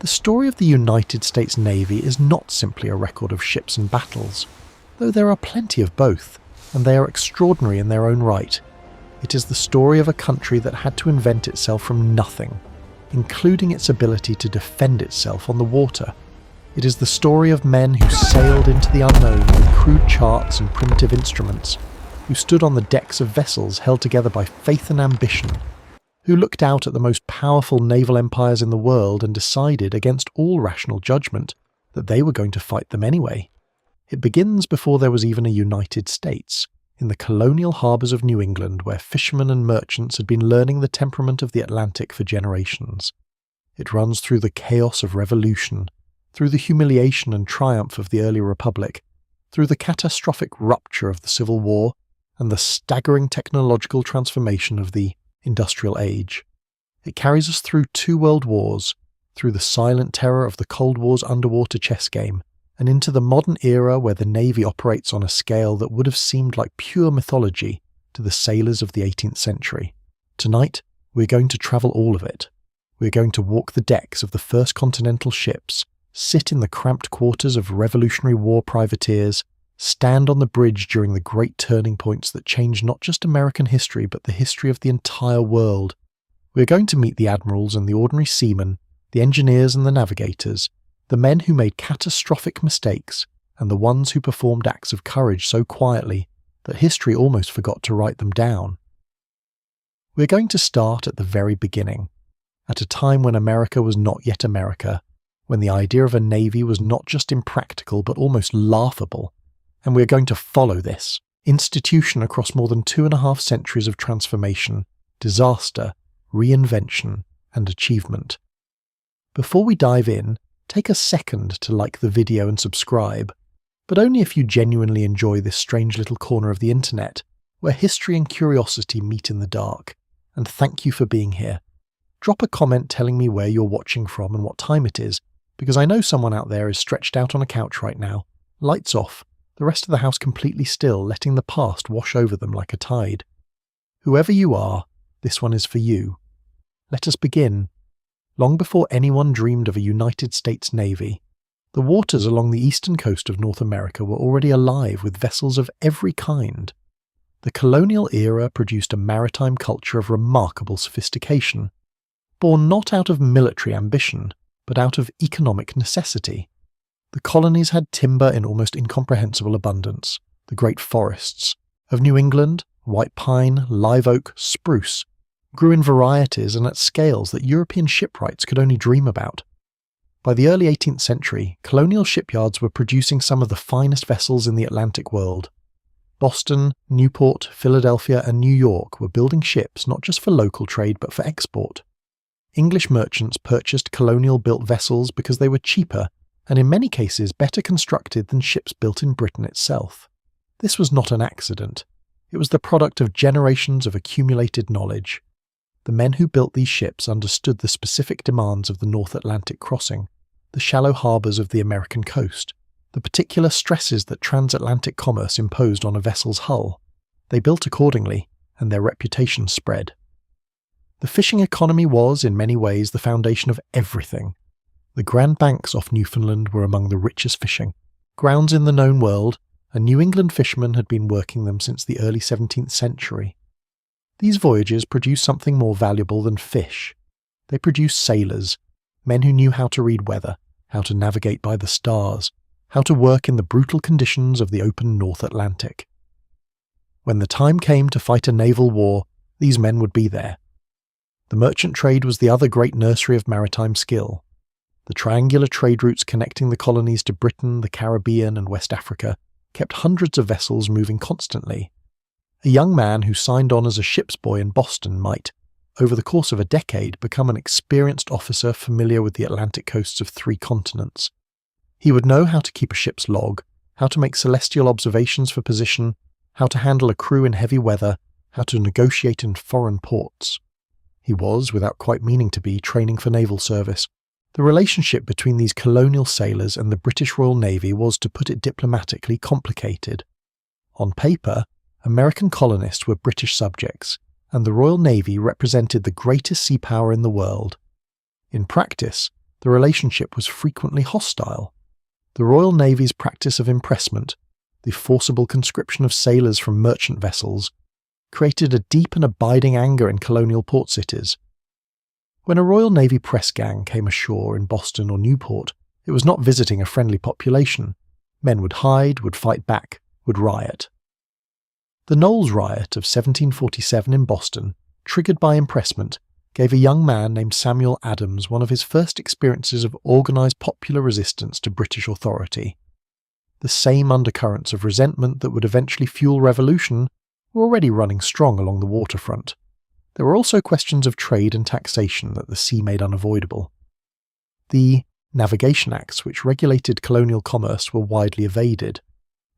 The story of the United States Navy is not simply a record of ships and battles, though there are plenty of both, and they are extraordinary in their own right. It is the story of a country that had to invent itself from nothing, including its ability to defend itself on the water. It is the story of men who sailed into the unknown with crude charts and primitive instruments, who stood on the decks of vessels held together by faith and ambition, who looked out at the most powerful naval empires in the world and decided, against all rational judgment, that they were going to fight them anyway. It begins before there was even a United States, in the colonial harbours of New England, where fishermen and merchants had been learning the temperament of the Atlantic for generations. It runs through the chaos of revolution, through the humiliation and triumph of the early republic, through the catastrophic rupture of the Civil War, and the staggering technological transformation of the industrial age. It carries us through 2 world wars, through the silent terror of the Cold War's underwater chess game, and into the modern era where the Navy operates on a scale that would have seemed like pure mythology to the sailors of the 18th century. Tonight, we're going to travel all of it. We're going to walk the decks of the first Continental ships, sit in the cramped quarters of Revolutionary War privateers, stand on the bridge during the great turning points that changed not just American history but the history of the entire world. We're going to meet the admirals and the ordinary seamen, the engineers and the navigators, the men who made catastrophic mistakes, and the ones who performed acts of courage so quietly that history almost forgot to write them down. We're going to start at the very beginning, at a time when America was not yet America, when the idea of a navy was not just impractical but almost laughable. And we're going to follow this institution across more than 2.5 centuries of transformation, disaster, reinvention, and achievement. Before we dive in, take a second to like the video and subscribe, but only if you genuinely enjoy this strange little corner of the internet, where history and curiosity meet in the dark. And thank you for being here. Drop a comment telling me where you're watching from and what time it is, because I know someone out there is stretched out on a couch right now, lights off, the rest of the house completely still, letting the past wash over them like a tide. Whoever you are, this one is for you. Let us begin. Long before anyone dreamed of a United States Navy, the waters along the eastern coast of North America were already alive with vessels of every kind. The colonial era produced a maritime culture of remarkable sophistication, born not out of military ambition, but out of economic necessity. The colonies had timber in almost incomprehensible abundance, the great forests of New England, white pine, live oak, spruce, grew in varieties and at scales that European shipwrights could only dream about. By the early 18th century, colonial shipyards were producing some of the finest vessels in the Atlantic world. Boston, Newport, Philadelphia, and New York were building ships not just for local trade but for export. English merchants purchased colonial-built vessels because they were cheaper and in many cases better constructed than ships built in Britain itself. This was not an accident. It was the product of generations of accumulated knowledge. The men who built these ships understood the specific demands of the North Atlantic crossing, the shallow harbours of the American coast, the particular stresses that transatlantic commerce imposed on a vessel's hull. They built accordingly, and their reputation spread. The fishing economy was, in many ways, the foundation of everything. The Grand Banks off Newfoundland were among the richest fishing grounds in the known world, and New England fishermen had been working them since the early 17th century. These voyages produced something more valuable than fish. They produced sailors, men who knew how to read weather, how to navigate by the stars, how to work in the brutal conditions of the open North Atlantic. When the time came to fight a naval war, these men would be there. The merchant trade was the other great nursery of maritime skill. The triangular trade routes connecting the colonies to Britain, the Caribbean, and West Africa kept hundreds of vessels moving constantly. A young man who signed on as a ship's boy in Boston might, over the course of a decade, become an experienced officer familiar with the Atlantic coasts of 3 continents. He would know how to keep a ship's log, how to make celestial observations for position, how to handle a crew in heavy weather, how to negotiate in foreign ports. He was, without quite meaning to be, training for naval service. The relationship between these colonial sailors and the British Royal Navy was, to put it diplomatically, complicated. On paper, American colonists were British subjects, and the Royal Navy represented the greatest sea power in the world. In practice, the relationship was frequently hostile. The Royal Navy's practice of impressment, the forcible conscription of sailors from merchant vessels, created a deep and abiding anger in colonial port cities. When a Royal Navy press gang came ashore in Boston or Newport, it was not visiting a friendly population. Men would hide, would fight back, would riot. The Knowles Riot of 1747 in Boston, triggered by impressment, gave a young man named Samuel Adams one of his first experiences of organised popular resistance to British authority. The same undercurrents of resentment that would eventually fuel revolution were already running strong along the waterfront. There were also questions of trade and taxation that the sea made unavoidable. The Navigation Acts which regulated colonial commerce were widely evaded.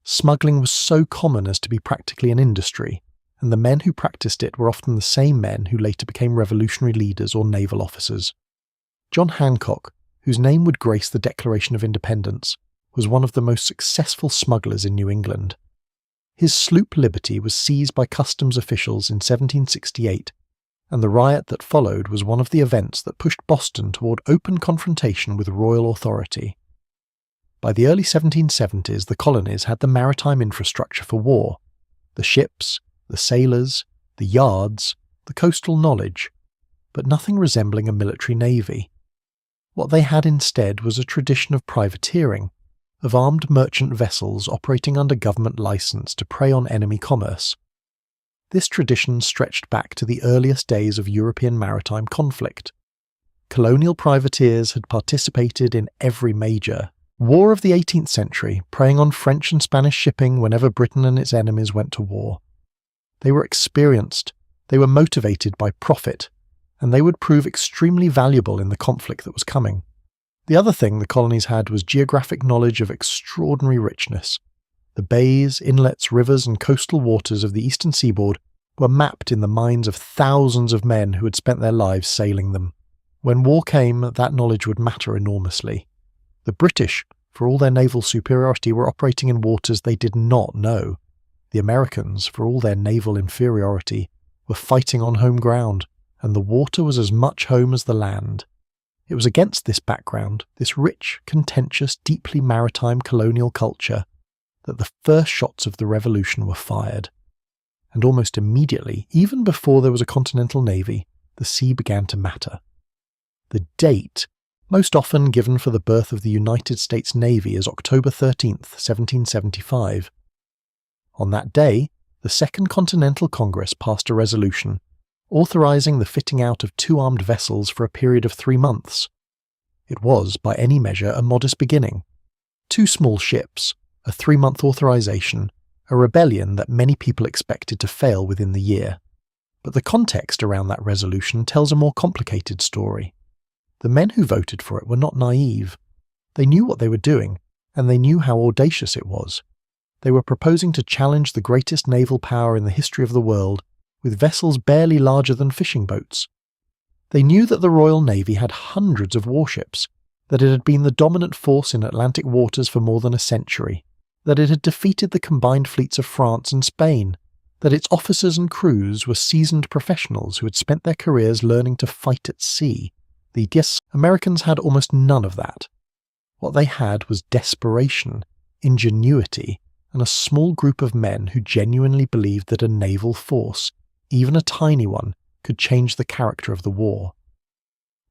Smuggling was so common as to be practically an industry, and the men who practiced it were often the same men who later became revolutionary leaders or naval officers. John Hancock, whose name would grace the Declaration of Independence, was one of the most successful smugglers in New England. His sloop Liberty was seized by customs officials in 1768, and the riot that followed was one of the events that pushed Boston toward open confrontation with royal authority. By the early 1770s, the colonies had the maritime infrastructure for war: the ships, the sailors, the yards, the coastal knowledge, but nothing resembling a military navy. What they had instead was a tradition of privateering, of armed merchant vessels operating under government license to prey on enemy commerce. This tradition stretched back to the earliest days of European maritime conflict. Colonial privateers had participated in every major war of the 18th century, preying on French and Spanish shipping whenever Britain and its enemies went to war. They were experienced, they were motivated by profit, and they would prove extremely valuable in the conflict that was coming. The other thing the colonies had was geographic knowledge of extraordinary richness. The bays, inlets, rivers, and coastal waters of the eastern seaboard were mapped in the minds of thousands of men who had spent their lives sailing them. When war came, that knowledge would matter enormously. The British, for all their naval superiority, were operating in waters they did not know. The Americans, for all their naval inferiority, were fighting on home ground, and the water was as much home as the land. It was against this background, this rich, contentious, deeply maritime colonial culture, that the first shots of the Revolution were fired. And almost immediately, even before there was a Continental Navy, the sea began to matter. The date, most often given for the birth of the United States Navy, is October 13th, 1775. On that day, the Second Continental Congress passed a resolution authorizing the fitting out of 2 armed vessels for a period of 3 months. It was, by any measure, a modest beginning. 2 small ships, a 3-month authorization, a rebellion that many people expected to fail within the year. But the context around that resolution tells a more complicated story. The men who voted for it were not naive. They knew what they were doing, and they knew how audacious it was. They were proposing to challenge the greatest naval power in the history of the world with vessels barely larger than fishing boats. They knew that the Royal Navy had hundreds of warships, that it had been the dominant force in Atlantic waters for more than a century, that it had defeated the combined fleets of France and Spain, that its officers and crews were seasoned professionals who had spent their careers learning to fight at sea. Yes, Americans had almost none of that. What they had was desperation, ingenuity, and a small group of men who genuinely believed that a naval force, even a tiny one, could change the character of the war.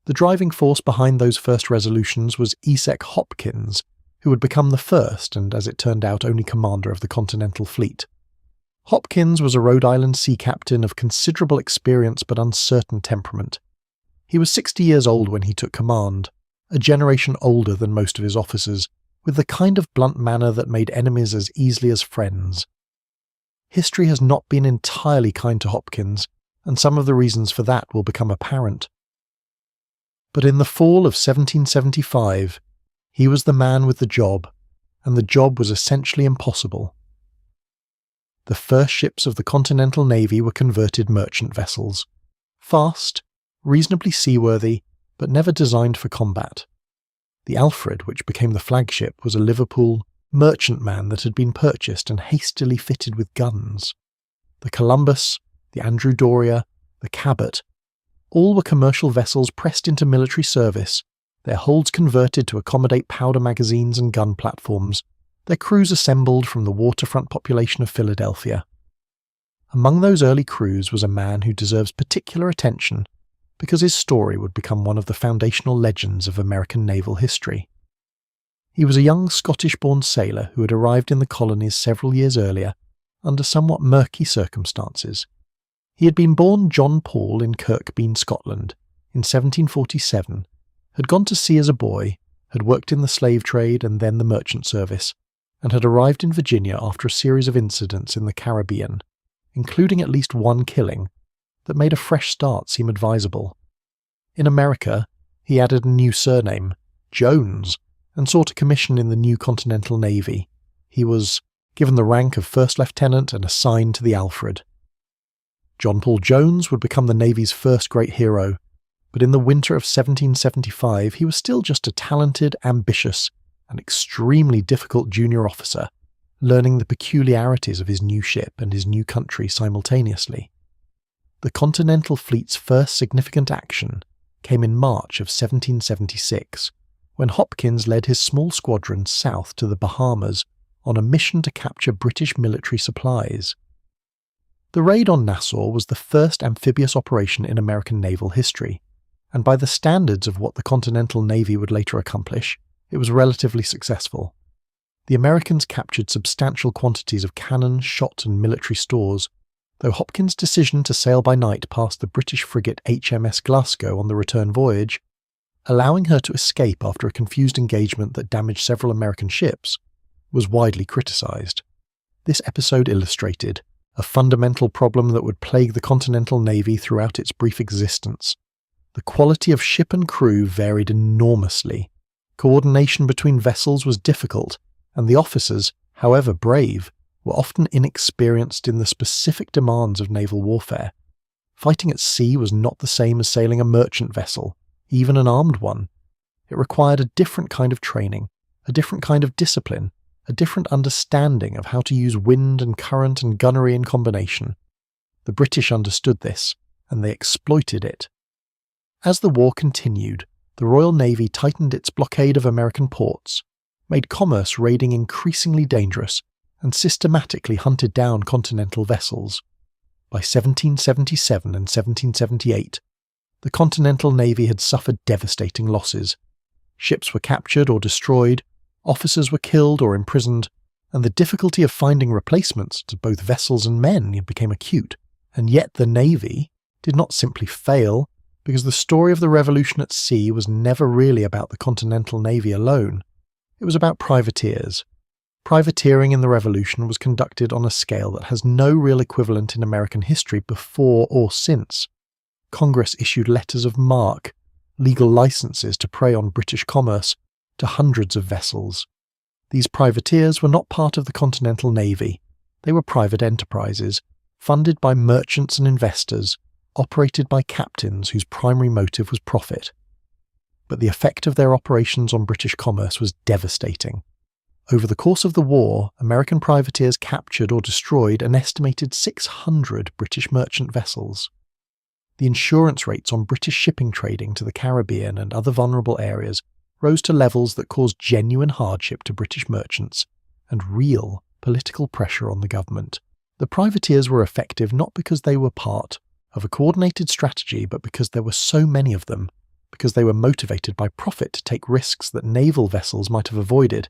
The driving force behind those first resolutions was Esek Hopkins, who would become the first and, as it turned out, only commander of the Continental Fleet. Hopkins was a Rhode Island sea captain of considerable experience but uncertain temperament. He was 60 years old when he took command, a generation older than most of his officers, with the kind of blunt manner that made enemies as easily as friends. History has not been entirely kind to Hopkins, and some of the reasons for that will become apparent. But in the fall of 1775, he was the man with the job, and the job was essentially impossible. The first ships of the Continental Navy were converted merchant vessels, fast, reasonably seaworthy, but never designed for combat. The Alfred, which became the flagship, was a Liverpool merchantman that had been purchased and hastily fitted with guns. The Columbus, the Andrew Doria, the Cabot, all were commercial vessels pressed into military service, their holds converted to accommodate powder magazines and gun platforms, their crews assembled from the waterfront population of Philadelphia. Among those early crews was a man who deserves particular attention because his story would become one of the foundational legends of American naval history. He was a young Scottish-born sailor who had arrived in the colonies several years earlier under somewhat murky circumstances. He had been born John Paul in Kirkbean, Scotland, in 1747, had gone to sea as a boy, had worked in the slave trade and then the merchant service, and had arrived in Virginia after a series of incidents in the Caribbean, including at least one killing, that made a fresh start seem advisable. In America, he added a new surname, Jones, and sought a commission in the new Continental Navy. He was given the rank of first lieutenant and assigned to the Alfred. John Paul Jones would become the Navy's first great hero, but in the winter of 1775 he was still just a talented, ambitious, and extremely difficult junior officer, learning the peculiarities of his new ship and his new country simultaneously. The Continental Fleet's first significant action came in March of 1776, when Hopkins led his small squadron south to the Bahamas on a mission to capture British military supplies. The raid on Nassau was the first amphibious operation in American naval history, and by the standards of what the Continental Navy would later accomplish, it was relatively successful. The Americans captured substantial quantities of cannon, shot, and military stores, though Hopkins' decision to sail by night past the British frigate HMS Glasgow on the return voyage, allowing her to escape after a confused engagement that damaged several American ships, was widely criticised. This episode illustrated a fundamental problem that would plague the Continental Navy throughout its brief existence. The quality of ship and crew varied enormously. Coordination between vessels was difficult, and the officers, however brave, were often inexperienced in the specific demands of naval warfare. Fighting at sea was not the same as sailing a merchant vessel, even an armed one. It required a different kind of training, a different kind of discipline, a different understanding of how to use wind and current and gunnery in combination. The British understood this, and they exploited it. As the war continued, the Royal Navy tightened its blockade of American ports, made commerce raiding increasingly dangerous, and systematically hunted down Continental vessels. By 1777 and 1778, the Continental Navy had suffered devastating losses. Ships were captured or destroyed, officers were killed or imprisoned, and the difficulty of finding replacements to both vessels and men became acute. And yet the Navy did not simply fail, because the story of the revolution at sea was never really about the Continental Navy alone. It was about privateers. Privateering in the Revolution was conducted on a scale that has no real equivalent in American history before or since. Congress issued letters of marque, legal licenses to prey on British commerce, to hundreds of vessels. These privateers were not part of the Continental Navy. They were private enterprises, funded by merchants and investors, operated by captains whose primary motive was profit. But the effect of their operations on British commerce was devastating. Over the course of the war, American privateers captured or destroyed an estimated 600 British merchant vessels. The insurance rates on British shipping trading to the Caribbean and other vulnerable areas rose to levels that caused genuine hardship to British merchants and real political pressure on the government. The privateers were effective not because they were part of a coordinated strategy, but because there were so many of them, because they were motivated by profit to take risks that naval vessels might have avoided,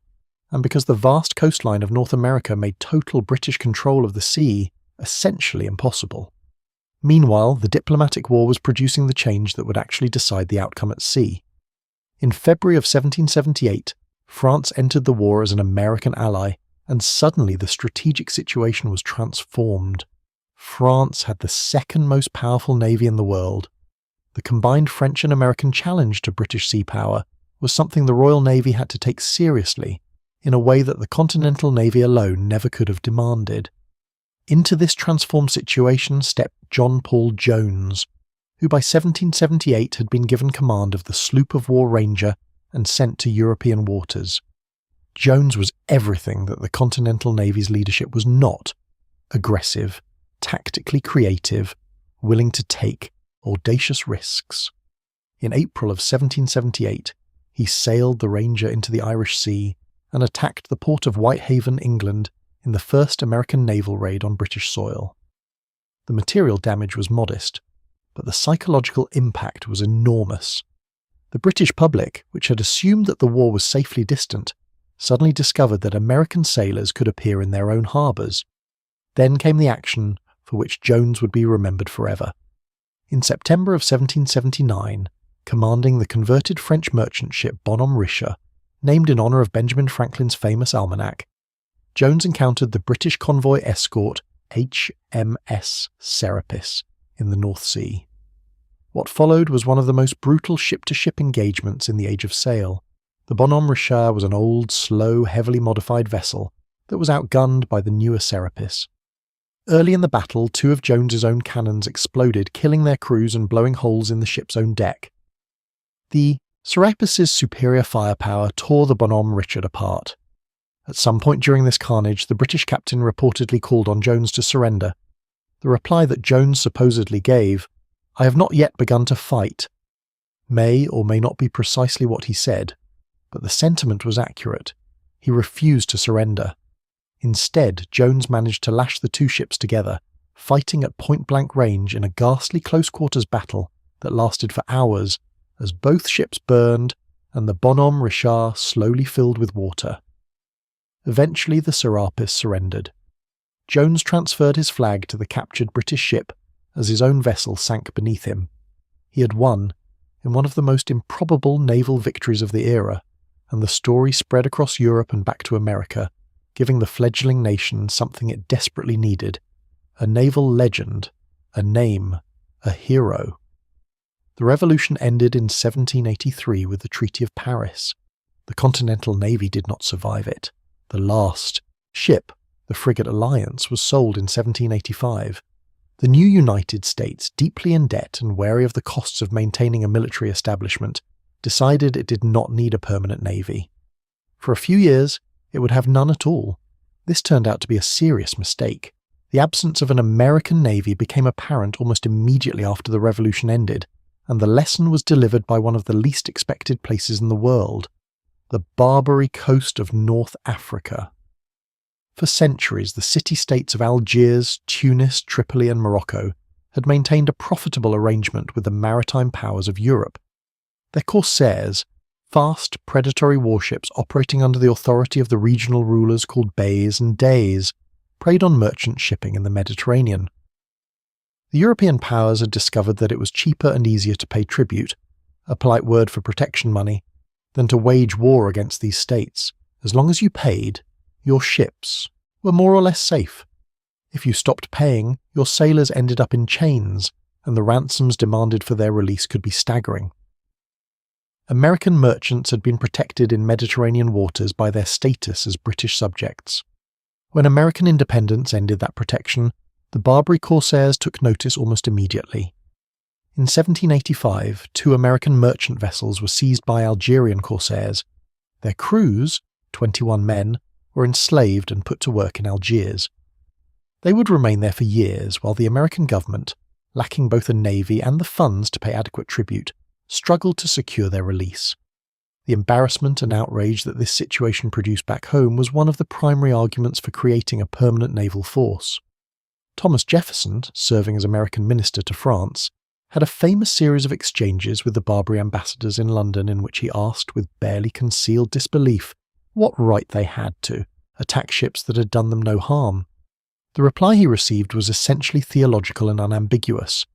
and because the vast coastline of North America made total British control of the sea essentially impossible. Meanwhile, the diplomatic war was producing the change that would actually decide the outcome at sea. In February of 1778, France entered the war as an American ally, and suddenly the strategic situation was transformed. France had the second most powerful navy in the world. The combined French and American challenge to British sea power was something the Royal Navy had to take seriously, in a way that the Continental Navy alone never could have demanded. Into this transformed situation stepped John Paul Jones, who by 1778 had been given command of the sloop of war Ranger and sent to European waters. Jones was everything that the Continental Navy's leadership was not: aggressive, tactically creative, willing to take audacious risks. In April of 1778, he sailed the Ranger into the Irish Sea and attacked the port of Whitehaven, England, in the first American naval raid on British soil. The material damage was modest, but the psychological impact was enormous. The British public, which had assumed that the war was safely distant, suddenly discovered that American sailors could appear in their own harbours. Then came the action for which Jones would be remembered forever. In September of 1779, commanding the converted French merchant ship Bonhomme Richard, named in honour of Benjamin Franklin's famous almanac, Jones encountered the British convoy escort HMS Serapis in the North Sea. What followed was one of the most brutal ship-to-ship engagements in the age of sail. The Bonhomme Richard was an old, slow, heavily modified vessel that was outgunned by the newer Serapis. Early in the battle, 2 of Jones's own cannons exploded, killing their crews and blowing holes in the ship's own deck. The Serapis's superior firepower tore the Bonhomme Richard apart. At some point during this carnage, the British captain reportedly called on Jones to surrender. The reply that Jones supposedly gave, "I have not yet begun to fight," may or may not be precisely what he said, but the sentiment was accurate. He refused to surrender. Instead, Jones managed to lash the 2 ships together, fighting at point-blank range in a ghastly close-quarters battle that lasted for hours as both ships burned and the Bonhomme Richard slowly filled with water. Eventually the Serapis surrendered. Jones transferred his flag to the captured British ship as his own vessel sank beneath him. He had won, in one of the most improbable naval victories of the era, and the story spread across Europe and back to America, giving the fledgling nation something it desperately needed: a naval legend, a name, a hero. The revolution ended in 1783 with the Treaty of Paris. The Continental Navy did not survive it. The last ship, the frigate Alliance, was sold in 1785. The new United States, deeply in debt and wary of the costs of maintaining a military establishment, decided it did not need a permanent navy. For a few years, it would have none at all. This turned out to be a serious mistake. The absence of an American navy became apparent almost immediately after the revolution ended, and the lesson was delivered by one of the least expected places in the world: the Barbary coast of North Africa. For centuries, the city-states of Algiers, Tunis, Tripoli and Morocco had maintained a profitable arrangement with the maritime powers of Europe. Their corsairs, fast, predatory warships operating under the authority of the regional rulers called beys and deys, preyed on merchant shipping in the Mediterranean. The European powers had discovered that it was cheaper and easier to pay tribute, a polite word for protection money, than to wage war against these states. As long as you paid, your ships were more or less safe. If you stopped paying, your sailors ended up in chains, and the ransoms demanded for their release could be staggering. American merchants had been protected in Mediterranean waters by their status as British subjects. When American independence ended that protection, the Barbary corsairs took notice almost immediately. In 1785, 2 American merchant vessels were seized by Algerian corsairs. Their crews, 21 men, were enslaved and put to work in Algiers. They would remain there for years while the American government, lacking both a navy and the funds to pay adequate tribute, struggled to secure their release. The embarrassment and outrage that this situation produced back home was one of the primary arguments for creating a permanent naval force. Thomas Jefferson, serving as American minister to France, had a famous series of exchanges with the Barbary ambassadors in London in which he asked with barely concealed disbelief what right they had to attack ships that had done them no harm. The reply he received was essentially theological and unambiguous.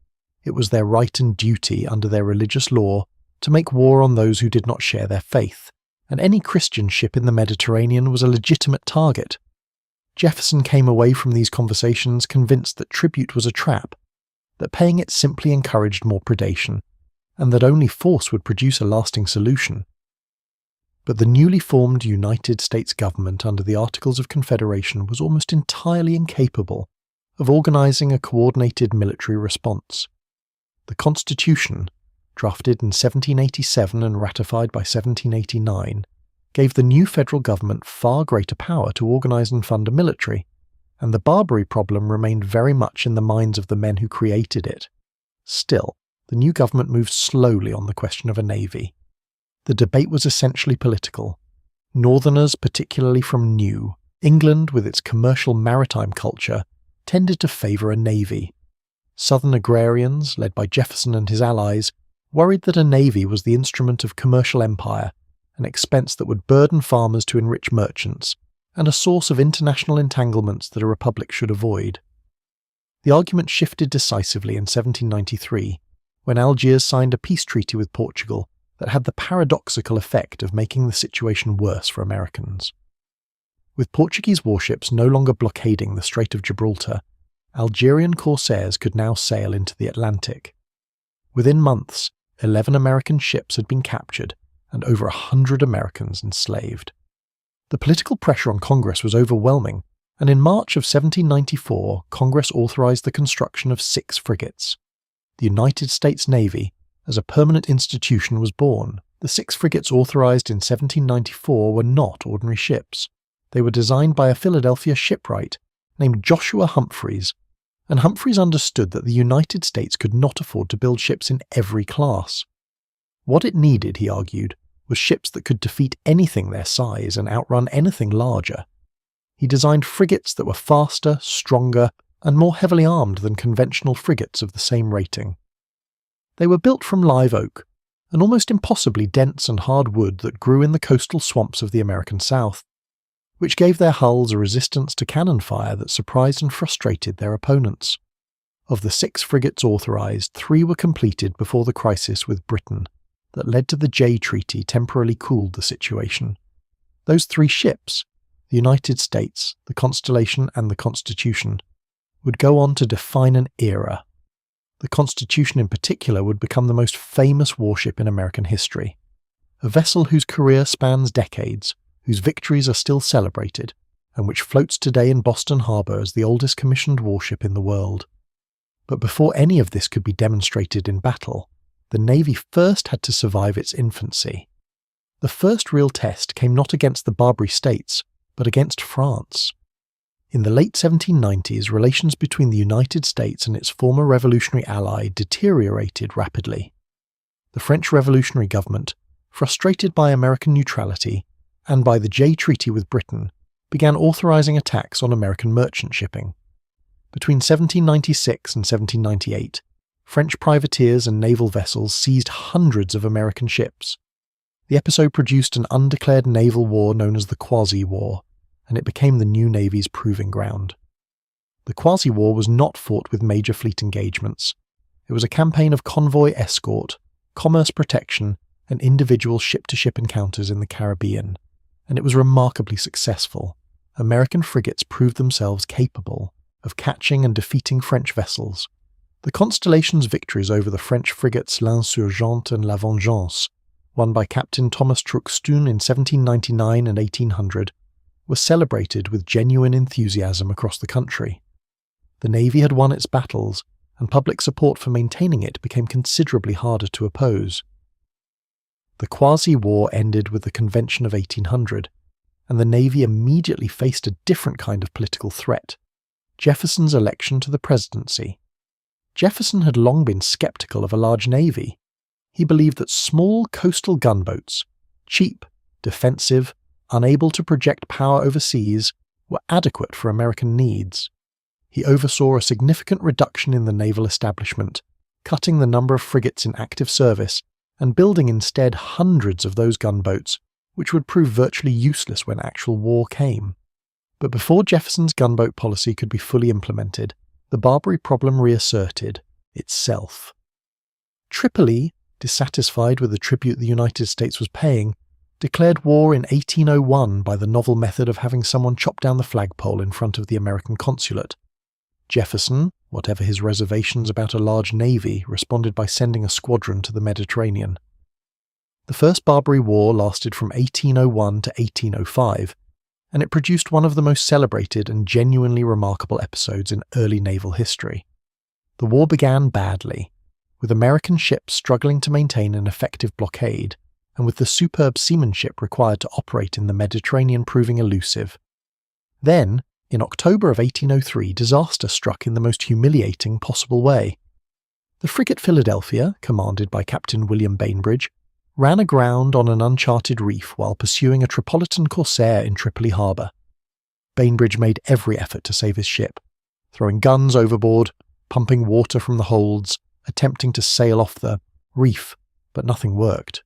It was their right and duty under their religious law to make war on those who did not share their faith, and any Christian ship in the Mediterranean was a legitimate target. Jefferson came away from these conversations convinced that tribute was a trap, that paying it simply encouraged more predation, and that only force would produce a lasting solution. But the newly formed United States government under the Articles of Confederation was almost entirely incapable of organizing a coordinated military response. The Constitution, drafted in 1787 and ratified by 1789, gave the new federal government far greater power to organize and fund a military, and the Barbary problem remained very much in the minds of the men who created it. Still, the new government moved slowly on the question of a navy. The debate was essentially political. Northerners, particularly from New England with its commercial maritime culture, tended to favour a navy. Southern agrarians, led by Jefferson and his allies, worried that a navy was the instrument of commercial empire, an expense that would burden farmers to enrich merchants, and a source of international entanglements that a republic should avoid. The argument shifted decisively in 1793, when Algiers signed a peace treaty with Portugal that had the paradoxical effect of making the situation worse for Americans. With Portuguese warships no longer blockading the Strait of Gibraltar, Algerian corsairs could now sail into the Atlantic. Within months, 11 American ships had been captured and over 100 Americans enslaved. The political pressure on Congress was overwhelming, and in March of 1794, Congress authorized the construction of 6 frigates. The United States Navy, as a permanent institution, was born. The 6 frigates authorized in 1794 were not ordinary ships. They were designed by a Philadelphia shipwright named Joshua Humphreys, and Humphreys understood that the United States could not afford to build ships in every class. What it needed, he argued, was ships that could defeat anything their size and outrun anything larger. He designed frigates that were faster, stronger, and more heavily armed than conventional frigates of the same rating. They were built from live oak, an almost impossibly dense and hard wood that grew in the coastal swamps of the American South, which gave their hulls a resistance to cannon fire that surprised and frustrated their opponents. Of the 6 frigates authorized, 3 were completed before the crisis with Britain that led to the Jay Treaty temporarily cooled the situation. Those 3 ships, the United States, the Constellation, and the Constitution, would go on to define an era. The Constitution in particular would become the most famous warship in American history, a vessel whose career spans decades, whose victories are still celebrated, and which floats today in Boston Harbor as the oldest commissioned warship in the world. But before any of this could be demonstrated in battle, the Navy first had to survive its infancy. The first real test came not against the Barbary States, but against France. In the late 1790s, relations between the United States and its former revolutionary ally deteriorated rapidly. The French revolutionary government, frustrated by American neutrality and by the Jay Treaty with Britain, began authorizing attacks on American merchant shipping. Between 1796 and 1798, French privateers and naval vessels seized hundreds of American ships. The episode produced an undeclared naval war known as the Quasi-War, and it became the new Navy's proving ground. The Quasi-War was not fought with major fleet engagements. It was a campaign of convoy escort, commerce protection, and individual ship-to-ship encounters in the Caribbean, and it was remarkably successful. American frigates proved themselves capable of catching and defeating French vessels. The Constellation's victories over the French frigates L'Insurgente and La Vengeance, won by Captain Thomas Truxtun in 1799 and 1800, were celebrated with genuine enthusiasm across the country. The Navy had won its battles, and public support for maintaining it became considerably harder to oppose. The Quasi-War ended with the Convention of 1800, and the Navy immediately faced a different kind of political threat: Jefferson's election to the presidency. Jefferson had long been skeptical of a large navy. He believed that small coastal gunboats, cheap, defensive, unable to project power overseas, were adequate for American needs. He oversaw a significant reduction in the naval establishment, cutting the number of frigates in active service and building instead hundreds of those gunboats, which would prove virtually useless when actual war came. But before Jefferson's gunboat policy could be fully implemented, the Barbary problem reasserted itself. Tripoli, dissatisfied with the tribute the United States was paying, declared war in 1801 by the novel method of having someone chop down the flagpole in front of the American consulate. Jefferson, whatever his reservations about a large navy, responded by sending a squadron to the Mediterranean. The First Barbary War lasted from 1801 to 1805, and it produced one of the most celebrated and genuinely remarkable episodes in early naval history. The war began badly, with American ships struggling to maintain an effective blockade, and with the superb seamanship required to operate in the Mediterranean proving elusive. Then, in October of 1803, disaster struck in the most humiliating possible way. The frigate Philadelphia, commanded by Captain William Bainbridge, ran aground on an uncharted reef while pursuing a Tripolitan corsair in Tripoli harbour. Bainbridge made every effort to save his ship, throwing guns overboard, pumping water from the holds, attempting to sail off the reef, but nothing worked.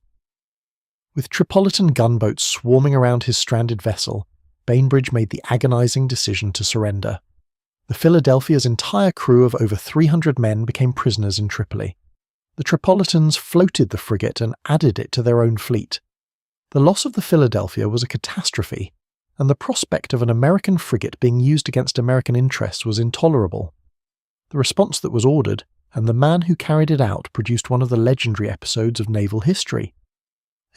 With Tripolitan gunboats swarming around his stranded vessel, Bainbridge made the agonising decision to surrender. The Philadelphia's entire crew of over 300 men became prisoners in Tripoli. The Tripolitans floated the frigate and added it to their own fleet. The loss of the Philadelphia was a catastrophe, and the prospect of an American frigate being used against American interests was intolerable. The response that was ordered, and the man who carried it out, produced one of the legendary episodes of naval history.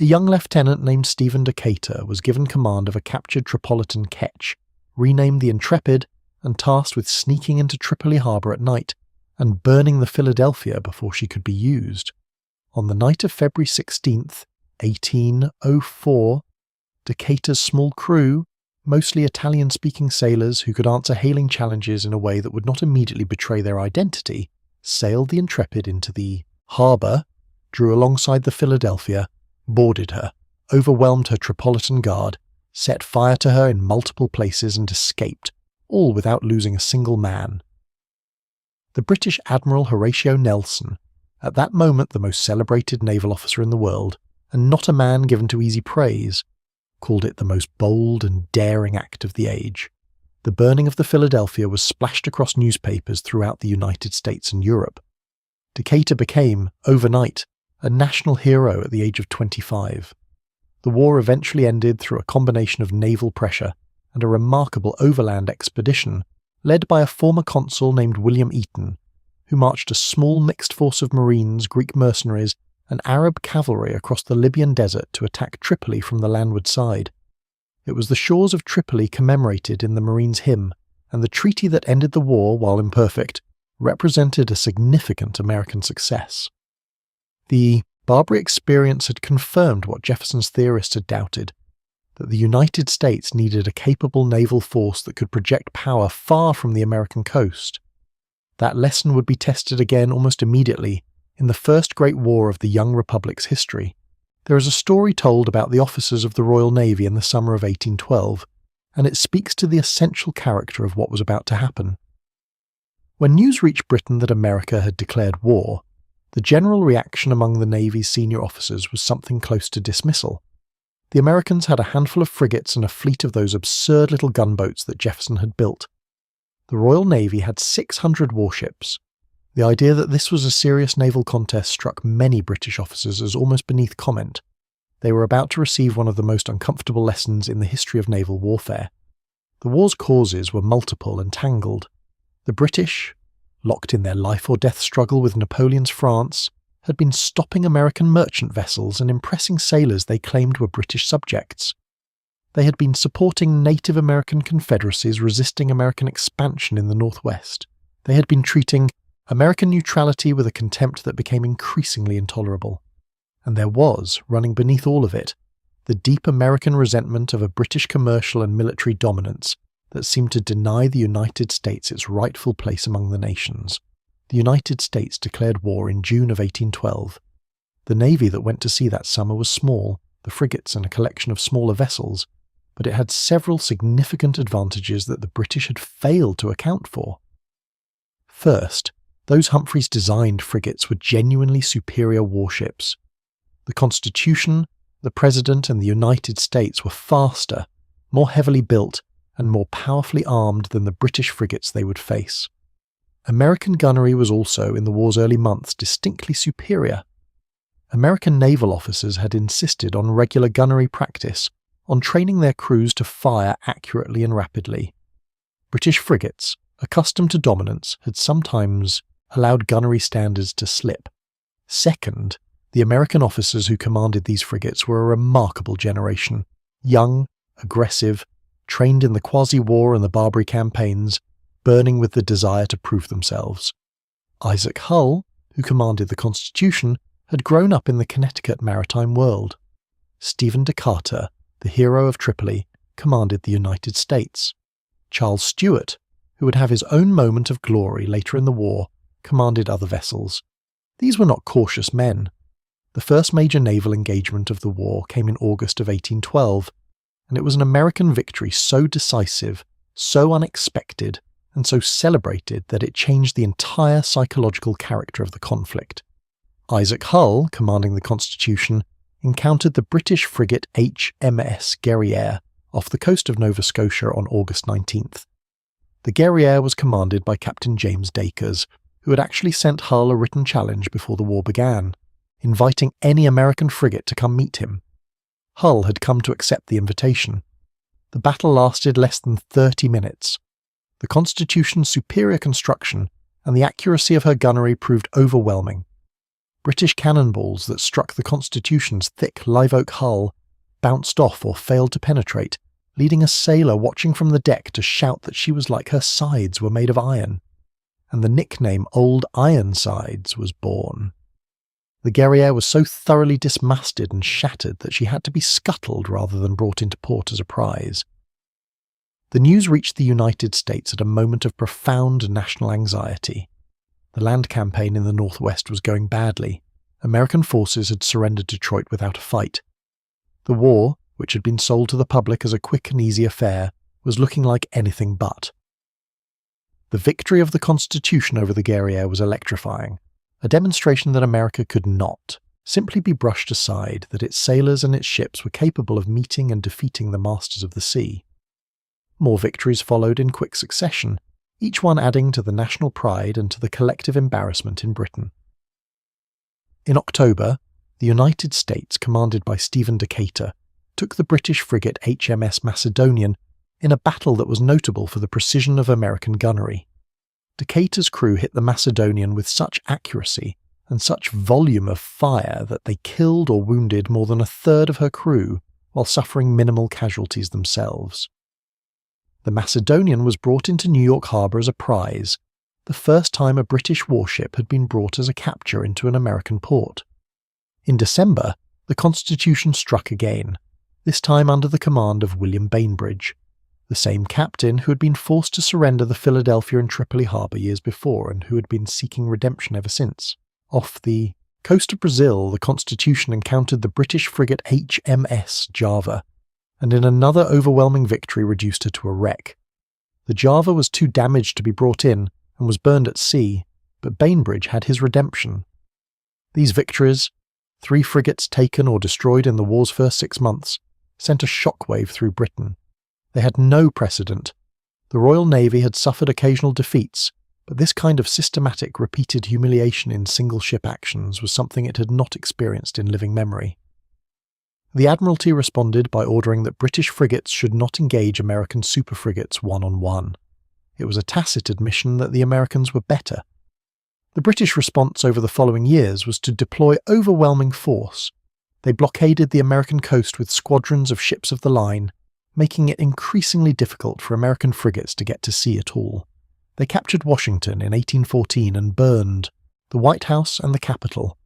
A young lieutenant named Stephen Decatur was given command of a captured Tripolitan ketch, renamed the Intrepid, and tasked with sneaking into Tripoli harbour at night and burning the Philadelphia before she could be used. On the night of February 16th, 1804, Decatur's small crew, mostly Italian-speaking sailors who could answer hailing challenges in a way that would not immediately betray their identity, sailed the Intrepid into the harbour, drew alongside the Philadelphia, boarded her, overwhelmed her Tripolitan guard, set fire to her in multiple places and escaped, all without losing a single man. The British Admiral Horatio Nelson, at that moment the most celebrated naval officer in the world, and not a man given to easy praise, called it the most bold and daring act of the age. The burning of the Philadelphia was splashed across newspapers throughout the United States and Europe. Decatur became, overnight, a national hero at the age of 25. The war eventually ended through a combination of naval pressure and a remarkable overland expedition led by a former consul named William Eaton, who marched a small mixed force of Marines, Greek mercenaries, and Arab cavalry across the Libyan desert to attack Tripoli from the landward side. It was the shores of Tripoli commemorated in the Marines' hymn, and the treaty that ended the war, while imperfect, represented a significant American success. The Barbary experience had confirmed what Jefferson's theorists had doubted, that the United States needed a capable naval force that could project power far from the American coast. That lesson would be tested again almost immediately in the first Great War of the young Republic's history. There is a story told about the officers of the Royal Navy in the summer of 1812, and it speaks to the essential character of what was about to happen. When news reached Britain that America had declared war, the general reaction among the Navy's senior officers was something close to dismissal. The Americans had a handful of frigates and a fleet of those absurd little gunboats that Jefferson had built. The Royal Navy had 600 warships. The idea that this was a serious naval contest struck many British officers as almost beneath comment. They were about to receive one of the most uncomfortable lessons in the history of naval warfare. The war's causes were multiple and tangled. The British, locked in their life-or-death struggle with Napoleon's France, had been stopping American merchant vessels and impressing sailors they claimed were British subjects. They had been supporting Native American confederacies resisting American expansion in the Northwest. They had been treating American neutrality with a contempt that became increasingly intolerable. And there was, running beneath all of it, the deep American resentment of a British commercial and military dominance that seemed to deny the United States its rightful place among the nations. The United States declared war in June of 1812. The navy that went to sea that summer was small, the frigates and a collection of smaller vessels, but it had several significant advantages that the British had failed to account for. First, those Humphreys-designed frigates were genuinely superior warships. The Constitution, the President, and the United States were faster, more heavily built, and more powerfully armed than the British frigates they would face. American gunnery was also, in the war's early months, distinctly superior. American naval officers had insisted on regular gunnery practice, on training their crews to fire accurately and rapidly. British frigates, accustomed to dominance, had sometimes allowed gunnery standards to slip. Second, the American officers who commanded these frigates were a remarkable generation, young, aggressive, trained in the quasi-war and the Barbary campaigns, burning with the desire to prove themselves. Isaac Hull, who commanded the Constitution, had grown up in the Connecticut maritime world. Stephen Decatur, the hero of Tripoli, commanded the United States. Charles Stewart, who would have his own moment of glory later in the war, commanded other vessels. These were not cautious men. The first major naval engagement of the war came in August of 1812, and it was an American victory so decisive, so unexpected, and so celebrated that it changed the entire psychological character of the conflict. Isaac Hull, commanding the Constitution, encountered the British frigate HMS Guerriere off the coast of Nova Scotia on August 19th. The Guerriere was commanded by Captain James Dacres, who had actually sent Hull a written challenge before the war began, inviting any American frigate to come meet him. Hull had come to accept the invitation. The battle lasted less than 30 minutes. The Constitution's superior construction and the accuracy of her gunnery proved overwhelming. British cannonballs that struck the Constitution's thick live-oak hull bounced off or failed to penetrate, leading a sailor watching from the deck to shout that she was like her sides were made of iron, and the nickname Old Ironsides was born. The Guerriere was so thoroughly dismasted and shattered that she had to be scuttled rather than brought into port as a prize. The news reached the United States at a moment of profound national anxiety. The land campaign in the Northwest was going badly. American forces had surrendered Detroit without a fight. The war, which had been sold to the public as a quick and easy affair, was looking like anything but. The victory of the Constitution over the Guerriere was electrifying, a demonstration that America could not simply be brushed aside, that its sailors and its ships were capable of meeting and defeating the masters of the sea. More victories followed in quick succession, each one adding to the national pride and to the collective embarrassment in Britain. In October, the United States, commanded by Stephen Decatur, took the British frigate HMS Macedonian in a battle that was notable for the precision of American gunnery. Decatur's crew hit the Macedonian with such accuracy and such volume of fire that they killed or wounded more than a third of her crew while suffering minimal casualties themselves. The Macedonian was brought into New York Harbor as a prize, the first time a British warship had been brought as a capture into an American port. In December, the Constitution struck again, this time under the command of William Bainbridge, the same captain who had been forced to surrender the Philadelphia and Tripoli harbor years before and who had been seeking redemption ever since. Off the coast of Brazil, the Constitution encountered the British frigate HMS Java, and in another overwhelming victory reduced her to a wreck. The Java was too damaged to be brought in and was burned at sea, but Bainbridge had his redemption. These victories, 3 frigates taken or destroyed in the war's first 6 months, sent a shockwave through Britain. They had no precedent. The Royal Navy had suffered occasional defeats, but this kind of systematic, repeated humiliation in single-ship actions was something it had not experienced in living memory. The Admiralty responded by ordering that British frigates should not engage American super-frigates one-on-one. It was a tacit admission that the Americans were better. The British response over the following years was to deploy overwhelming force. They blockaded the American coast with squadrons of ships of the line, making it increasingly difficult for American frigates to get to sea at all. They captured Washington in 1814 and burned the White House and the Capitol.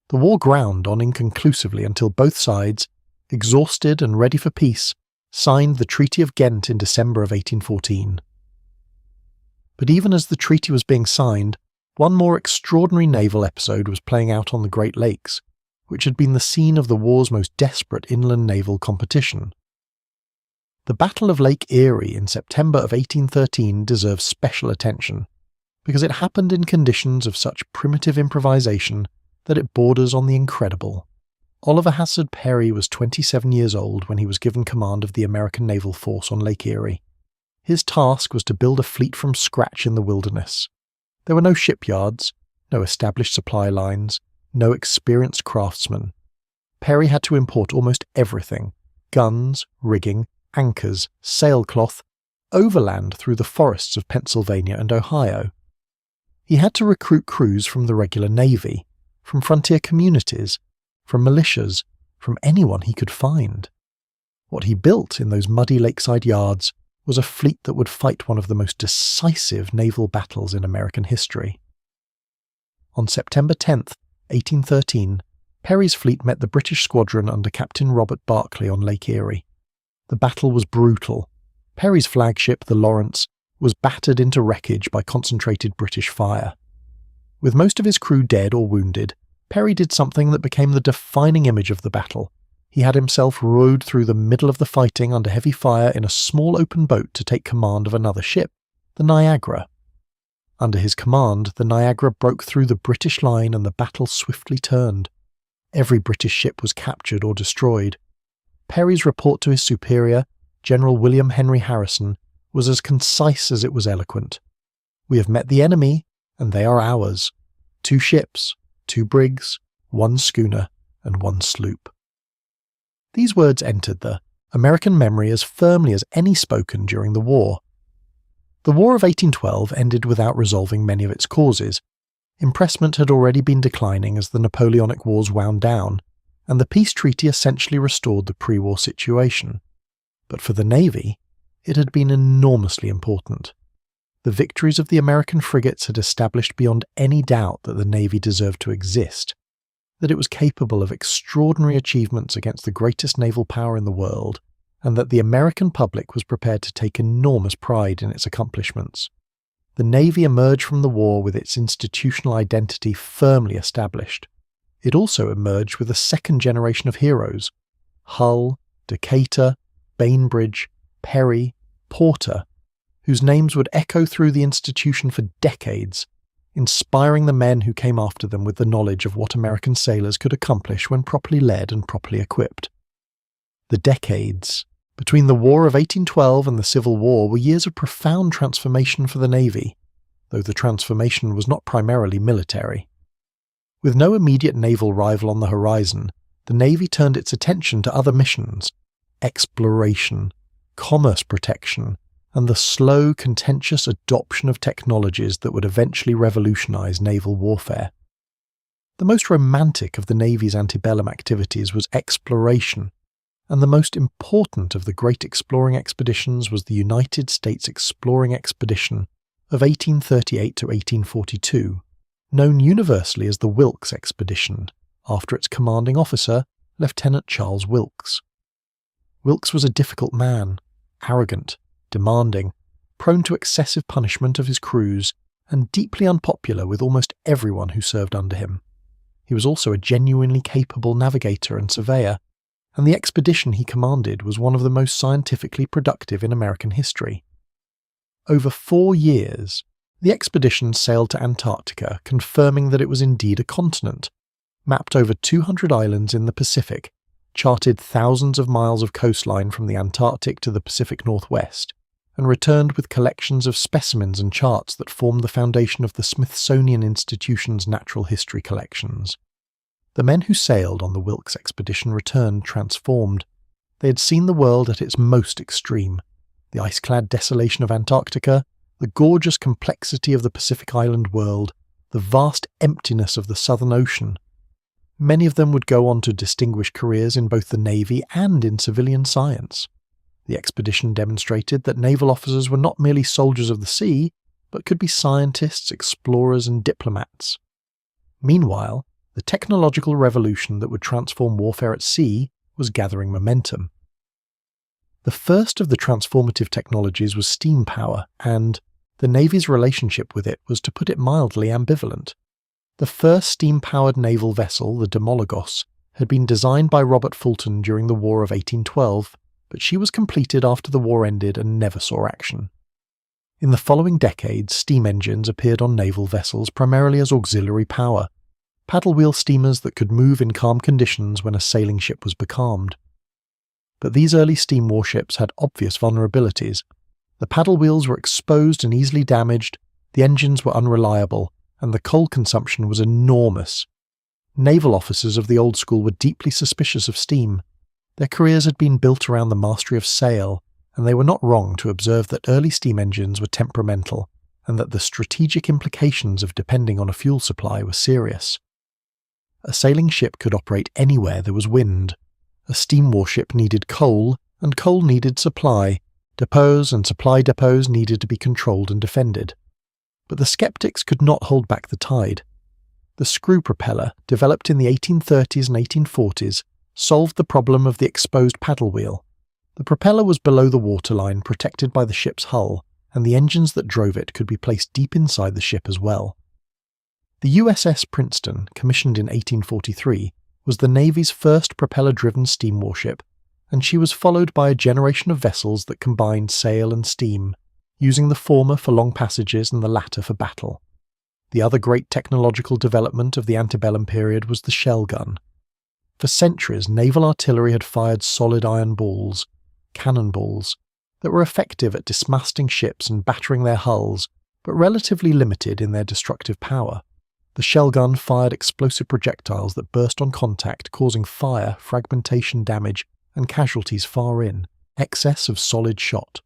The war ground on inconclusively until both sides, exhausted and ready for peace, signed the Treaty of Ghent in December of 1814. But even as the treaty was being signed, one more extraordinary naval episode was playing out on the Great Lakes, which had been the scene of the war's most desperate inland naval competition. The Battle of Lake Erie in September of 1813 deserves special attention, because it happened in conditions of such primitive improvisation that it borders on the incredible. Oliver Hazard Perry was 27 years old when he was given command of the American naval force on Lake Erie. His task was to build a fleet from scratch in the wilderness. There were no shipyards, no established supply lines, no experienced craftsmen. Perry had to import almost everything: guns, rigging, anchors, sailcloth, overland through the forests of Pennsylvania and Ohio. He had to recruit crews from the regular Navy, from frontier communities, from militias, from anyone he could find. What he built in those muddy lakeside yards was a fleet that would fight one of the most decisive naval battles in American history. On September 10th, 1813, Perry's fleet met the British squadron under Captain Robert Barclay on Lake Erie. The battle was brutal. Perry's flagship, the Lawrence, was battered into wreckage by concentrated British fire. With most of his crew dead or wounded, Perry did something that became the defining image of the battle. He had himself rowed through the middle of the fighting under heavy fire in a small open boat to take command of another ship, the Niagara. Under his command, the Niagara broke through the British line and the battle swiftly turned. Every British ship was captured or destroyed. Perry's report to his superior, General William Henry Harrison, was as concise as it was eloquent. "We have met the enemy, and they are ours. 2 ships, 2 brigs, 1 schooner, and 1 sloop." These words entered the American memory as firmly as any spoken during the war. The War of 1812 ended without resolving many of its causes. Impressment had already been declining as the Napoleonic Wars wound down, and the peace treaty essentially restored the pre-war situation. But for the Navy, it had been enormously important. The victories of the American frigates had established beyond any doubt that the Navy deserved to exist, that it was capable of extraordinary achievements against the greatest naval power in the world, and that the American public was prepared to take enormous pride in its accomplishments. The Navy emerged from the war with its institutional identity firmly established. It also emerged with a second generation of heroes: Hull, Decatur, Bainbridge, Perry, Porter, whose names would echo through the institution for decades, inspiring the men who came after them with the knowledge of what American sailors could accomplish when properly led and properly equipped. The decades between the War of 1812 and the Civil War were years of profound transformation for the Navy, though the transformation was not primarily military. With no immediate naval rival on the horizon, the Navy turned its attention to other missions: exploration, commerce protection, and the slow, contentious adoption of technologies that would eventually revolutionize naval warfare. The most romantic of the Navy's antebellum activities was exploration, and the most important of the great exploring expeditions was the United States Exploring Expedition of 1838 to 1842, known universally as the Wilkes Expedition, after its commanding officer, Lieutenant Charles Wilkes. Wilkes was a difficult man, arrogant, demanding, prone to excessive punishment of his crews, and deeply unpopular with almost everyone who served under him. He was also a genuinely capable navigator and surveyor, and the expedition he commanded was one of the most scientifically productive in American history. Over 4 years, the expedition sailed to Antarctica, confirming that it was indeed a continent, mapped over 200 islands in the Pacific, charted thousands of miles of coastline from the Antarctic to the Pacific Northwest, and returned with collections of specimens and charts that formed the foundation of the Smithsonian Institution's natural history collections. The men who sailed on the Wilkes expedition returned transformed. They had seen the world at its most extreme: the ice-clad desolation of Antarctica, the gorgeous complexity of the Pacific Island world, the vast emptiness of the Southern Ocean. Many of them would go on to distinguished careers in both the Navy and in civilian science. The expedition demonstrated that naval officers were not merely soldiers of the sea, but could be scientists, explorers, and diplomats. Meanwhile, the technological revolution that would transform warfare at sea was gathering momentum. The first of the transformative technologies was steam power, and the Navy's relationship with it was, to put it mildly, ambivalent. The first steam-powered naval vessel, the Demologos, had been designed by Robert Fulton during the War of 1812, but she was completed after the war ended and never saw action. In the following decades, steam engines appeared on naval vessels primarily as auxiliary power, paddle-wheel steamers that could move in calm conditions when a sailing ship was becalmed. But these early steam warships had obvious vulnerabilities. The paddle wheels were exposed and easily damaged, the engines were unreliable, and the coal consumption was enormous. Naval officers of the old school were deeply suspicious of steam. Their careers had been built around the mastery of sail, and they were not wrong to observe that early steam engines were temperamental, and that the strategic implications of depending on a fuel supply were serious. A sailing ship could operate anywhere there was wind. A steam warship needed coal, and coal needed supply. Depots and supply depots needed to be controlled and defended. But the skeptics could not hold back the tide. The screw propeller, developed in the 1830s and 1840s, solved the problem of the exposed paddle wheel. The propeller was below the waterline, protected by the ship's hull, and the engines that drove it could be placed deep inside the ship as well. The USS Princeton, commissioned in 1843, was the Navy's first propeller-driven steam warship, and she was followed by a generation of vessels that combined sail and steam, using the former for long passages and the latter for battle. The other great technological development of the antebellum period was the shell gun. For centuries, naval artillery had fired solid iron balls, cannonballs, that were effective at dismasting ships and battering their hulls, but relatively limited in their destructive power. The shell gun fired explosive projectiles that burst on contact, causing fire, fragmentation damage, and casualties far in, excess of solid shot.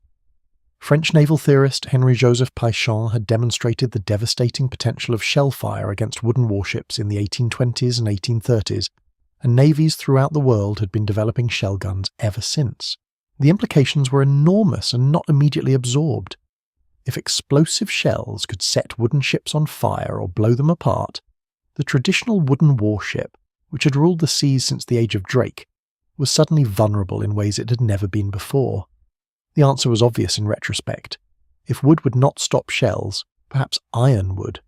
French naval theorist Henri-Joseph Pichon had demonstrated the devastating potential of shell fire against wooden warships in the 1820s and 1830s, and navies throughout the world had been developing shell guns ever since. The implications were enormous and not immediately absorbed. If explosive shells could set wooden ships on fire or blow them apart, the traditional wooden warship, which had ruled the seas since the age of Drake, was suddenly vulnerable in ways it had never been before. The answer was obvious in retrospect. If wood would not stop shells, perhaps iron would.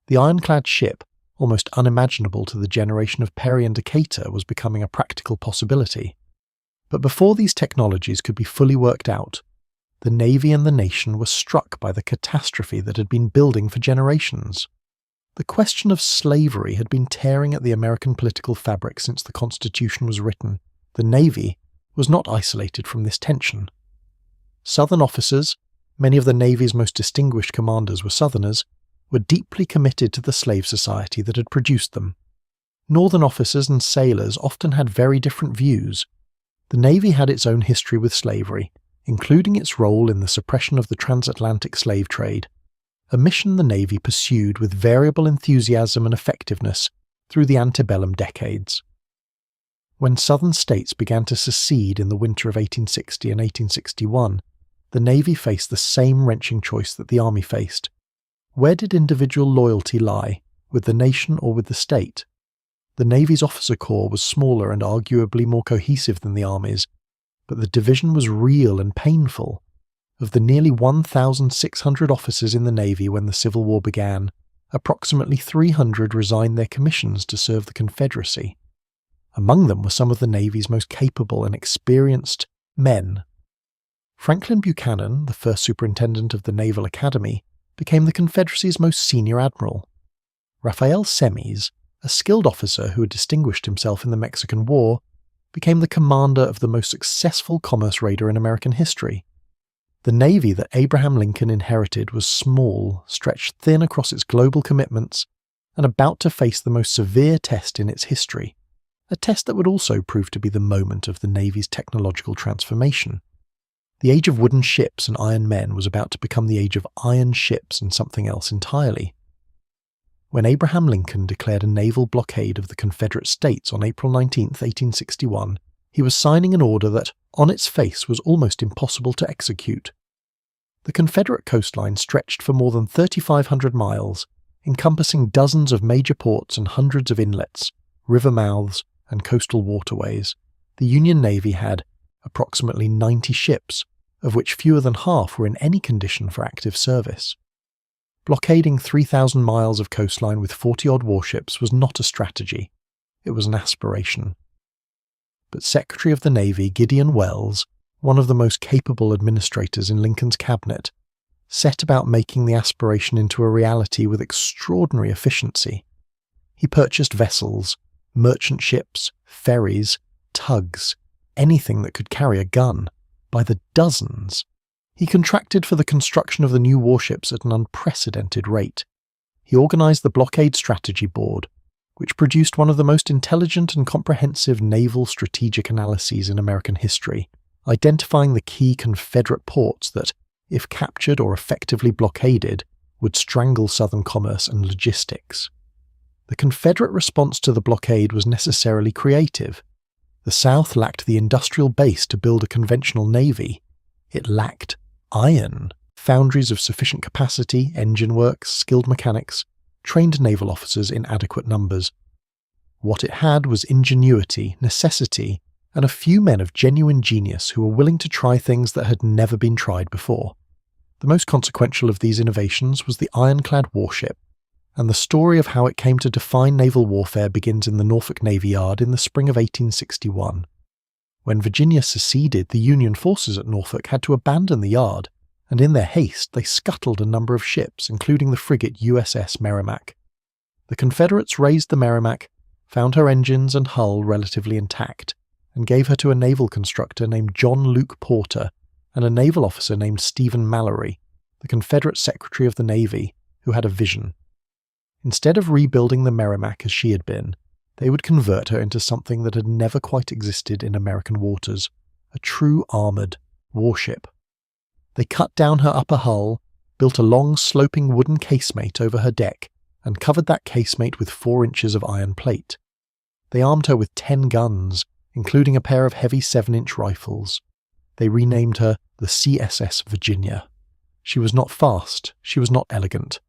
The ironclad ship, almost unimaginable to the generation of Perry and Decatur, was becoming a practical possibility. But before these technologies could be fully worked out, the Navy and the nation were struck by the catastrophe that had been building for generations. The question of slavery had been tearing at the American political fabric since the Constitution was written. The Navy was not isolated from this tension. Southern officers, many of the Navy's most distinguished commanders were Southerners, were deeply committed to the slave society that had produced them. Northern officers and sailors often had very different views. The Navy had its own history with slavery, including its role in the suppression of the transatlantic slave trade, a mission the Navy pursued with variable enthusiasm and effectiveness through the antebellum decades. When Southern states began to secede in the winter of 1860 and 1861, the Navy faced the same wrenching choice that the Army faced. Where did individual loyalty lie, with the nation or with the state? The Navy's officer corps was smaller and arguably more cohesive than the Army's, but the division was real and painful. Of the nearly 1,600 officers in the Navy when the Civil War began, approximately 300 resigned their commissions to serve the Confederacy. Among them were some of the Navy's most capable and experienced men. Franklin Buchanan, the first superintendent of the Naval Academy, became the Confederacy's most senior admiral. Raphael Semmes, a skilled officer who had distinguished himself in the Mexican War, became the commander of the most successful commerce raider in American history. The Navy that Abraham Lincoln inherited was small, stretched thin across its global commitments, and about to face the most severe test in its history, a test that would also prove to be the moment of the Navy's technological transformation. The age of wooden ships and iron men was about to become the age of iron ships and something else entirely. When Abraham Lincoln declared a naval blockade of the Confederate States on April 19, 1861, he was signing an order that, on its face, was almost impossible to execute. The Confederate coastline stretched for more than 3,500 miles, encompassing dozens of major ports and hundreds of inlets, river mouths, and coastal waterways. The Union Navy had approximately 90 ships, of which fewer than half were in any condition for active service. Blockading 3,000 miles of coastline with 40-odd warships was not a strategy, it was an aspiration. But Secretary of the Navy Gideon Welles, one of the most capable administrators in Lincoln's cabinet, set about making the aspiration into a reality with extraordinary efficiency. He purchased vessels, merchant ships, ferries, tugs, anything that could carry a gun, by the dozens. He contracted for the construction of the new warships at an unprecedented rate. He organized the Blockade Strategy Board, which produced one of the most intelligent and comprehensive naval strategic analyses in American history, identifying the key Confederate ports that, if captured or effectively blockaded, would strangle Southern commerce and logistics. The Confederate response to the blockade was necessarily creative. The South lacked the industrial base to build a conventional navy. It lacked iron, foundries of sufficient capacity, engine works, skilled mechanics, trained naval officers in adequate numbers. What it had was ingenuity, necessity, and a few men of genuine genius who were willing to try things that had never been tried before. The most consequential of these innovations was the ironclad warship, and the story of how it came to define naval warfare begins in the Norfolk Navy Yard in the spring of 1861. When Virginia seceded, the Union forces at Norfolk had to abandon the yard, and in their haste they scuttled a number of ships, including the frigate USS Merrimac. The Confederates raised the Merrimac, found her engines and hull relatively intact, and gave her to a naval constructor named John Luke Porter and a naval officer named Stephen Mallory, the Confederate Secretary of the Navy, who had a vision. Instead of rebuilding the Merrimac as she had been, they would convert her into something that had never quite existed in American waters, a true armoured warship. They cut down her upper hull, built a long sloping wooden casemate over her deck, and covered that casemate with 4 inches of iron plate. They armed her with 10 guns, including a pair of heavy 7-inch rifles. They renamed her the CSS Virginia. She was not fast, she was not elegant.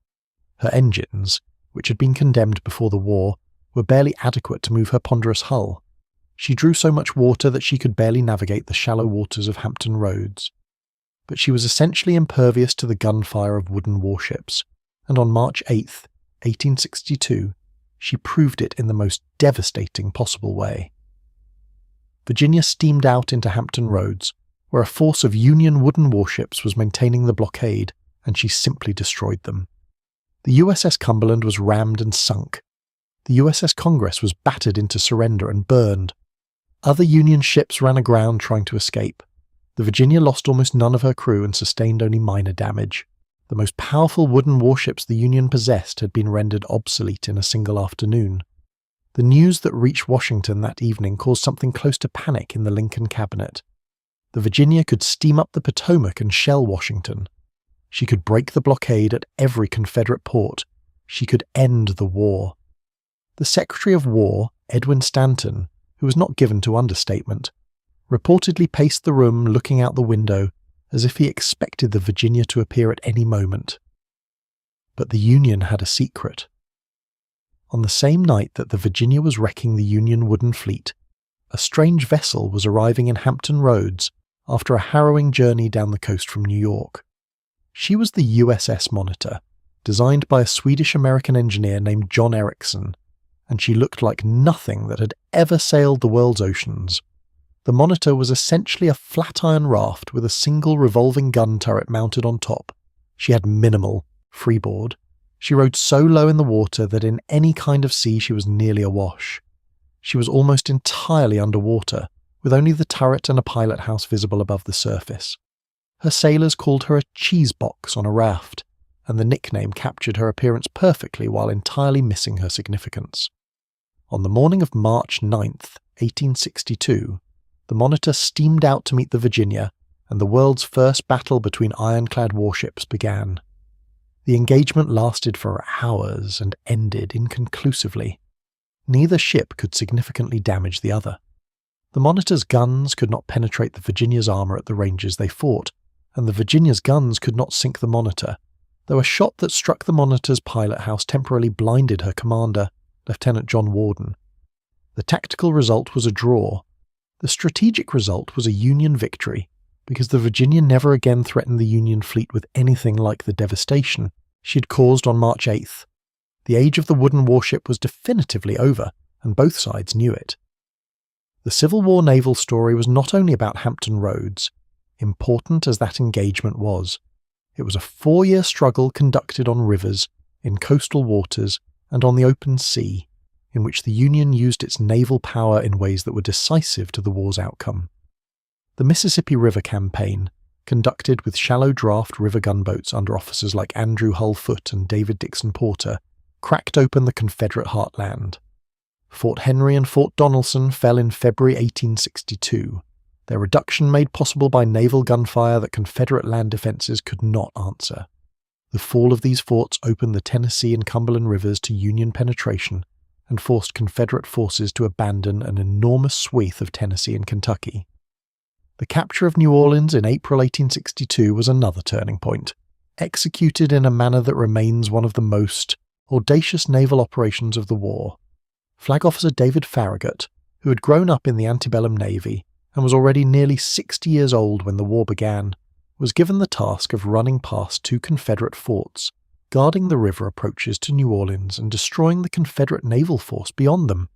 Her engines, which had been condemned before the war, were barely adequate to move her ponderous hull. She drew so much water that she could barely navigate the shallow waters of Hampton Roads. But she was essentially impervious to the gunfire of wooden warships, and on March 8th, 1862, she proved it in the most devastating possible way. Virginia steamed out into Hampton Roads, where a force of Union wooden warships was maintaining the blockade, and she simply destroyed them. The USS Cumberland was rammed and sunk. The USS Congress was battered into surrender and burned. Other Union ships ran aground trying to escape. The Virginia lost almost none of her crew and sustained only minor damage. The most powerful wooden warships the Union possessed had been rendered obsolete in a single afternoon. The news that reached Washington that evening caused something close to panic in the Lincoln cabinet. The Virginia could steam up the Potomac and shell Washington. She could break the blockade at every Confederate port. She could end the war. The Secretary of War, Edwin Stanton, who was not given to understatement, reportedly paced the room looking out the window as if he expected the Virginia to appear at any moment. But the Union had a secret. On the same night that the Virginia was wrecking the Union wooden fleet, a strange vessel was arriving in Hampton Roads after a harrowing journey down the coast from New York. She was the USS Monitor, designed by a Swedish-American engineer named John Ericsson, and she looked like nothing that had ever sailed the world's oceans. The Monitor was essentially a flat iron raft with a single revolving gun turret mounted on top. She had minimal freeboard. She rode so low in the water that in any kind of sea she was nearly awash. She was almost entirely underwater, with only the turret and a pilot house visible above the surface. Her sailors called her a cheese box on a raft, and the nickname captured her appearance perfectly while entirely missing her significance. On the morning of March 9th, 1862, the Monitor steamed out to meet the Virginia, and the world's first battle between ironclad warships began. The engagement lasted for hours and ended inconclusively. Neither ship could significantly damage the other. The Monitor's guns could not penetrate the Virginia's armour at the ranges they fought, and the Virginia's guns could not sink the Monitor, though a shot that struck the Monitor's pilot house temporarily blinded her commander, Lieutenant John Worden. The tactical result was a draw. The strategic result was a Union victory, because the Virginia never again threatened the Union fleet with anything like the devastation she had caused on March 8th. The age of the wooden warship was definitively over, and both sides knew it. The Civil War naval story was not only about Hampton Roads, important as that engagement was. It was a 4-year struggle conducted on rivers, in coastal waters, and on the open sea, in which the Union used its naval power in ways that were decisive to the war's outcome. The Mississippi River Campaign, conducted with shallow draft river gunboats under officers like Andrew Hull Foote and David Dixon Porter, cracked open the Confederate heartland. Fort Henry and Fort Donelson fell in February 1862, their reduction made possible by naval gunfire that Confederate land defenses could not answer. The fall of these forts opened the Tennessee and Cumberland rivers to Union penetration and forced Confederate forces to abandon an enormous swathe of Tennessee and Kentucky. The capture of New Orleans in April 1862 was another turning point, executed in a manner that remains one of the most audacious naval operations of the war. Flag Officer David Farragut, who had grown up in the antebellum Navy and was already nearly 60 years old when the war began, was given the task of running past 2 Confederate forts guarding the river approaches to New Orleans and destroying the Confederate naval force beyond them.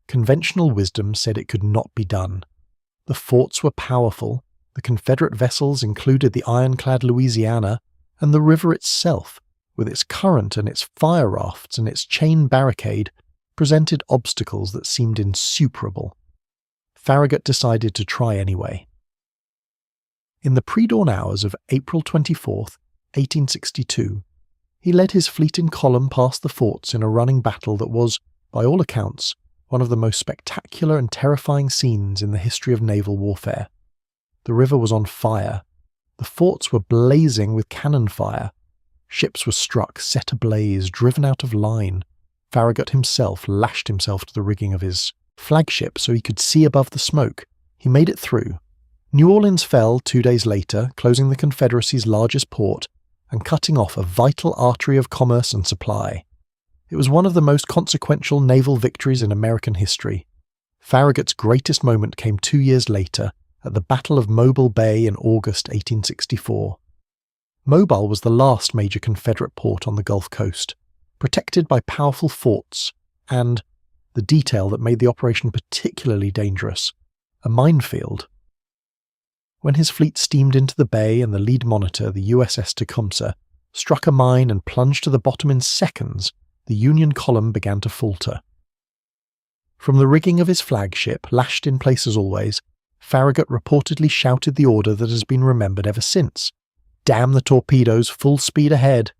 Conventional wisdom said it could not be done. The forts were powerful, the Confederate vessels included the ironclad Louisiana, and the river itself, with its current and its fire rafts and its chain barricade, presented obstacles that seemed insuperable. Farragut decided to try anyway. In the pre-dawn hours of April 24, 1862, he led his fleet in column past the forts in a running battle that was, by all accounts, one of the most spectacular and terrifying scenes in the history of naval warfare. The river was on fire. The forts were blazing with cannon fire. Ships were struck, set ablaze, driven out of line. Farragut himself lashed himself to the rigging of his flagship so he could see above the smoke. He made it through. New Orleans fell 2 days later, closing the Confederacy's largest port and cutting off a vital artery of commerce and supply. It was one of the most consequential naval victories in American history. Farragut's greatest moment came 2 years later, at the Battle of Mobile Bay in August 1864. Mobile was the last major Confederate port on the Gulf Coast, protected by powerful forts and, the detail that made the operation particularly dangerous, a minefield. When his fleet steamed into the bay and the lead monitor, the USS Tecumseh, struck a mine and plunged to the bottom in seconds, the Union column began to falter. From the rigging of his flagship, lashed in place as always, Farragut reportedly shouted the order that has been remembered ever since. "Damn the torpedoes, full speed ahead!"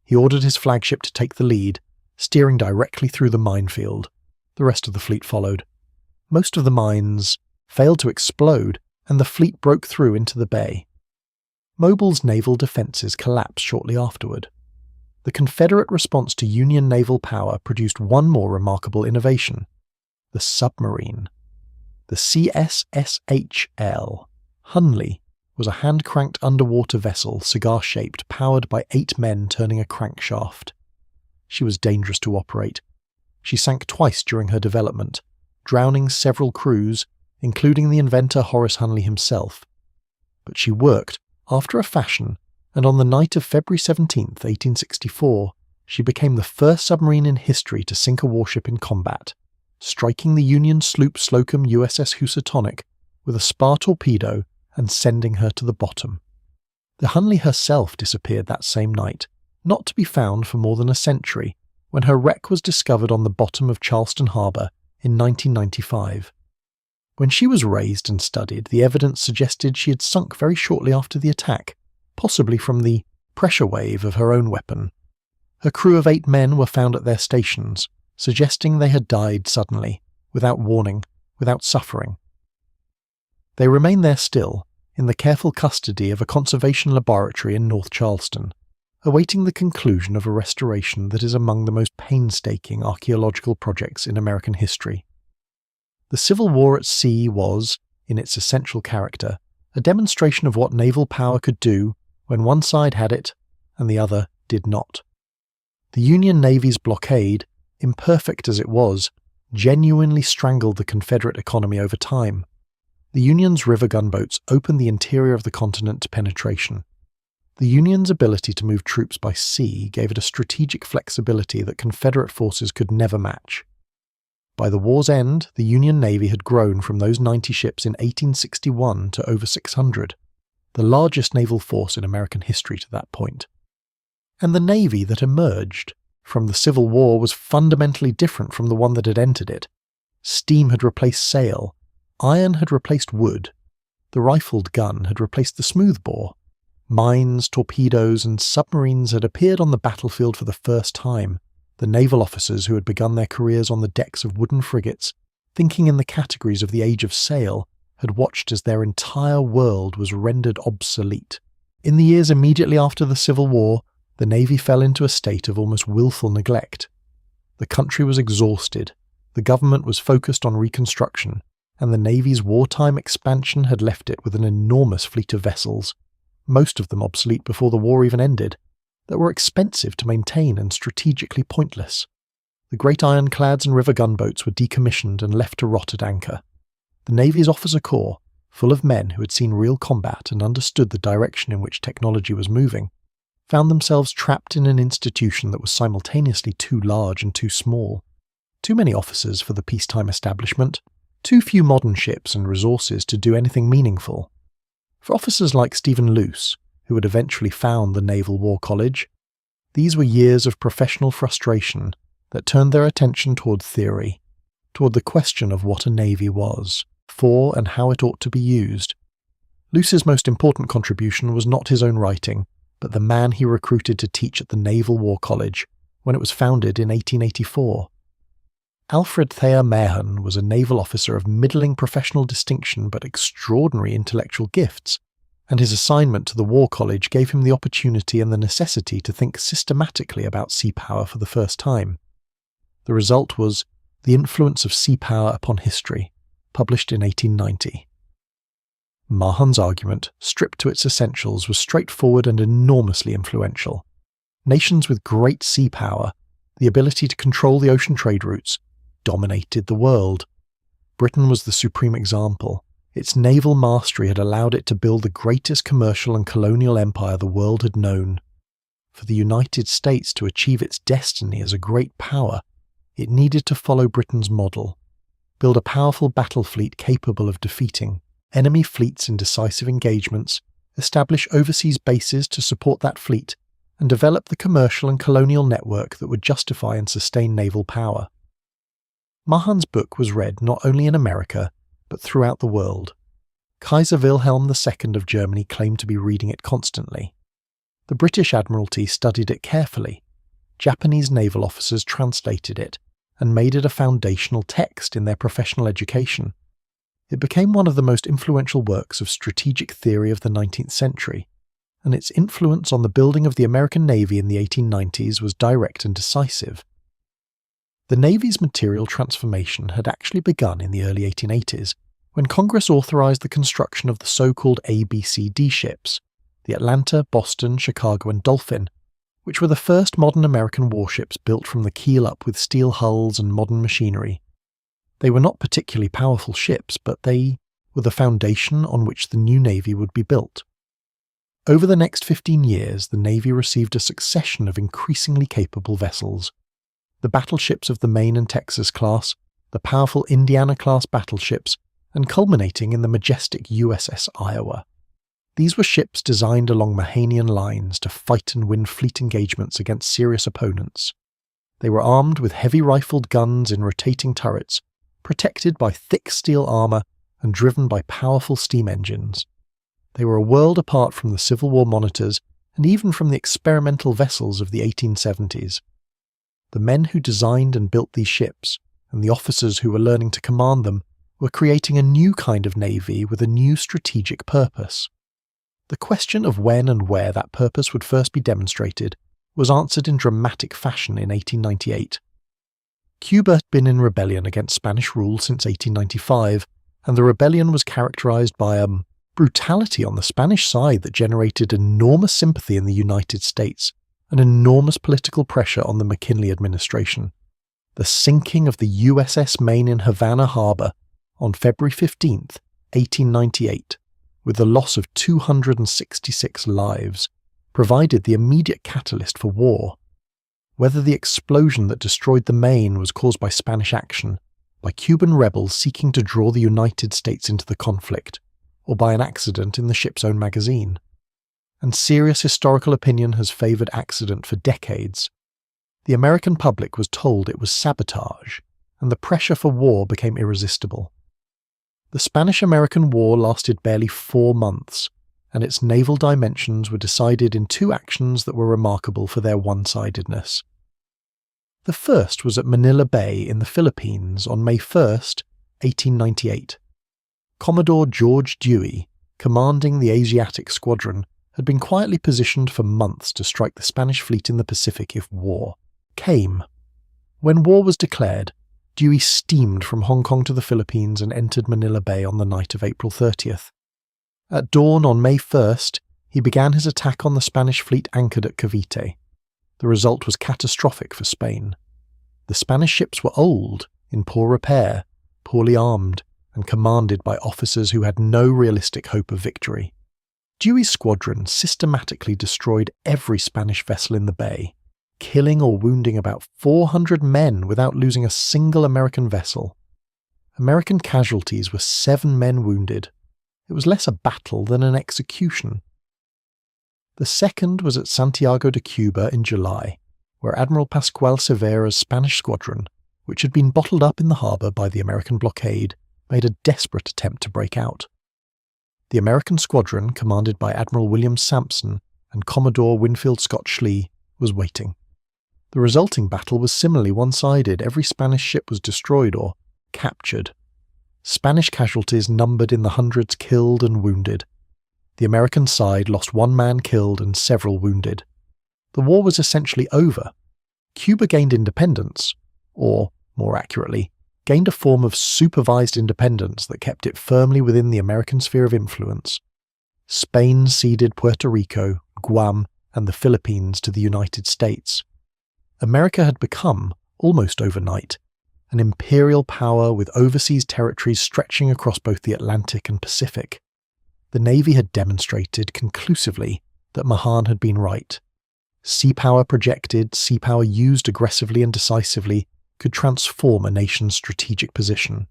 He ordered his flagship to take the lead, steering directly through the minefield. The rest of the fleet followed. Most of the mines failed to explode, and the fleet broke through into the bay. Mobile's naval defences collapsed shortly afterward. The Confederate response to Union naval power produced one more remarkable innovation: the submarine. The CSSHL, Hunley, was a hand-cranked underwater vessel, cigar-shaped, powered by 8 men turning a crankshaft. She was dangerous to operate. She sank twice during her development, drowning several crews, including the inventor Horace Hunley himself. But she worked, after a fashion, and on the night of February 17, 1864, she became the first submarine in history to sink a warship in combat, striking the Union sloop Slocum USS Housatonic with a spar torpedo and sending her to the bottom. The Hunley herself disappeared that same night, not to be found for more than a century, when her wreck was discovered on the bottom of Charleston Harbour in 1995. When she was raised and studied, the evidence suggested she had sunk very shortly after the attack, possibly from the pressure wave of her own weapon. Her crew of 8 men were found at their stations, suggesting they had died suddenly, without warning, without suffering. They remain there still, in the careful custody of a conservation laboratory in North Charleston, awaiting the conclusion of a restoration that is among the most painstaking archaeological projects in American history. The Civil War at sea was, in its essential character, a demonstration of what naval power could do when one side had it and the other did not. The Union Navy's blockade, imperfect as it was, genuinely strangled the Confederate economy over time. The Union's river gunboats opened the interior of the continent to penetration. The Union's ability to move troops by sea gave it a strategic flexibility that Confederate forces could never match. By the war's end, the Union Navy had grown from those 90 ships in 1861 to over 600, the largest naval force in American history to that point. And the Navy that emerged from the Civil War was fundamentally different from the one that had entered it. Steam had replaced sail, iron had replaced wood, the rifled gun had replaced the smoothbore, mines, torpedoes, and submarines had appeared on the battlefield for the first time. The naval officers who had begun their careers on the decks of wooden frigates, thinking in the categories of the age of sail, had watched as their entire world was rendered obsolete. In the years immediately after the Civil War, the Navy fell into a state of almost willful neglect. The country was exhausted, the government was focused on reconstruction, and the Navy's wartime expansion had left it with an enormous fleet of vessels, most of them obsolete before the war even ended, that were expensive to maintain and strategically pointless. The great ironclads and river gunboats were decommissioned and left to rot at anchor. The Navy's officer corps, full of men who had seen real combat and understood the direction in which technology was moving, found themselves trapped in an institution that was simultaneously too large and too small. Too many officers for the peacetime establishment, too few modern ships and resources to do anything meaningful. For officers like Stephen Luce, who would eventually found the Naval War College, these were years of professional frustration that turned their attention toward theory, toward the question of what a navy was, for and how it ought to be used. Luce's most important contribution was not his own writing, but the man he recruited to teach at the Naval War College when it was founded in 1884. Alfred Thayer Mahon was a naval officer of middling professional distinction but extraordinary intellectual gifts, and his assignment to the War College gave him the opportunity and the necessity to think systematically about sea power for the first time. The result was The Influence of Sea Power Upon History, published in 1890. Mahon's argument, stripped to its essentials, was straightforward and enormously influential. Nations with great sea power, the ability to control the ocean trade routes, dominated the world. Britain was the supreme example. Its naval mastery had allowed it to build the greatest commercial and colonial empire the world had known. For the United States to achieve its destiny as a great power, it needed to follow Britain's model, build a powerful battle fleet capable of defeating enemy fleets in decisive engagements, establish overseas bases to support that fleet, and develop the commercial and colonial network that would justify and sustain naval power. Mahon's book was read not only in America, but throughout the world. Kaiser Wilhelm II of Germany claimed to be reading it constantly. The British Admiralty studied it carefully. Japanese naval officers translated it and made it a foundational text in their professional education. It became one of the most influential works of strategic theory of the 19th century, and its influence on the building of the American Navy in the 1890s was direct and decisive. The Navy's material transformation had actually begun in the early 1880s, when Congress authorized the construction of the so-called ABCD ships, the Atlanta, Boston, Chicago, and Dolphin, which were the first modern American warships built from the keel up with steel hulls and modern machinery. They were not particularly powerful ships, but they were the foundation on which the new Navy would be built. Over the next 15 years, the Navy received a succession of increasingly capable vessels. The battleships of the Maine and Texas class, the powerful Indiana-class battleships, and culminating in the majestic USS Iowa. These were ships designed along Mahanian lines to fight and win fleet engagements against serious opponents. They were armed with heavy rifled guns in rotating turrets, protected by thick steel armour and driven by powerful steam engines. They were a world apart from the Civil War monitors and even from the experimental vessels of the 1870s. The men who designed and built these ships, and the officers who were learning to command them, were creating a new kind of navy with a new strategic purpose. The question of when and where that purpose would first be demonstrated was answered in dramatic fashion in 1898. Cuba had been in rebellion against Spanish rule since 1895, and the rebellion was characterized by brutality on the Spanish side that generated enormous sympathy in the United States and enormous political pressure on the McKinley administration. The sinking of the USS Maine in Havana Harbor on February 15, 1898, with the loss of 266 lives, provided the immediate catalyst for war. Whether the explosion that destroyed the Maine was caused by Spanish action, by Cuban rebels seeking to draw the United States into the conflict, or by an accident in the ship's own magazine. And serious historical opinion has favoured accident for decades. The American public was told it was sabotage, and the pressure for war became irresistible. The Spanish-American War lasted barely 4 months, and its naval dimensions were decided in 2 actions that were remarkable for their one-sidedness. The first was at Manila Bay in the Philippines on May 1st, 1898. Commodore George Dewey, commanding the Asiatic Squadron, had been quietly positioned for months to strike the Spanish fleet in the Pacific if war came. When war was declared, Dewey steamed from Hong Kong to the Philippines and entered Manila Bay on the night of April 30th. At dawn on May 1st, he began his attack on the Spanish fleet anchored at Cavite. The result was catastrophic for Spain. The Spanish ships were old, in poor repair, poorly armed, and commanded by officers who had no realistic hope of victory. Dewey's squadron systematically destroyed every Spanish vessel in the bay, killing or wounding about 400 men without losing a single American vessel. American casualties were 7 men wounded. It was less a battle than an execution. The second was at Santiago de Cuba in July, where Admiral Pascual Cervera's Spanish squadron, which had been bottled up in the harbour by the American blockade, made a desperate attempt to break out. The American squadron, commanded by Admiral William Sampson and Commodore Winfield Scott Schley, was waiting. The resulting battle was similarly one-sided. Every Spanish ship was destroyed or captured. Spanish casualties numbered in the hundreds killed and wounded. The American side lost 1 man killed and several wounded. The war was essentially over. Cuba gained independence, or, more accurately, gained a form of supervised independence that kept it firmly within the American sphere of influence. Spain ceded Puerto Rico, Guam, and the Philippines to the United States. America had become, almost overnight, an imperial power with overseas territories stretching across both the Atlantic and Pacific. The Navy had demonstrated conclusively that Mahan had been right. Sea power projected, sea power used aggressively and decisively, could transform a nation's strategic position.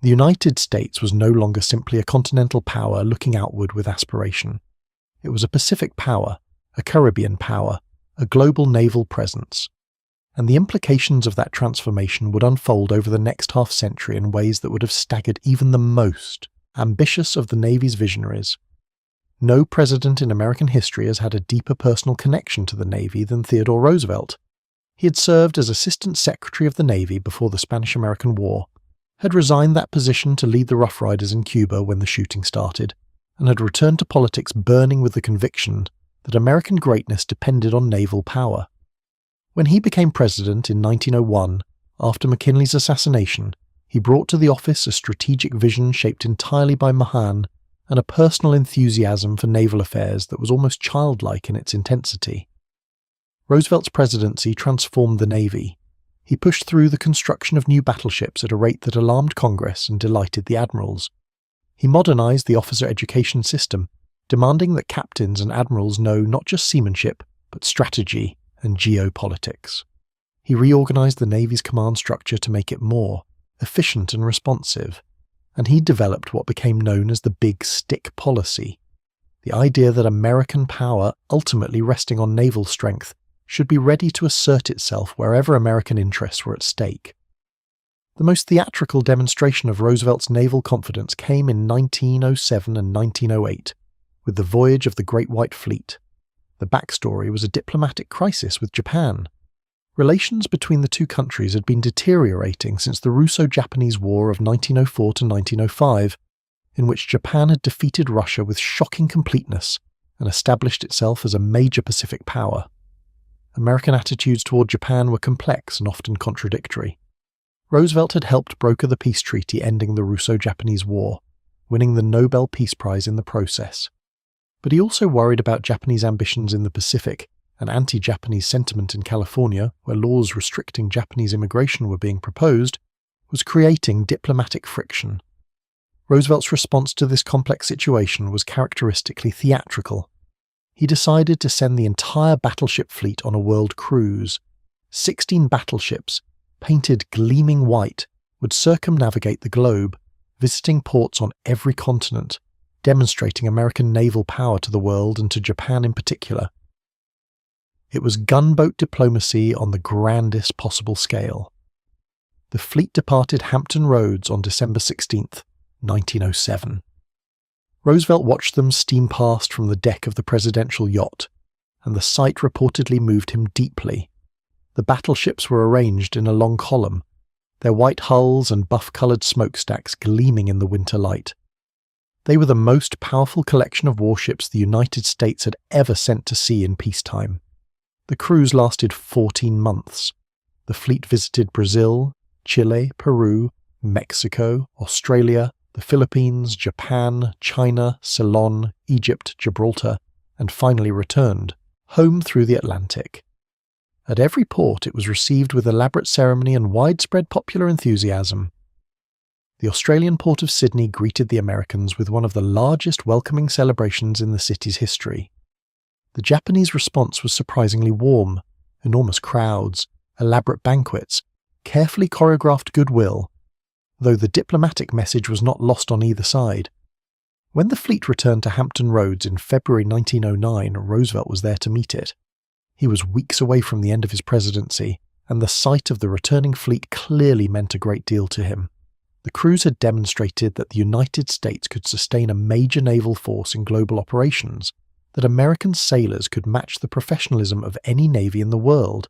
The United States was no longer simply a continental power looking outward with aspiration. It was a Pacific power, a Caribbean power, a global naval presence. And the implications of that transformation would unfold over the next half-century in ways that would have staggered even the most ambitious of the Navy's visionaries. No president in American history has had a deeper personal connection to the Navy than Theodore Roosevelt. He had served as Assistant Secretary of the Navy before the Spanish-American War, had resigned that position to lead the Rough Riders in Cuba when the shooting started, and had returned to politics burning with the conviction that American greatness depended on naval power. When he became president in 1901, after McKinley's assassination, he brought to the office a strategic vision shaped entirely by Mahan and a personal enthusiasm for naval affairs that was almost childlike in its intensity. Roosevelt's presidency transformed the Navy. He pushed through the construction of new battleships at a rate that alarmed Congress and delighted the admirals. He modernized the officer education system, demanding that captains and admirals know not just seamanship, but strategy and geopolitics. He reorganized the Navy's command structure to make it more efficient and responsive, and he developed what became known as the Big Stick policy, the idea that American power, ultimately resting on naval strength, should be ready to assert itself wherever American interests were at stake. The most theatrical demonstration of Roosevelt's naval confidence came in 1907 and 1908, with the voyage of the Great White Fleet. The backstory was a diplomatic crisis with Japan. Relations between the two countries had been deteriorating since the Russo-Japanese War of 1904 to 1905, in which Japan had defeated Russia with shocking completeness and established itself as a major Pacific power. American attitudes toward Japan were complex and often contradictory. Roosevelt had helped broker the peace treaty ending the Russo-Japanese War, winning the Nobel Peace Prize in the process. But he also worried about Japanese ambitions in the Pacific and anti-Japanese sentiment in California, where laws restricting Japanese immigration were being proposed, was creating diplomatic friction. Roosevelt's response to this complex situation was characteristically theatrical. He decided to send the entire battleship fleet on a world cruise. 16 battleships, painted gleaming white, would circumnavigate the globe, visiting ports on every continent, demonstrating American naval power to the world and to Japan in particular. It was gunboat diplomacy on the grandest possible scale. The fleet departed Hampton Roads on December 16th, 1907. Roosevelt watched them steam past from the deck of the presidential yacht, and the sight reportedly moved him deeply. The battleships were arranged in a long column, their white hulls and buff-coloured smokestacks gleaming in the winter light. They were the most powerful collection of warships the United States had ever sent to sea in peacetime. The cruise lasted 14 months. The fleet visited Brazil, Chile, Peru, Mexico, Australia, the Philippines, Japan, China, Ceylon, Egypt, Gibraltar, and finally returned, home through the Atlantic. At every port it was received with elaborate ceremony and widespread popular enthusiasm. the Australian port of Sydney greeted the Americans with one of the largest welcoming celebrations in the city's history. The Japanese response was surprisingly warm: enormous crowds, elaborate banquets, carefully choreographed goodwill, though the diplomatic message was not lost on either side. When the fleet returned to Hampton Roads in February 1909, Roosevelt was there to meet it. He was weeks away from the end of his presidency, and the sight of the returning fleet clearly meant a great deal to him. The cruise had demonstrated that the United States could sustain a major naval force in global operations, that American sailors could match the professionalism of any navy in the world,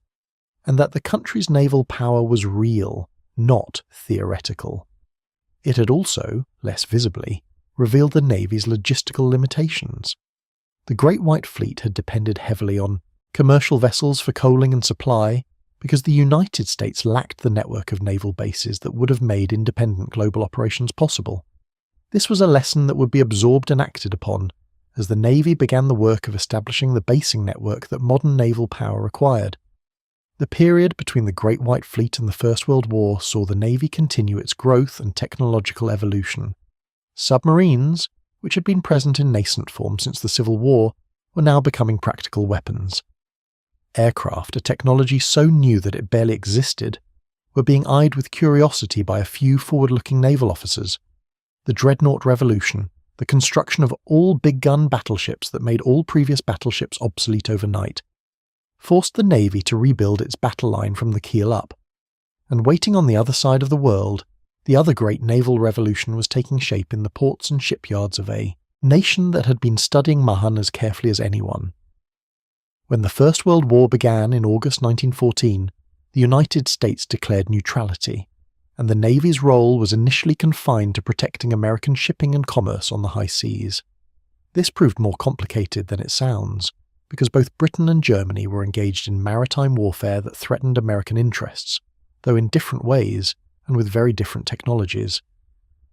and that the country's naval power was real, not theoretical. It had also, less visibly, revealed the Navy's logistical limitations. The Great White Fleet had depended heavily on commercial vessels for coaling and supply, because the United States lacked the network of naval bases that would have made independent global operations possible. This was a lesson that would be absorbed and acted upon as the Navy began the work of establishing the basing network that modern naval power required. The period between the Great White Fleet and the First World War saw the Navy continue its growth and technological evolution. Submarines, which had been present in nascent form since the Civil War, were now becoming practical weapons. Aircraft, a technology so new that it barely existed, were being eyed with curiosity by a few forward-looking naval officers. The dreadnought revolution, the construction of all big-gun battleships that made all previous battleships obsolete overnight, forced the Navy to rebuild its battle line from the keel up. And waiting on the other side of the world, the other great naval revolution was taking shape in the ports and shipyards of a nation that had been studying Mahan as carefully as anyone. When the First World War began in August 1914, the United States declared neutrality, and the Navy's role was initially confined to protecting American shipping and commerce on the high seas. This proved more complicated than it sounds, because both Britain and Germany were engaged in maritime warfare that threatened American interests, though in different ways and with very different technologies.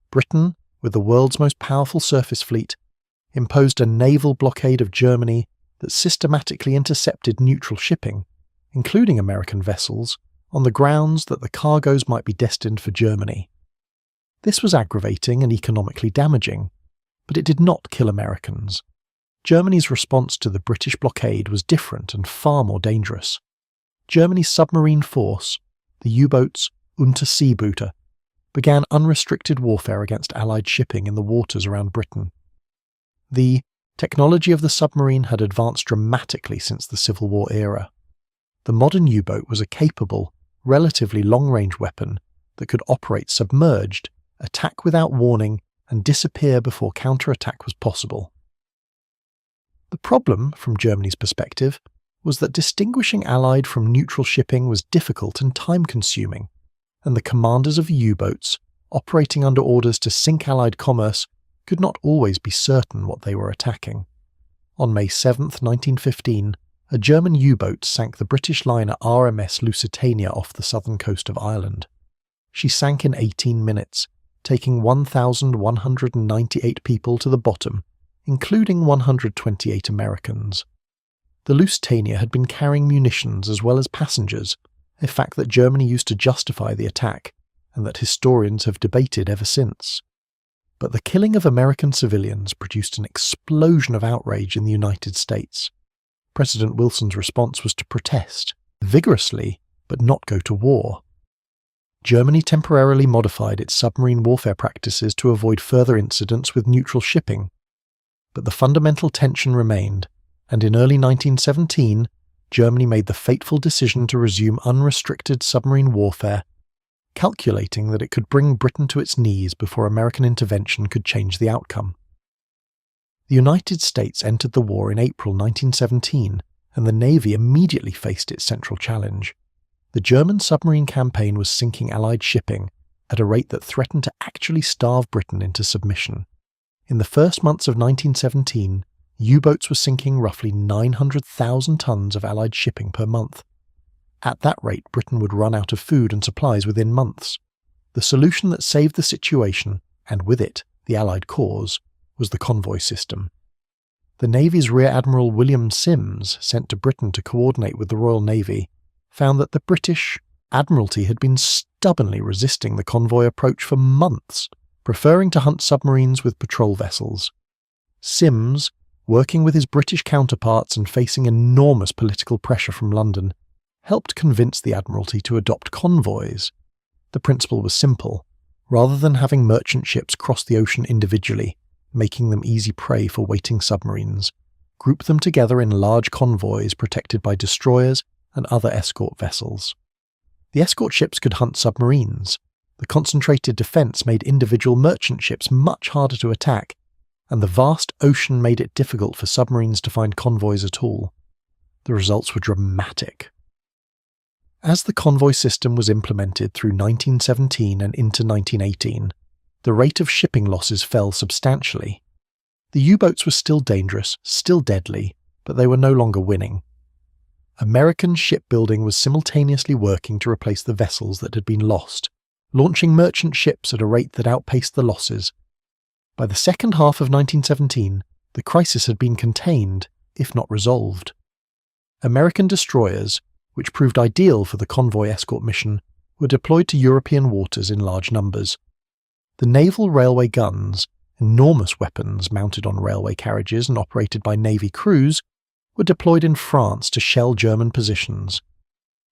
Britain, with the world's most powerful surface fleet, imposed a naval blockade of Germany that systematically intercepted neutral shipping, including American vessels, on the grounds that the cargoes might be destined for Germany. This was aggravating and economically damaging, but it did not kill Americans. Germany's response to the British blockade was different and far more dangerous. Germany's submarine force, the U-boats Unterseeboote, began unrestricted warfare against Allied shipping in the waters around Britain. The technology of the submarine had advanced dramatically since the Civil War era. The modern U-boat was a capable, relatively long-range weapon that could operate submerged, attack without warning, and disappear before counterattack was possible. The problem, from Germany's perspective, was that distinguishing Allied from neutral shipping was difficult and time-consuming, and the commanders of U-boats, operating under orders to sink Allied commerce, could not always be certain what they were attacking. On May 7, 1915, a German U-boat sank the British liner RMS Lusitania off the southern coast of Ireland. She sank in 18 minutes, taking 1,198 people to the bottom, including 128 Americans. The Lusitania had been carrying munitions as well as passengers, a fact that Germany used to justify the attack, and that historians have debated ever since. But the killing of American civilians produced an explosion of outrage in the United States. President Wilson's response was to protest, vigorously, but not go to war. Germany temporarily modified its submarine warfare practices to avoid further incidents with neutral shipping. But the fundamental tension remained, and in early 1917, Germany made the fateful decision to resume unrestricted submarine warfare, calculating that it could bring Britain to its knees before American intervention could change the outcome. The United States entered the war in April 1917, and the Navy immediately faced its central challenge. The German submarine campaign was sinking Allied shipping at a rate that threatened to actually starve Britain into submission. In the first months of 1917, U-boats were sinking roughly 900,000 tons of Allied shipping per month. At that rate, Britain would run out of food and supplies within months. The solution that saved the situation, and with it, the Allied cause, was the convoy system. The Navy's Rear Admiral William Sims, sent to Britain to coordinate with the Royal Navy, found that the British Admiralty had been stunned stubbornly resisting the convoy approach for months, preferring to hunt submarines with patrol vessels. Sims, working with his British counterparts and facing enormous political pressure from London, helped convince the Admiralty to adopt convoys. The principle was simple. Rather than having merchant ships cross the ocean individually, making them easy prey for waiting submarines, group them together in large convoys protected by destroyers and other escort vessels. The escort ships could hunt submarines. The concentrated defence made individual merchant ships much harder to attack, and the vast ocean made it difficult for submarines to find convoys at all. The results were dramatic. As the convoy system was implemented through 1917 and into 1918, the rate of shipping losses fell substantially. The U-boats were still dangerous, still deadly, but they were no longer winning. American shipbuilding was simultaneously working to replace the vessels that had been lost, launching merchant ships at a rate that outpaced the losses. By the second half of 1917, the crisis had been contained, if not resolved. American destroyers, which proved ideal for the convoy escort mission, were deployed to European waters in large numbers. The naval railway guns, enormous weapons mounted on railway carriages and operated by Navy crews, were deployed in France to shell German positions.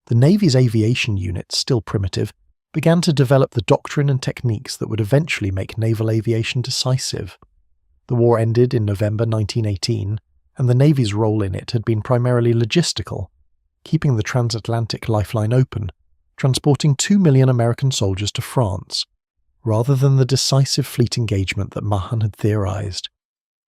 The Navy's aviation units, still primitive, began to develop the doctrine and techniques that would eventually make naval aviation decisive. The war ended in November 1918, and the Navy's role in it had been primarily logistical, keeping the transatlantic lifeline open, transporting 2 million American soldiers to France, rather than the decisive fleet engagement that Mahan had theorized.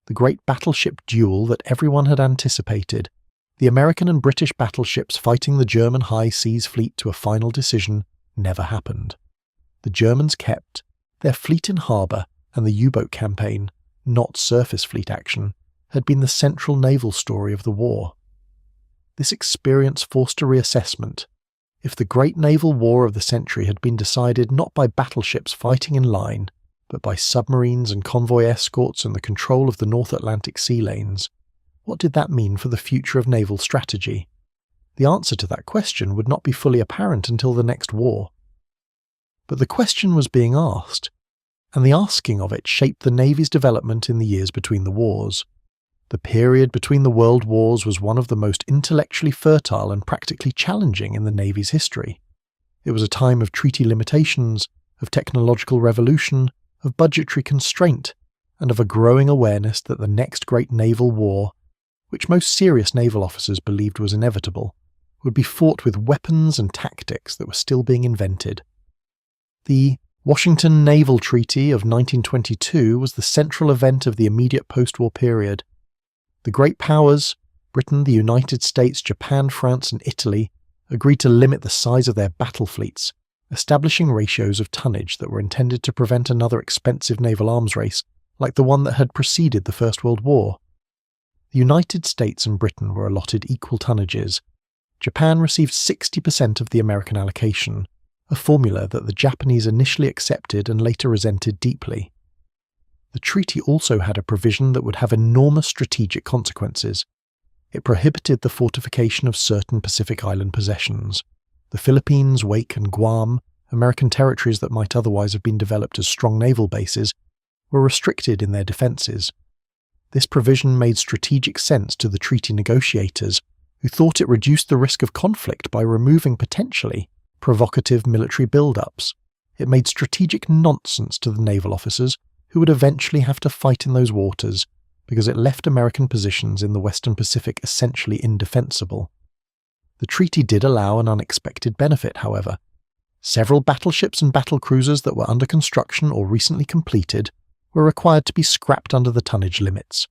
The great battleship duel that everyone had anticipated, the American and British battleships fighting the German high seas fleet to a final decision, never happened. The Germans kept their fleet in harbour, and the U-boat campaign, not surface fleet action, had been the central naval story of the war. This experience forced a reassessment. If the great naval war of the century had been decided not by battleships fighting in line, but by submarines and convoy escorts and the control of the North Atlantic sea lanes, what did that mean for the future of naval strategy? The answer to that question would not be fully apparent until the next war. But the question was being asked, and the asking of it shaped the Navy's development in the years between the wars. The period between the world wars was one of the most intellectually fertile and practically challenging in the Navy's history. It was a time of treaty limitations, of technological revolution, of budgetary constraint, and of a growing awareness that the next great naval war, which most serious naval officers believed was inevitable, would be fought with weapons and tactics that were still being invented. The Washington Naval Treaty of 1922 was the central event of the immediate post-war period. The great powers, Britain, the United States, Japan, France, and Italy, agreed to limit the size of their battle fleets, establishing ratios of tonnage that were intended to prevent another expensive naval arms race like the one that had preceded the First World War. The United States and Britain were allotted equal tonnages. Japan received 60% of the American allocation, a formula that the Japanese initially accepted and later resented deeply. The treaty also had a provision that would have enormous strategic consequences. It prohibited the fortification of certain Pacific Island possessions. The Philippines, Wake, and Guam, American territories that might otherwise have been developed as strong naval bases, were restricted in their defences. This provision made strategic sense to the treaty negotiators, who thought it reduced the risk of conflict by removing potentially provocative military build-ups. It made strategic nonsense to the naval officers, who would eventually have to fight in those waters, because it left American positions in the Western Pacific essentially indefensible. The treaty did allow an unexpected benefit, however. Several battleships and battlecruisers that were under construction or recently completed were required to be scrapped under the tonnage limits.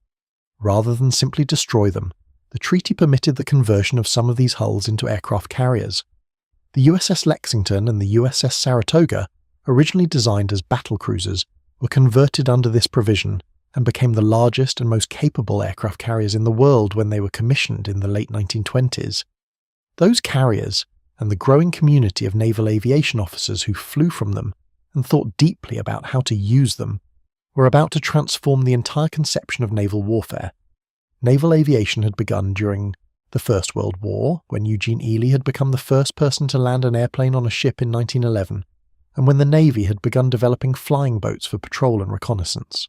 Rather than simply destroy them, the treaty permitted the conversion of some of these hulls into aircraft carriers. The USS Lexington and the USS Saratoga, originally designed as battlecruisers, were converted under this provision and became the largest and most capable aircraft carriers in the world when they were commissioned in the late 1920s. Those carriers, and the growing community of naval aviation officers who flew from them and thought deeply about how to use them, were about to transform the entire conception of naval warfare. Naval aviation had begun during the First World War, when Eugene Ely had become the first person to land an airplane on a ship in 1911, and when the Navy had begun developing flying boats for patrol and reconnaissance.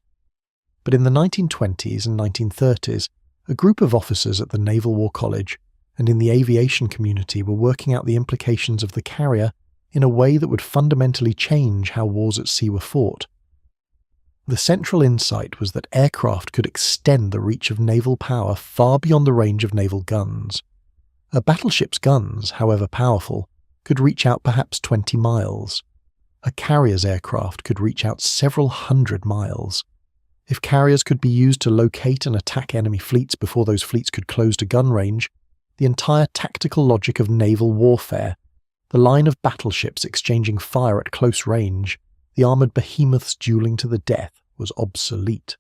But in the 1920s and 1930s, a group of officers at the Naval War College and in the aviation community were working out the implications of the carrier in a way that would fundamentally change how wars at sea were fought. The central insight was that aircraft could extend the reach of naval power far beyond the range of naval guns. A battleship's guns, however powerful, could reach out perhaps 20 miles. A carrier's aircraft could reach out several hundred miles. If carriers could be used to locate and attack enemy fleets before those fleets could close to gun range, the entire tactical logic of naval warfare, the line of battleships exchanging fire at close range, the armoured behemoths duelling to the death, was obsolete.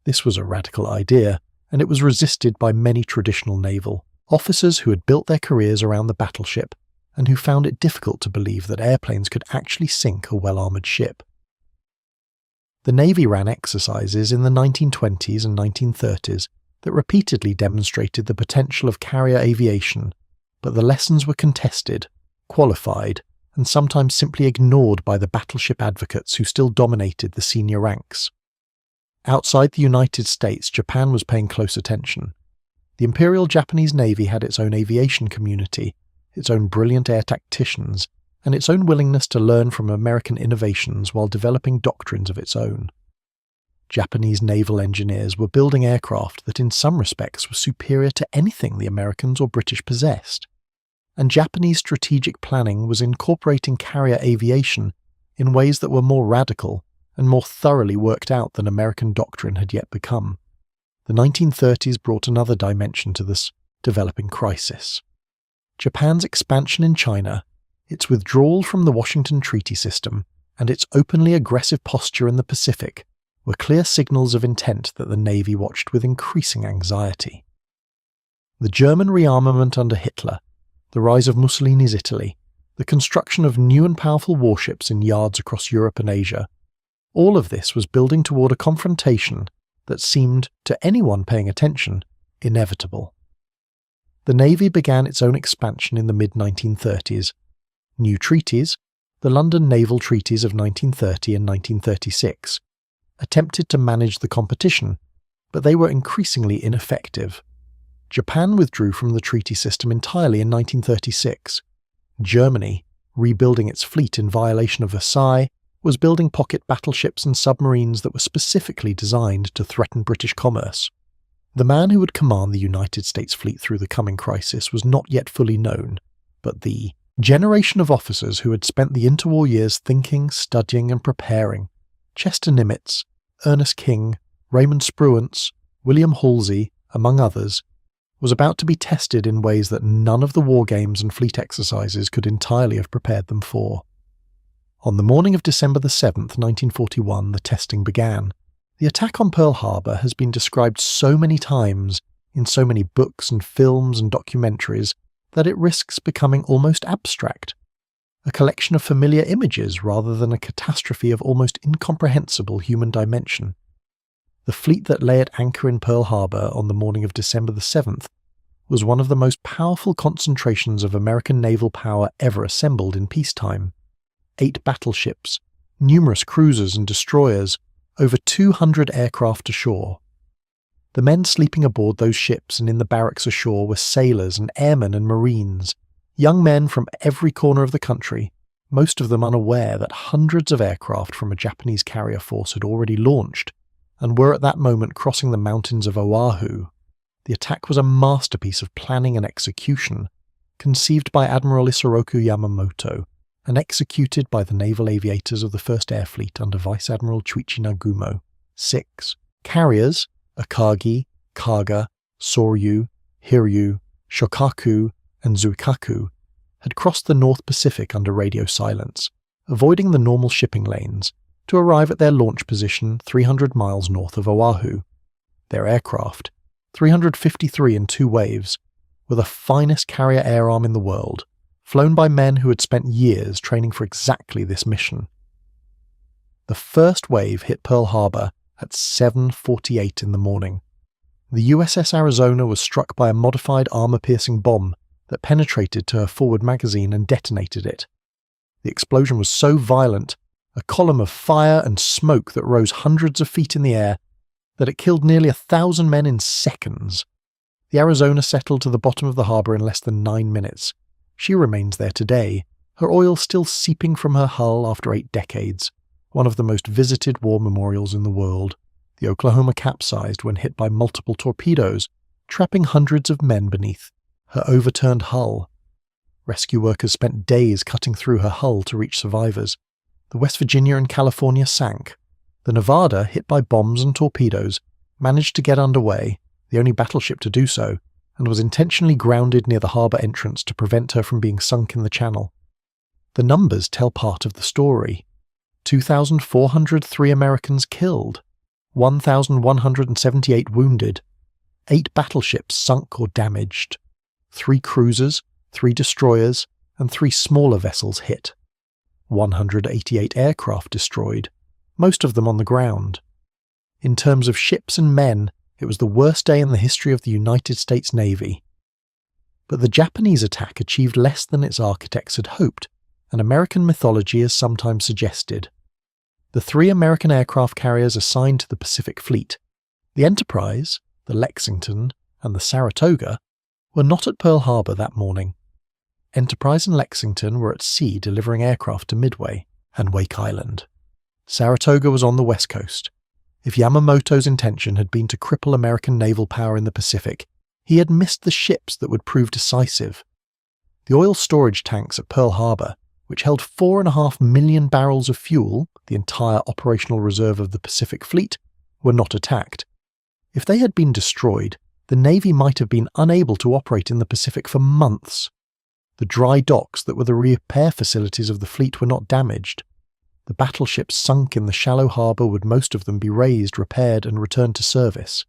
This was a radical idea, and it was resisted by many traditional naval officers who had built their careers around the battleship and who found it difficult to believe that airplanes could actually sink a well-armoured ship. The Navy ran exercises in the 1920s and 1930s that repeatedly demonstrated the potential of carrier aviation, but the lessons were contested, qualified, and sometimes simply ignored by the battleship advocates who still dominated the senior ranks. Outside the United States, Japan was paying close attention. The Imperial Japanese Navy had its own aviation community, its own brilliant air tacticians, and its own willingness to learn from American innovations while developing doctrines of its own. Japanese naval engineers were building aircraft that in some respects were superior to anything the Americans or British possessed. And Japanese strategic planning was incorporating carrier aviation in ways that were more radical and more thoroughly worked out than American doctrine had yet become. The 1930s brought another dimension to this developing crisis. Japan's expansion in China, its withdrawal from the Washington Treaty System, and its openly aggressive posture in the Pacific were clear signals of intent that the Navy watched with increasing anxiety. The German rearmament under Hitler, the rise of Mussolini's Italy, the construction of new and powerful warships in yards across Europe and Asia, all of this was building toward a confrontation that seemed, to anyone paying attention, inevitable. The Navy began its own expansion in the mid-1930s. New treaties, the London Naval Treaties of 1930 and 1936, attempted to manage the competition, but they were increasingly ineffective. Japan withdrew from the treaty system entirely in 1936. Germany, rebuilding its fleet in violation of Versailles, was building pocket battleships and submarines that were specifically designed to threaten British commerce. The man who would command the United States fleet through the coming crisis was not yet fully known, but the generation of officers who had spent the interwar years thinking, studying and preparing, Chester Nimitz, Ernest King, Raymond Spruance, William Halsey, among others, was about to be tested in ways that none of the war games and fleet exercises could entirely have prepared them for. On the morning of December 7th, 1941, the testing began. The attack on Pearl Harbor has been described so many times, in so many books and films and documentaries, that it risks becoming almost abstract, a collection of familiar images rather than a catastrophe of almost incomprehensible human dimension. The fleet that lay at anchor in Pearl Harbor on the morning of December 7th was one of the most powerful concentrations of American naval power ever assembled in peacetime. 8 battleships, numerous cruisers and destroyers, over 200 aircraft ashore. The men sleeping aboard those ships and in the barracks ashore were sailors and airmen and marines, young men from every corner of the country, most of them unaware that hundreds of aircraft from a Japanese carrier force had already launched and were at that moment crossing the mountains of Oahu. The attack was a masterpiece of planning and execution, conceived by Admiral Isoroku Yamamoto and executed by the naval aviators of the 1st Air Fleet under Vice Admiral Chuichi Nagumo. 6 carriers, Akagi, Kaga, Soryu, Hiryu, Shokaku, and Zuikaku, had crossed the North Pacific under radio silence, avoiding the normal shipping lanes, to arrive at their launch position 300 miles north of Oahu. Their aircraft, 353 in 2 waves, were the finest carrier air arm in the world, flown by men who had spent years training for exactly this mission. The first wave hit Pearl Harbor at 7:48 in the morning. The USS Arizona was struck by a modified armor-piercing bomb that penetrated to her forward magazine and detonated it. The explosion was so violent, a column of fire and smoke that rose hundreds of feet in the air, that it killed nearly 1,000 men in seconds. The Arizona settled to the bottom of the harbour in less than 9 minutes. She remains there today, her oil still seeping from her hull after 8 decades, one of the most visited war memorials in the world. The Oklahoma capsized when hit by multiple torpedoes, trapping hundreds of men beneath her overturned hull. Rescue workers spent days cutting through her hull to reach survivors. The West Virginia and California sank. The Nevada, hit by bombs and torpedoes, managed to get underway, the only battleship to do so, and was intentionally grounded near the harbour entrance to prevent her from being sunk in the channel. The numbers tell part of the story. 2,403 Americans killed, 1,178 wounded, 8 battleships sunk or damaged, 3 cruisers, 3 destroyers, and 3 smaller vessels hit. 188 aircraft destroyed, most of them on the ground. In terms of ships and men, it was the worst day in the history of the United States Navy. But the Japanese attack achieved less than its architects had hoped, and American mythology has sometimes suggested. The 3 American aircraft carriers assigned to the Pacific Fleet, the Enterprise, the Lexington, and the Saratoga, were not at Pearl Harbor that morning. Enterprise and Lexington were at sea delivering aircraft to Midway and Wake Island. Saratoga was on the west coast. If Yamamoto's intention had been to cripple American naval power in the Pacific, he had missed the ships that would prove decisive. The oil storage tanks at Pearl Harbor, which held 4.5 million barrels of fuel, the entire operational reserve of the Pacific Fleet, were not attacked. If they had been destroyed, the Navy might have been unable to operate in the Pacific for months. The dry docks that were the repair facilities of the fleet were not damaged. The battleships sunk in the shallow harbour would most of them be raised, repaired, and returned to service.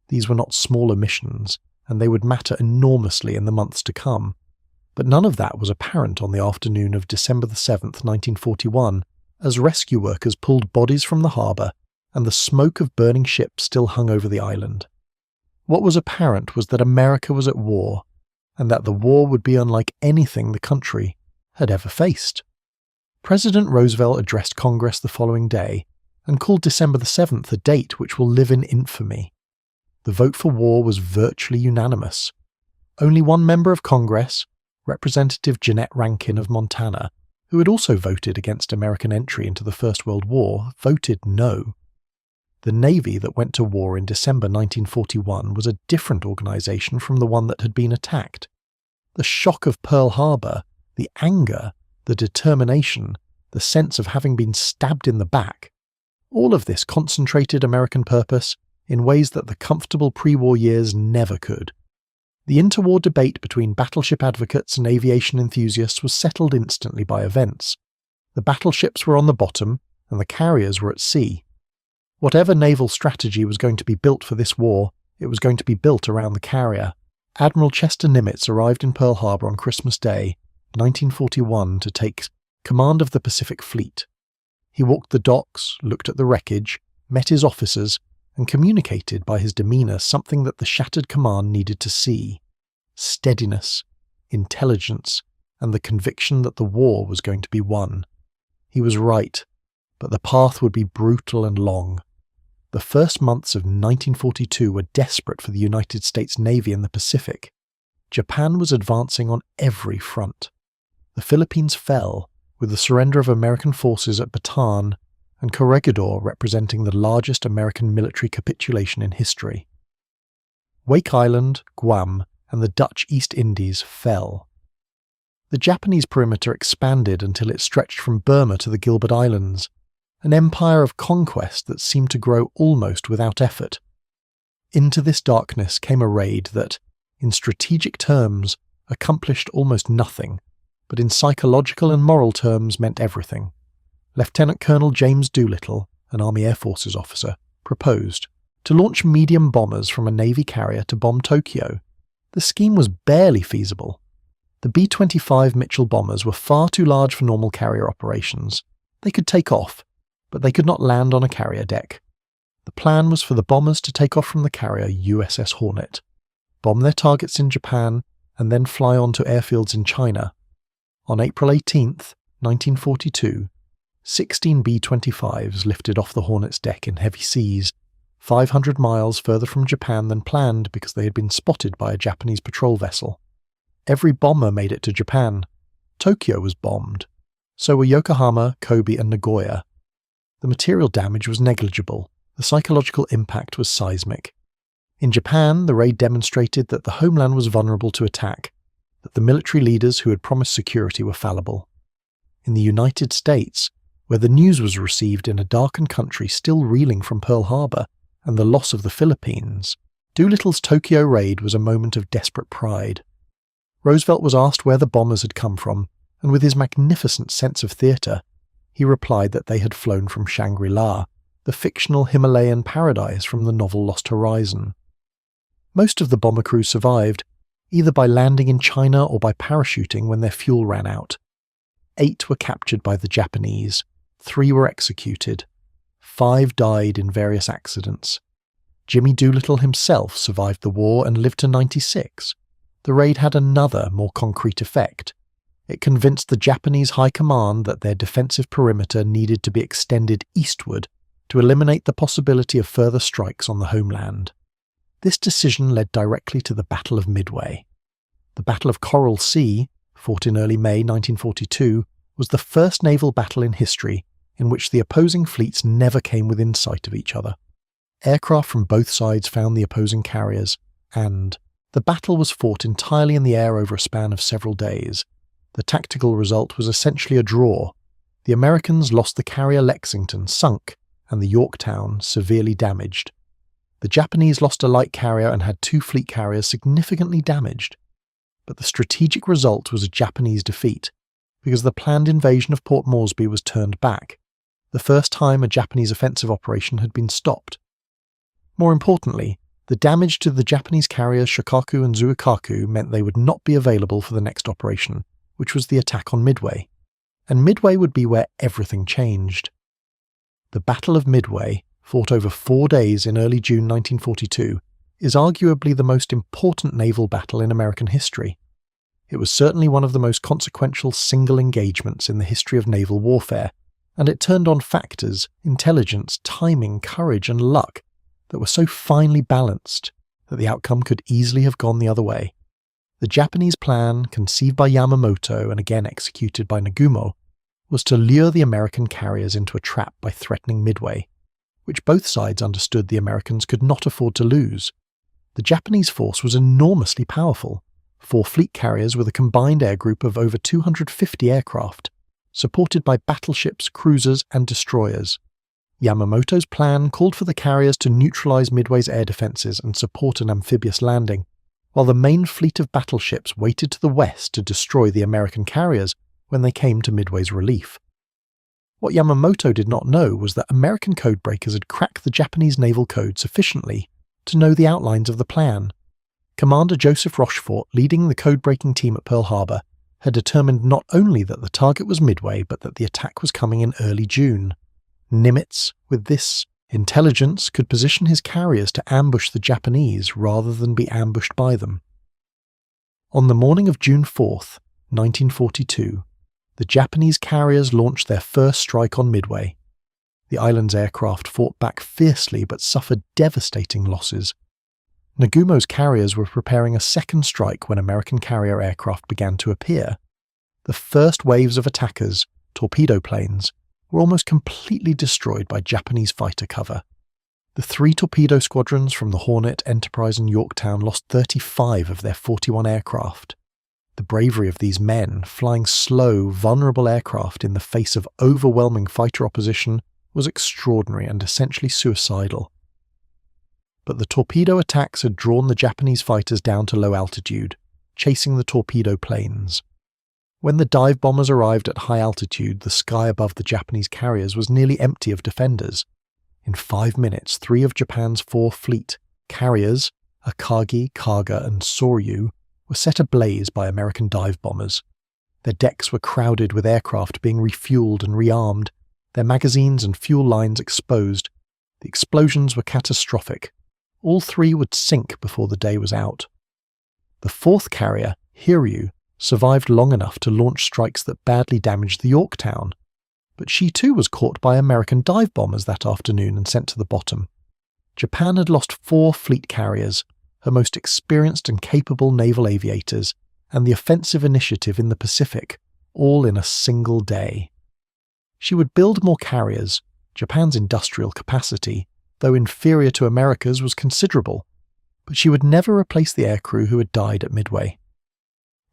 These were not smaller missions, and they would matter enormously in the months to come. But none of that was apparent on the afternoon of December 7th, 1941, as rescue workers pulled bodies from the harbour and the smoke of burning ships still hung over the island. What was apparent was that America was at war, and that the war would be unlike anything the country had ever faced. President Roosevelt addressed Congress the following day and called December 7th a date which will live in infamy. The vote for war was virtually unanimous. Only one member of Congress, Representative Jeanette Rankin of Montana, who had also voted against American entry into the First World War, voted no. The Navy that went to war in December 1941 was a different organisation from the one that had been attacked. The shock of Pearl Harbor, the anger, the determination, the sense of having been stabbed in the back, all of this concentrated American purpose in ways that the comfortable pre-war years never could. The interwar debate between battleship advocates and aviation enthusiasts was settled instantly by events. The battleships were on the bottom, and the carriers were at sea. Whatever naval strategy was going to be built for this war, it was going to be built around the carrier. Admiral Chester Nimitz arrived in Pearl Harbor on Christmas Day, 1941, to take command of the Pacific Fleet. He walked the docks, looked at the wreckage, met his officers, and communicated by his demeanour something that the shattered command needed to see: steadiness, intelligence, and the conviction that the war was going to be won. He was right, but the path would be brutal and long. The first months of 1942 were desperate for the United States Navy in the Pacific. Japan was advancing on every front. The Philippines fell, with the surrender of American forces at Bataan, and Corregidor representing the largest American military capitulation in history. Wake Island, Guam, and the Dutch East Indies fell. The Japanese perimeter expanded until it stretched from Burma to the Gilbert Islands, an empire of conquest that seemed to grow almost without effort. Into this darkness came a raid that, in strategic terms, accomplished almost nothing, but in psychological and moral terms meant everything. Lieutenant Colonel James Doolittle, an Army Air Forces officer, proposed to launch medium bombers from a Navy carrier to bomb Tokyo. The scheme was barely feasible. The B-25 Mitchell bombers were far too large for normal carrier operations. They could take off, but they could not land on a carrier deck. The plan was for the bombers to take off from the carrier USS Hornet, bomb their targets in Japan, and then fly on to airfields in China. On April 18th, 1942, 16 B-25s lifted off the Hornet's deck in heavy seas, 500 miles further from Japan than planned because they had been spotted by a Japanese patrol vessel. Every bomber made it to Japan. Tokyo was bombed. So were Yokohama, Kobe and Nagoya. The material damage was negligible. The psychological impact was seismic. In Japan, the raid demonstrated that the homeland was vulnerable to attack, that the military leaders who had promised security were fallible. In the United States, where the news was received in a darkened country still reeling from Pearl Harbor and the loss of the Philippines, Doolittle's Tokyo raid was a moment of desperate pride. Roosevelt was asked where the bombers had come from, and with his magnificent sense of theatre, he replied that they had flown from Shangri-La, the fictional Himalayan paradise from the novel Lost Horizon. Most of the bomber crew survived, either by landing in China or by parachuting when their fuel ran out. 8 were captured by the Japanese, 3 were executed, 5 died in various accidents. Jimmy Doolittle himself survived the war and lived to 96. The raid had another, more concrete effect. It convinced the Japanese High Command that their defensive perimeter needed to be extended eastward to eliminate the possibility of further strikes on the homeland. This decision led directly to the Battle of Midway. The Battle of Coral Sea, fought in early May 1942, was the first naval battle in history in which the opposing fleets never came within sight of each other. Aircraft from both sides found the opposing carriers, and the battle was fought entirely in the air over a span of several days. The tactical result was essentially a draw. The Americans lost the carrier Lexington, sunk, and the Yorktown, severely damaged. The Japanese lost a light carrier and had 2 fleet carriers significantly damaged. But the strategic result was a Japanese defeat, because the planned invasion of Port Moresby was turned back, the first time a Japanese offensive operation had been stopped. More importantly, the damage to the Japanese carriers Shokaku and Zuikaku meant they would not be available for the next operation, which was the attack on Midway. And Midway would be where everything changed. The Battle of Midway, fought over 4 days in early June 1942, is arguably the most important naval battle in American history. It was certainly one of the most consequential single engagements in the history of naval warfare, and it turned on factors, intelligence, timing, courage, and luck that were so finely balanced that the outcome could easily have gone the other way. The Japanese plan, conceived by Yamamoto and again executed by Nagumo, was to lure the American carriers into a trap by threatening Midway, which both sides understood the Americans could not afford to lose. The Japanese force was enormously powerful, 4 fleet carriers with a combined air group of over 250 aircraft, supported by battleships, cruisers and destroyers. Yamamoto's plan called for the carriers to neutralize Midway's air defenses and support an amphibious landing, while the main fleet of battleships waited to the west to destroy the American carriers when they came to Midway's relief. What Yamamoto did not know was that American codebreakers had cracked the Japanese naval code sufficiently to know the outlines of the plan. Commander Joseph Rochefort, leading the code-breaking team at Pearl Harbor, had determined not only that the target was Midway, but that the attack was coming in early June. Nimitz, with this intelligence, could position his carriers to ambush the Japanese rather than be ambushed by them. On the morning of June 4th, 1942, the Japanese carriers launched their first strike on Midway. The island's aircraft fought back fiercely but suffered devastating losses. Nagumo's carriers were preparing a second strike when American carrier aircraft began to appear. The first waves of attackers, torpedo planes, were almost completely destroyed by Japanese fighter cover. The 3 torpedo squadrons from the Hornet, Enterprise and Yorktown lost 35 of their 41 aircraft. The bravery of these men, flying slow, vulnerable aircraft in the face of overwhelming fighter opposition, was extraordinary and essentially suicidal. But the torpedo attacks had drawn the Japanese fighters down to low altitude, chasing the torpedo planes. When the dive bombers arrived at high altitude, the sky above the Japanese carriers was nearly empty of defenders. In 5 minutes, 3 of Japan's 4 fleet carriers, Akagi, Kaga and Soryu, were set ablaze by American dive bombers. Their decks were crowded with aircraft being refueled and rearmed, their magazines and fuel lines exposed. The explosions were catastrophic. All 3 would sink before the day was out. The 4th carrier, Hiryu, survived long enough to launch strikes that badly damaged the Yorktown, but she too was caught by American dive bombers that afternoon and sent to the bottom. Japan had lost 4 fleet carriers, her most experienced and capable naval aviators, and the offensive initiative in the Pacific, all in a single day. She would build more carriers. Japan's industrial capacity, though inferior to America's, was considerable, but she would never replace the aircrew who had died at Midway.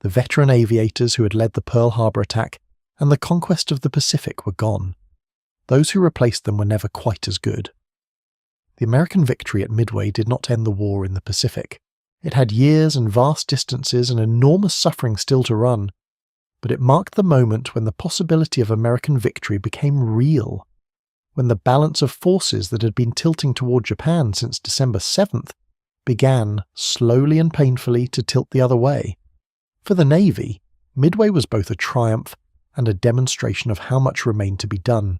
The veteran aviators who had led the Pearl Harbor attack and the conquest of the Pacific were gone. Those who replaced them were never quite as good. The American victory at Midway did not end the war in the Pacific. It had years and vast distances and enormous suffering still to run, but it marked the moment when the possibility of American victory became real, when the balance of forces that had been tilting toward Japan since December 7th began, slowly and painfully, to tilt the other way. For the Navy, Midway was both a triumph and a demonstration of how much remained to be done.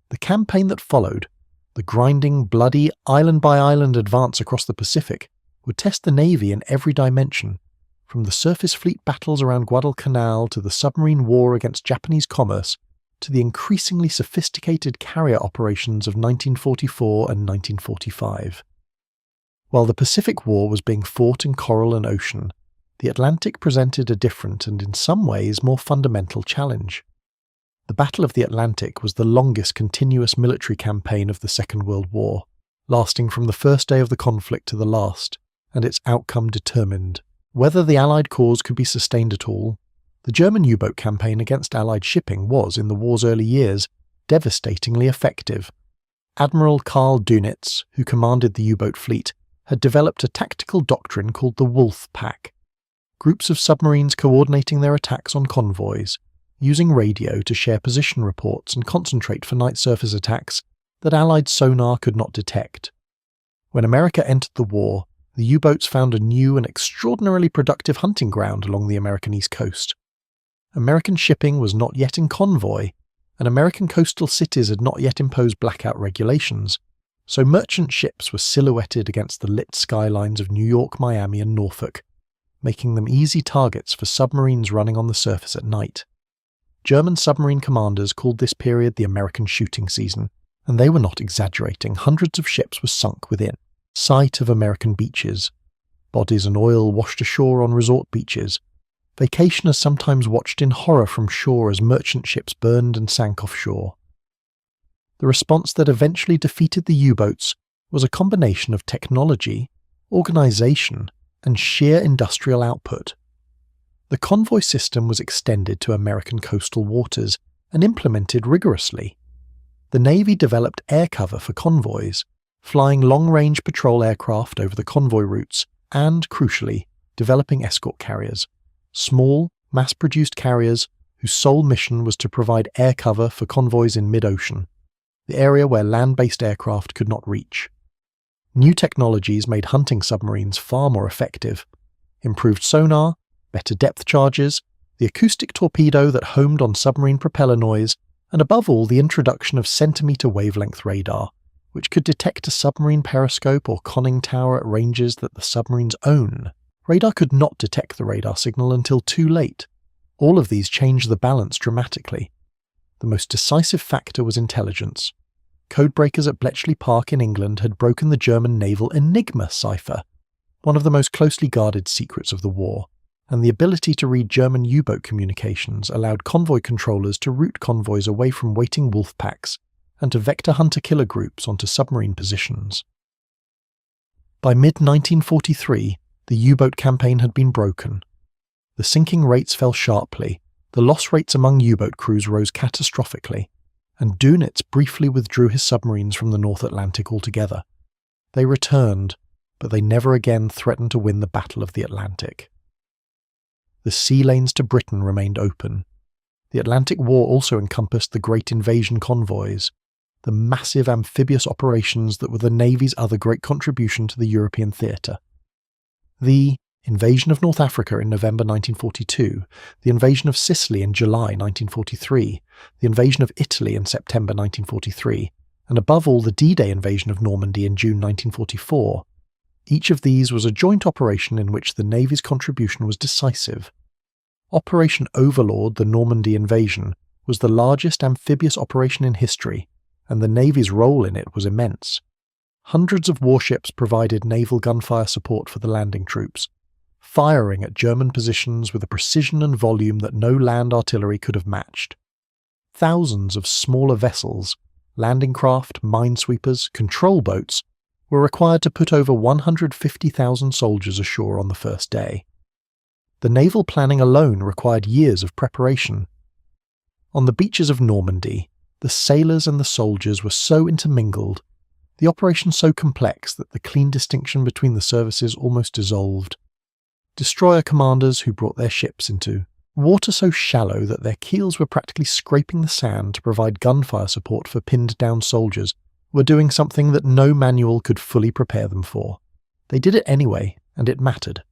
The campaign that followed, the grinding, bloody, island-by-island advance across the Pacific, would test the Navy in every dimension, from the surface fleet battles around Guadalcanal to the submarine war against Japanese commerce to the increasingly sophisticated carrier operations of 1944 and 1945. While the Pacific War was being fought in coral and ocean, the Atlantic presented a different and in some ways more fundamental challenge. The Battle of the Atlantic was the longest continuous military campaign of the Second World War, lasting from the first day of the conflict to the last, and its outcome determined whether the Allied cause could be sustained at all. The German U-boat campaign against Allied shipping was, in the war's early years, devastatingly effective. Admiral Karl Dönitz, who commanded the U-boat fleet, had developed a tactical doctrine called the Wolf Pack. Groups of submarines coordinating their attacks on convoys, using radio to share position reports and concentrate for night surface attacks that Allied sonar could not detect. When America entered the war, the U-boats found a new and extraordinarily productive hunting ground along the American East Coast. American shipping was not yet in convoy, and American coastal cities had not yet imposed blackout regulations, so merchant ships were silhouetted against the lit skylines of New York, Miami, and Norfolk, making them easy targets for submarines running on the surface at night. German submarine commanders called this period the American shooting season, and they were not exaggerating. Hundreds of ships were sunk within sight of American beaches. Bodies and oil washed ashore on resort beaches. Vacationers sometimes watched in horror from shore as merchant ships burned and sank offshore. The response that eventually defeated the U-boats was a combination of technology, organization, and sheer industrial output. The convoy system was extended to American coastal waters and implemented rigorously. The Navy developed air cover for convoys, flying long-range patrol aircraft over the convoy routes and, crucially, developing escort carriers, small, mass-produced carriers whose sole mission was to provide air cover for convoys in mid-ocean, the area where land-based aircraft could not reach. New technologies made hunting submarines far more effective. Improved sonar, better depth charges, the acoustic torpedo that homed on submarine propeller noise, and above all the introduction of centimetre wavelength radar, which could detect a submarine periscope or conning tower at ranges that the submarines own. Radar could not detect the radar signal until too late. All of these changed the balance dramatically. The most decisive factor was intelligence. Codebreakers at Bletchley Park in England had broken the German naval Enigma cipher, one of the most closely guarded secrets of the war, and the ability to read German U-boat communications allowed convoy controllers to route convoys away from waiting wolf packs and to vector hunter-killer groups onto submarine positions. By mid-1943, the U-boat campaign had been broken. The sinking rates fell sharply, the loss rates among U-boat crews rose catastrophically, and Dönitz briefly withdrew his submarines from the North Atlantic altogether. They returned, but they never again threatened to win the Battle of the Atlantic. The sea lanes to Britain remained open. The Atlantic War also encompassed the Great Invasion convoys, the massive amphibious operations that were the Navy's other great contribution to the European theatre. The invasion of North Africa in November 1942, the invasion of Sicily in July 1943, the invasion of Italy in September 1943, and above all the D-Day invasion of Normandy in June 1944, each of these was a joint operation in which the Navy's contribution was decisive. Operation Overlord, the Normandy invasion, was the largest amphibious operation in history, and the Navy's role in it was immense. Hundreds of warships provided naval gunfire support for the landing troops, firing at German positions with a precision and volume that no land artillery could have matched. Thousands of smaller vessels, landing craft, minesweepers, control boats, were required to put over 150,000 soldiers ashore on the first day. The naval planning alone required years of preparation. On the beaches of Normandy, the sailors and the soldiers were so intermingled, the operation so complex that the clean distinction between the services almost dissolved. Destroyer commanders who brought their ships into water so shallow that their keels were practically scraping the sand to provide gunfire support for pinned-down soldiers were doing something that no manual could fully prepare them for. They did it anyway, and it mattered.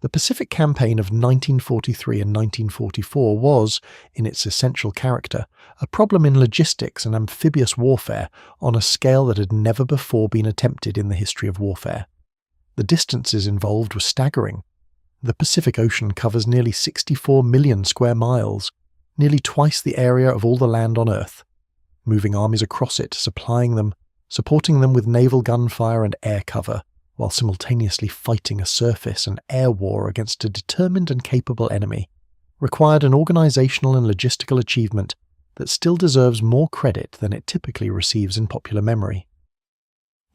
The Pacific Campaign of 1943 and 1944 was, in its essential character, a problem in logistics and amphibious warfare on a scale that had never before been attempted in the history of warfare. The distances involved were staggering. The Pacific Ocean covers nearly 64 million square miles, nearly twice the area of all the land on Earth. Moving armies across it, supplying them, supporting them with naval gunfire and air cover, while simultaneously fighting a surface and air war against a determined and capable enemy, required an organizational and logistical achievement that still deserves more credit than it typically receives in popular memory.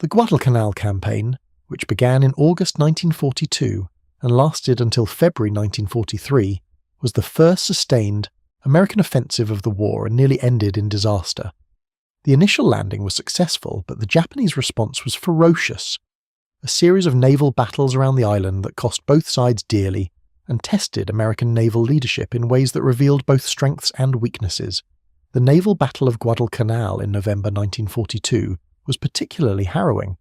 The Guadalcanal campaign, which began in August 1942 and lasted until February 1943, was the first sustained American offensive of the war and nearly ended in disaster. The initial landing was successful, but the Japanese response was ferocious. A series of naval battles around the island that cost both sides dearly and tested American naval leadership in ways that revealed both strengths and weaknesses. The naval battle of Guadalcanal in November 1942 was particularly harrowing.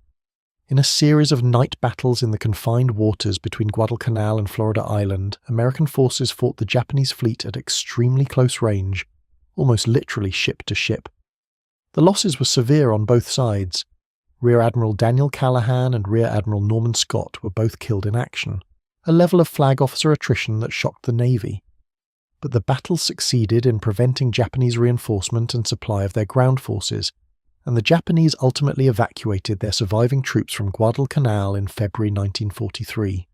In a series of night battles in the confined waters between Guadalcanal and Florida Island, American forces fought the Japanese fleet at extremely close range, almost literally ship to ship. The losses were severe on both sides. Rear Admiral Daniel Callahan and Rear Admiral Norman Scott were both killed in action, a level of flag officer attrition that shocked the Navy. But the battle succeeded in preventing Japanese reinforcement and supply of their ground forces, and the Japanese ultimately evacuated their surviving troops from Guadalcanal in February 1943.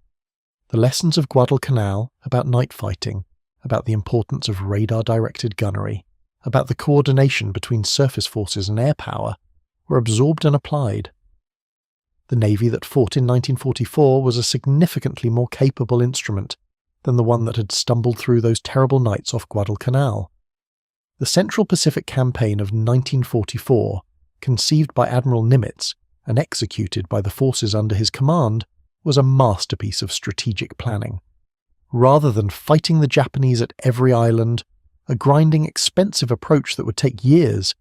The lessons of Guadalcanal about night fighting, about the importance of radar-directed gunnery, about the coordination between surface forces and air power, were absorbed and applied. The Navy that fought in 1944 was a significantly more capable instrument than the one that had stumbled through those terrible nights off Guadalcanal. The Central Pacific Campaign of 1944, conceived by Admiral Nimitz and executed by the forces under his command, was a masterpiece of strategic planning. Rather than fighting the Japanese at every island, a grinding, expensive approach that would take years,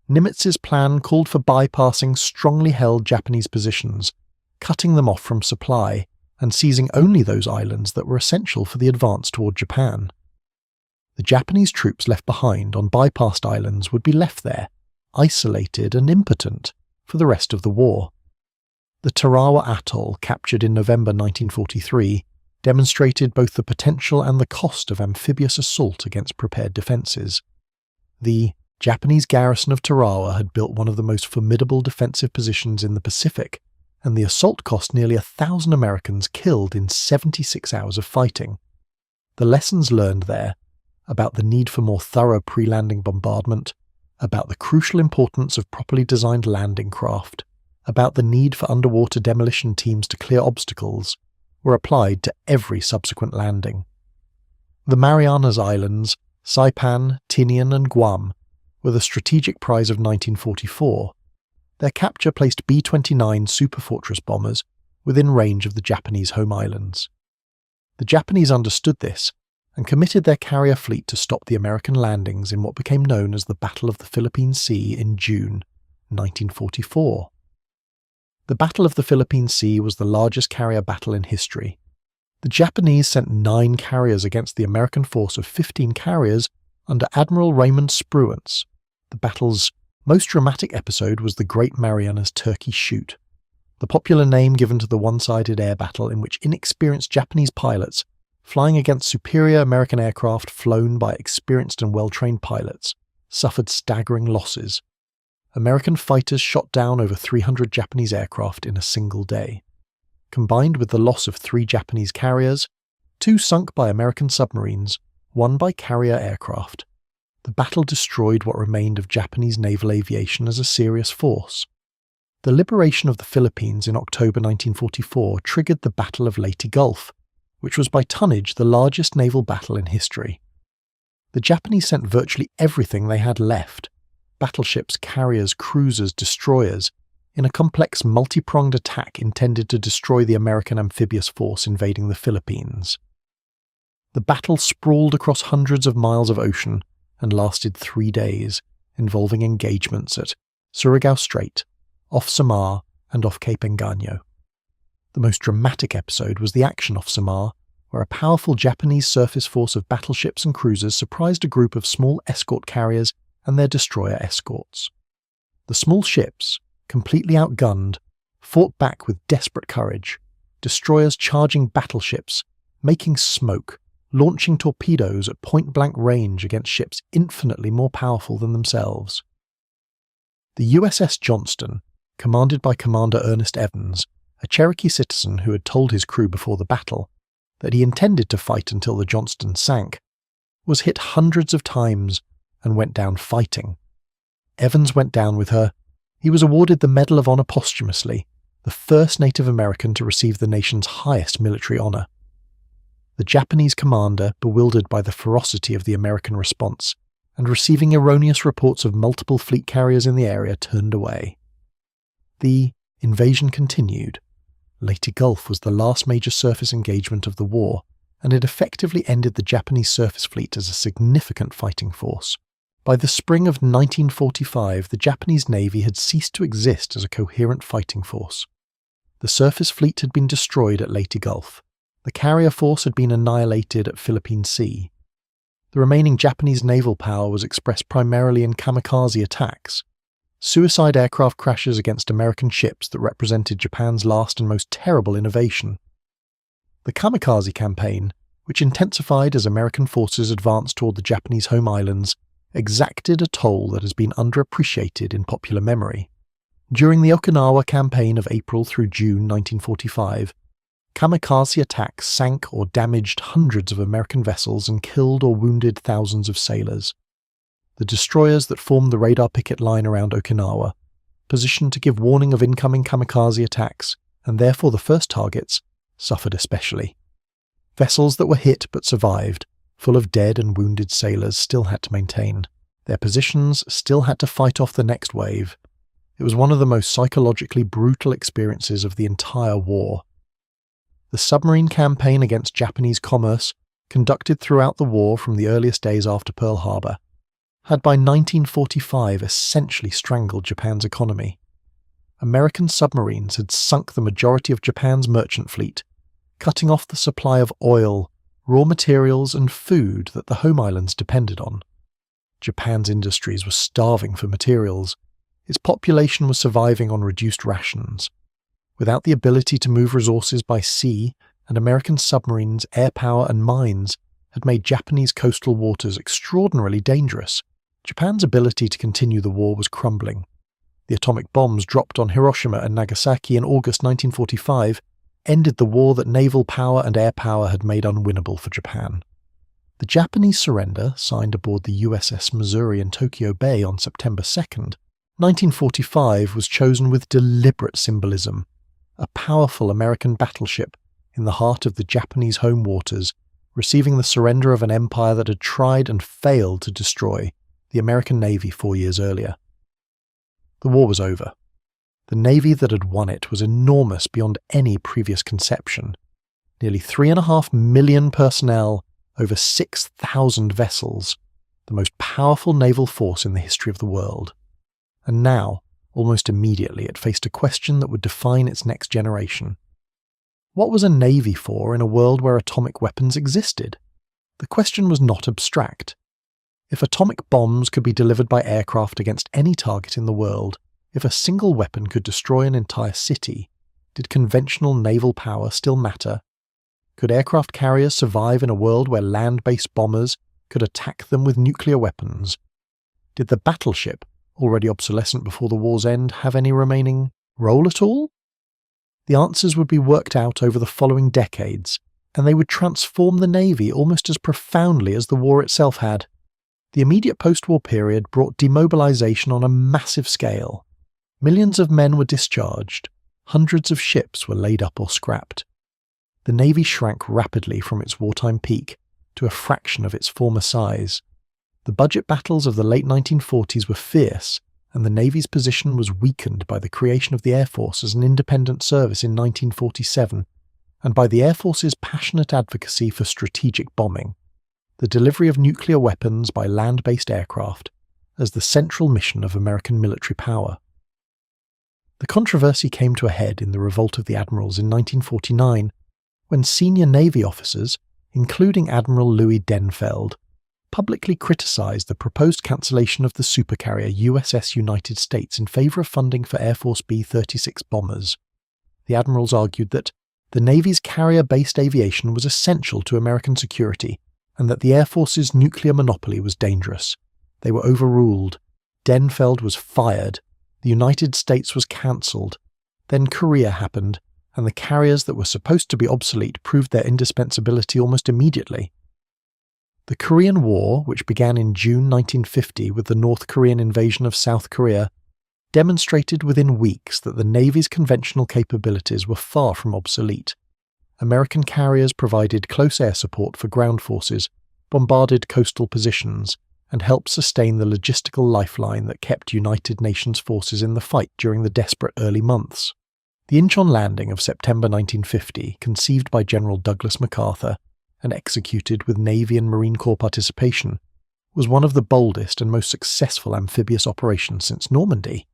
Nimitz's plan called for bypassing strongly held Japanese positions, cutting them off from supply, and seizing only those islands that were essential for the advance toward Japan. The Japanese troops left behind on bypassed islands would be left there, isolated and impotent, for the rest of the war. The Tarawa Atoll, captured in November 1943, demonstrated both the potential and the cost of amphibious assault against prepared defences. The Japanese garrison of Tarawa had built one of the most formidable defensive positions in the Pacific, and the assault cost nearly 1,000 Americans killed in 76 hours of fighting. The lessons learned there, about the need for more thorough pre-landing bombardment, about the crucial importance of properly designed landing craft, about the need for underwater demolition teams to clear obstacles, were applied to every subsequent landing. The Marianas Islands, Saipan, Tinian and Guam were the strategic prize of 1944. Their capture placed B-29 Superfortress bombers within range of the Japanese home islands. The Japanese understood this and committed their carrier fleet to stop the American landings in what became known as the Battle of the Philippine Sea in June 1944. The Battle of the Philippine Sea was the largest carrier battle in history. The Japanese sent 9 carriers against the American force of 15 carriers under Admiral Raymond Spruance. The battle's most dramatic episode was the Great Marianas Turkey Shoot, the popular name given to the one-sided air battle in which inexperienced Japanese pilots flying against superior American aircraft flown by experienced and well-trained pilots, suffered staggering losses. American fighters shot down over 300 Japanese aircraft in a single day. Combined with the loss of 3 Japanese carriers, 2 sunk by American submarines, 1 by carrier aircraft, the battle destroyed what remained of Japanese naval aviation as a serious force. The liberation of the Philippines in October 1944 triggered the Battle of Leyte Gulf, which was by tonnage the largest naval battle in history. The Japanese sent virtually everything they had left — battleships, carriers, cruisers, destroyers — in a complex multi-pronged attack intended to destroy the American amphibious force invading the Philippines. The battle sprawled across hundreds of miles of ocean and lasted 3 days, involving engagements at Surigao Strait, off Samar, and off Cape Engano. The most dramatic episode was the action off Samar, where a powerful Japanese surface force of battleships and cruisers surprised a group of small escort carriers and their destroyer escorts. The small ships, completely outgunned, fought back with desperate courage, destroyers charging battleships, making smoke, launching torpedoes at point-blank range against ships infinitely more powerful than themselves. The USS Johnston, commanded by Commander Ernest Evans, a Cherokee citizen who had told his crew before the battle that he intended to fight until the Johnston sank, was hit hundreds of times and went down fighting. Evans went down with her. He was awarded the Medal of Honor posthumously, the first Native American to receive the nation's highest military honor. The Japanese commander, bewildered by the ferocity of the American response and receiving erroneous reports of multiple fleet carriers in the area, turned away. The invasion continued. Leyte Gulf was the last major surface engagement of the war, and it effectively ended the Japanese surface fleet as a significant fighting force. By the spring of 1945, the Japanese Navy had ceased to exist as a coherent fighting force. The surface fleet had been destroyed at Leyte Gulf. The carrier force had been annihilated at Philippine Sea. The remaining Japanese naval power was expressed primarily in kamikaze attacks, suicide aircraft crashes against American ships that represented Japan's last and most terrible innovation. The kamikaze campaign, which intensified as American forces advanced toward the Japanese home islands, exacted a toll that has been underappreciated in popular memory. During the Okinawa campaign of April through June 1945, kamikaze attacks sank or damaged hundreds of American vessels and killed or wounded thousands of sailors. The destroyers that formed the radar picket line around Okinawa, positioned to give warning of incoming kamikaze attacks, and therefore the first targets, suffered especially. Vessels that were hit but survived, full of dead and wounded sailors, still had to maintain. Their positions still had to fight off the next wave. It was one of the most psychologically brutal experiences of the entire war. The submarine campaign against Japanese commerce, conducted throughout the war from the earliest days after Pearl Harbor, had by 1945 essentially strangled Japan's economy. American submarines had sunk the majority of Japan's merchant fleet, cutting off the supply of oil, raw materials, and food that the home islands depended on. Japan's industries were starving for materials. Its population was surviving on reduced rations. Without the ability to move resources by sea, and American submarines, air power, and mines had made Japanese coastal waters extraordinarily dangerous, Japan's ability to continue the war was crumbling. The atomic bombs dropped on Hiroshima and Nagasaki in August 1945 ended the war that naval power and air power had made unwinnable for Japan. The Japanese surrender, signed aboard the USS Missouri in Tokyo Bay on September 2nd, 1945, was chosen with deliberate symbolism. A powerful American battleship in the heart of the Japanese home waters, receiving the surrender of an empire that had tried and failed to destroy the American Navy 4 years earlier. The war was over. The Navy that had won it was enormous beyond any previous conception. Nearly 3.5 million personnel, over 6,000 vessels, the most powerful naval force in the history of the world. And now, almost immediately, it faced a question that would define its next generation. What was a navy for in a world where atomic weapons existed? The question was not abstract. If atomic bombs could be delivered by aircraft against any target in the world, if a single weapon could destroy an entire city, did conventional naval power still matter? Could aircraft carriers survive in a world where land-based bombers could attack them with nuclear weapons? Did the battleship, already obsolescent before the war's end, have any remaining role at all? The answers would be worked out over the following decades, and they would transform the Navy almost as profoundly as the war itself had. The immediate post-war period brought demobilization on a massive scale. Millions of men were discharged. Hundreds of ships were laid up or scrapped. The Navy shrank rapidly from its wartime peak to a fraction of its former size. The budget battles of the late 1940s were fierce, and the Navy's position was weakened by the creation of the Air Force as an independent service in 1947, and by the Air Force's passionate advocacy for strategic bombing, the delivery of nuclear weapons by land-based aircraft, as the central mission of American military power. The controversy came to a head in the Revolt of the Admirals in 1949, when senior Navy officers, including Admiral Louis Denfeld, publicly criticised the proposed cancellation of the supercarrier USS United States in favour of funding for Air Force B-36 bombers. The admirals argued that the Navy's carrier-based aviation was essential to American security, and that the Air Force's nuclear monopoly was dangerous. They were overruled. Denfeld was fired. The United States was cancelled. Then Korea happened, and the carriers that were supposed to be obsolete proved their indispensability almost immediately. The Korean War, which began in June 1950 with the North Korean invasion of South Korea, demonstrated within weeks that the Navy's conventional capabilities were far from obsolete. American carriers provided close air support for ground forces, bombarded coastal positions, and helped sustain the logistical lifeline that kept United Nations forces in the fight during the desperate early months. The Incheon landing of September 1950, conceived by General Douglas MacArthur and executed with Navy and Marine Corps participation, was one of the boldest and most successful amphibious operations since Normandy.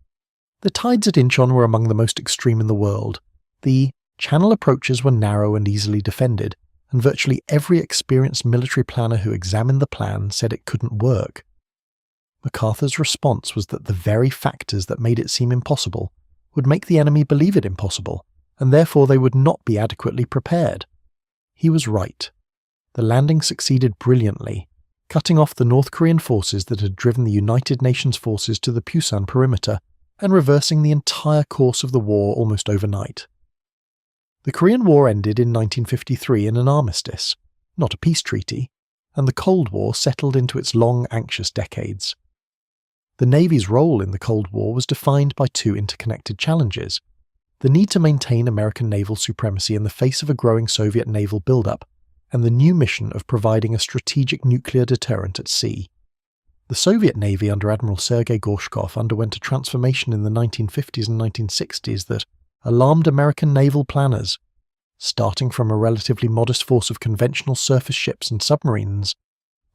The tides at Incheon were among the most extreme in the world. The channel approaches were narrow and easily defended, and virtually every experienced military planner who examined the plan said it couldn't work. MacArthur's response was that the very factors that made it seem impossible would make the enemy believe it impossible, and therefore they would not be adequately prepared. He was right. The landing succeeded brilliantly, cutting off the North Korean forces that had driven the United Nations forces to the Pusan perimeter and reversing the entire course of the war almost overnight. The Korean War ended in 1953 in an armistice, not a peace treaty, and the Cold War settled into its long, anxious decades. The Navy's role in the Cold War was defined by two interconnected challenges: the need to maintain American naval supremacy in the face of a growing Soviet naval buildup, and the new mission of providing a strategic nuclear deterrent at sea. The Soviet Navy under Admiral Sergei Gorshkov underwent a transformation in the 1950s and 1960s that alarmed American naval planners. Starting from a relatively modest force of conventional surface ships and submarines,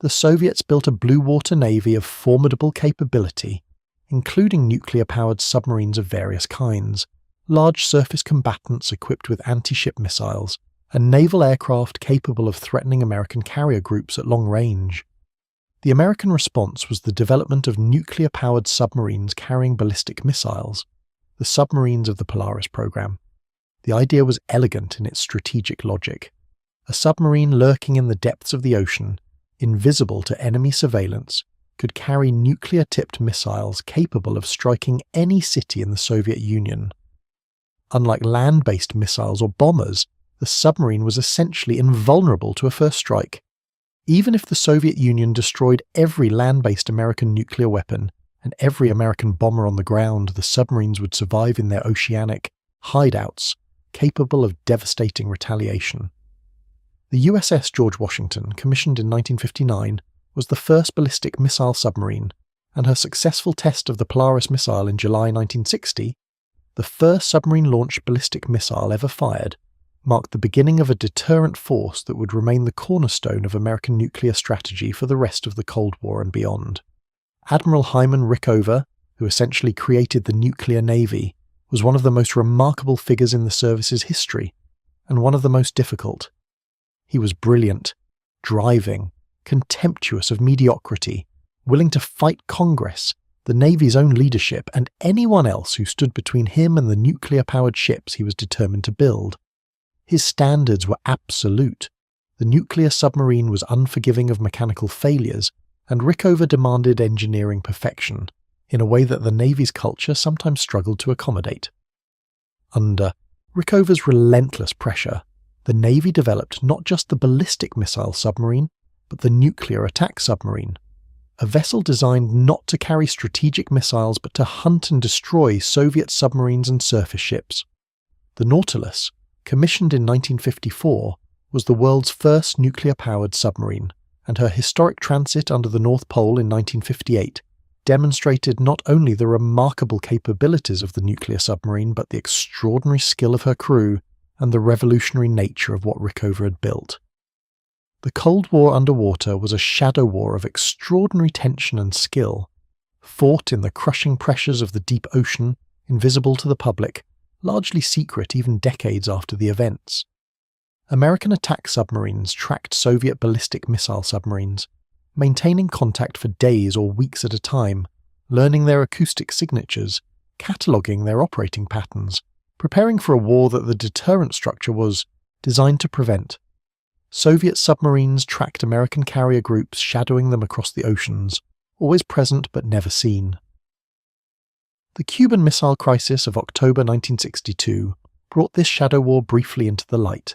the Soviets built a blue water navy of formidable capability, including nuclear-powered submarines of various kinds, large surface combatants equipped with anti-ship missiles, and naval aircraft capable of threatening American carrier groups at long range. The American response was the development of nuclear-powered submarines carrying ballistic missiles, the submarines of the Polaris program. The idea was elegant in its strategic logic. A submarine lurking in the depths of the ocean, invisible to enemy surveillance, could carry nuclear-tipped missiles capable of striking any city in the Soviet Union. Unlike land-based missiles or bombers, the submarine was essentially invulnerable to a first strike. Even if the Soviet Union destroyed every land-based American nuclear weapon and every American bomber on the ground, the submarines would survive in their oceanic hideouts, capable of devastating retaliation. The USS George Washington, commissioned in 1959, was the first ballistic missile submarine, and her successful test of the Polaris missile in July 1960, the first submarine-launched ballistic missile ever fired, marked the beginning of a deterrent force that would remain the cornerstone of American nuclear strategy for the rest of the Cold War and beyond. Admiral Hyman Rickover, who essentially created the nuclear navy, was one of the most remarkable figures in the service's history, and one of the most difficult. He was brilliant, driving, contemptuous of mediocrity, willing to fight Congress, the Navy's own leadership, and anyone else who stood between him and the nuclear-powered ships he was determined to build. His standards were absolute. The nuclear submarine was unforgiving of mechanical failures, and Rickover demanded engineering perfection, in a way that the Navy's culture sometimes struggled to accommodate. Under Rickover's relentless pressure, the Navy developed not just the ballistic missile submarine, but the nuclear attack submarine, a vessel designed not to carry strategic missiles but to hunt and destroy Soviet submarines and surface ships. The Nautilus, commissioned in 1954, was the world's first nuclear-powered submarine, and her historic transit under the North Pole in 1958 demonstrated not only the remarkable capabilities of the nuclear submarine but the extraordinary skill of her crew and the revolutionary nature of what Rickover had built. The Cold War underwater was a shadow war of extraordinary tension and skill, fought in the crushing pressures of the deep ocean, invisible to the public, largely secret even decades after the events. American attack submarines tracked Soviet ballistic missile submarines, maintaining contact for days or weeks at a time, learning their acoustic signatures, cataloguing their operating patterns, preparing for a war that the deterrent structure was designed to prevent. Soviet submarines tracked American carrier groups, shadowing them across the oceans, always present but never seen. The Cuban Missile Crisis of October 1962 brought this shadow war briefly into the light.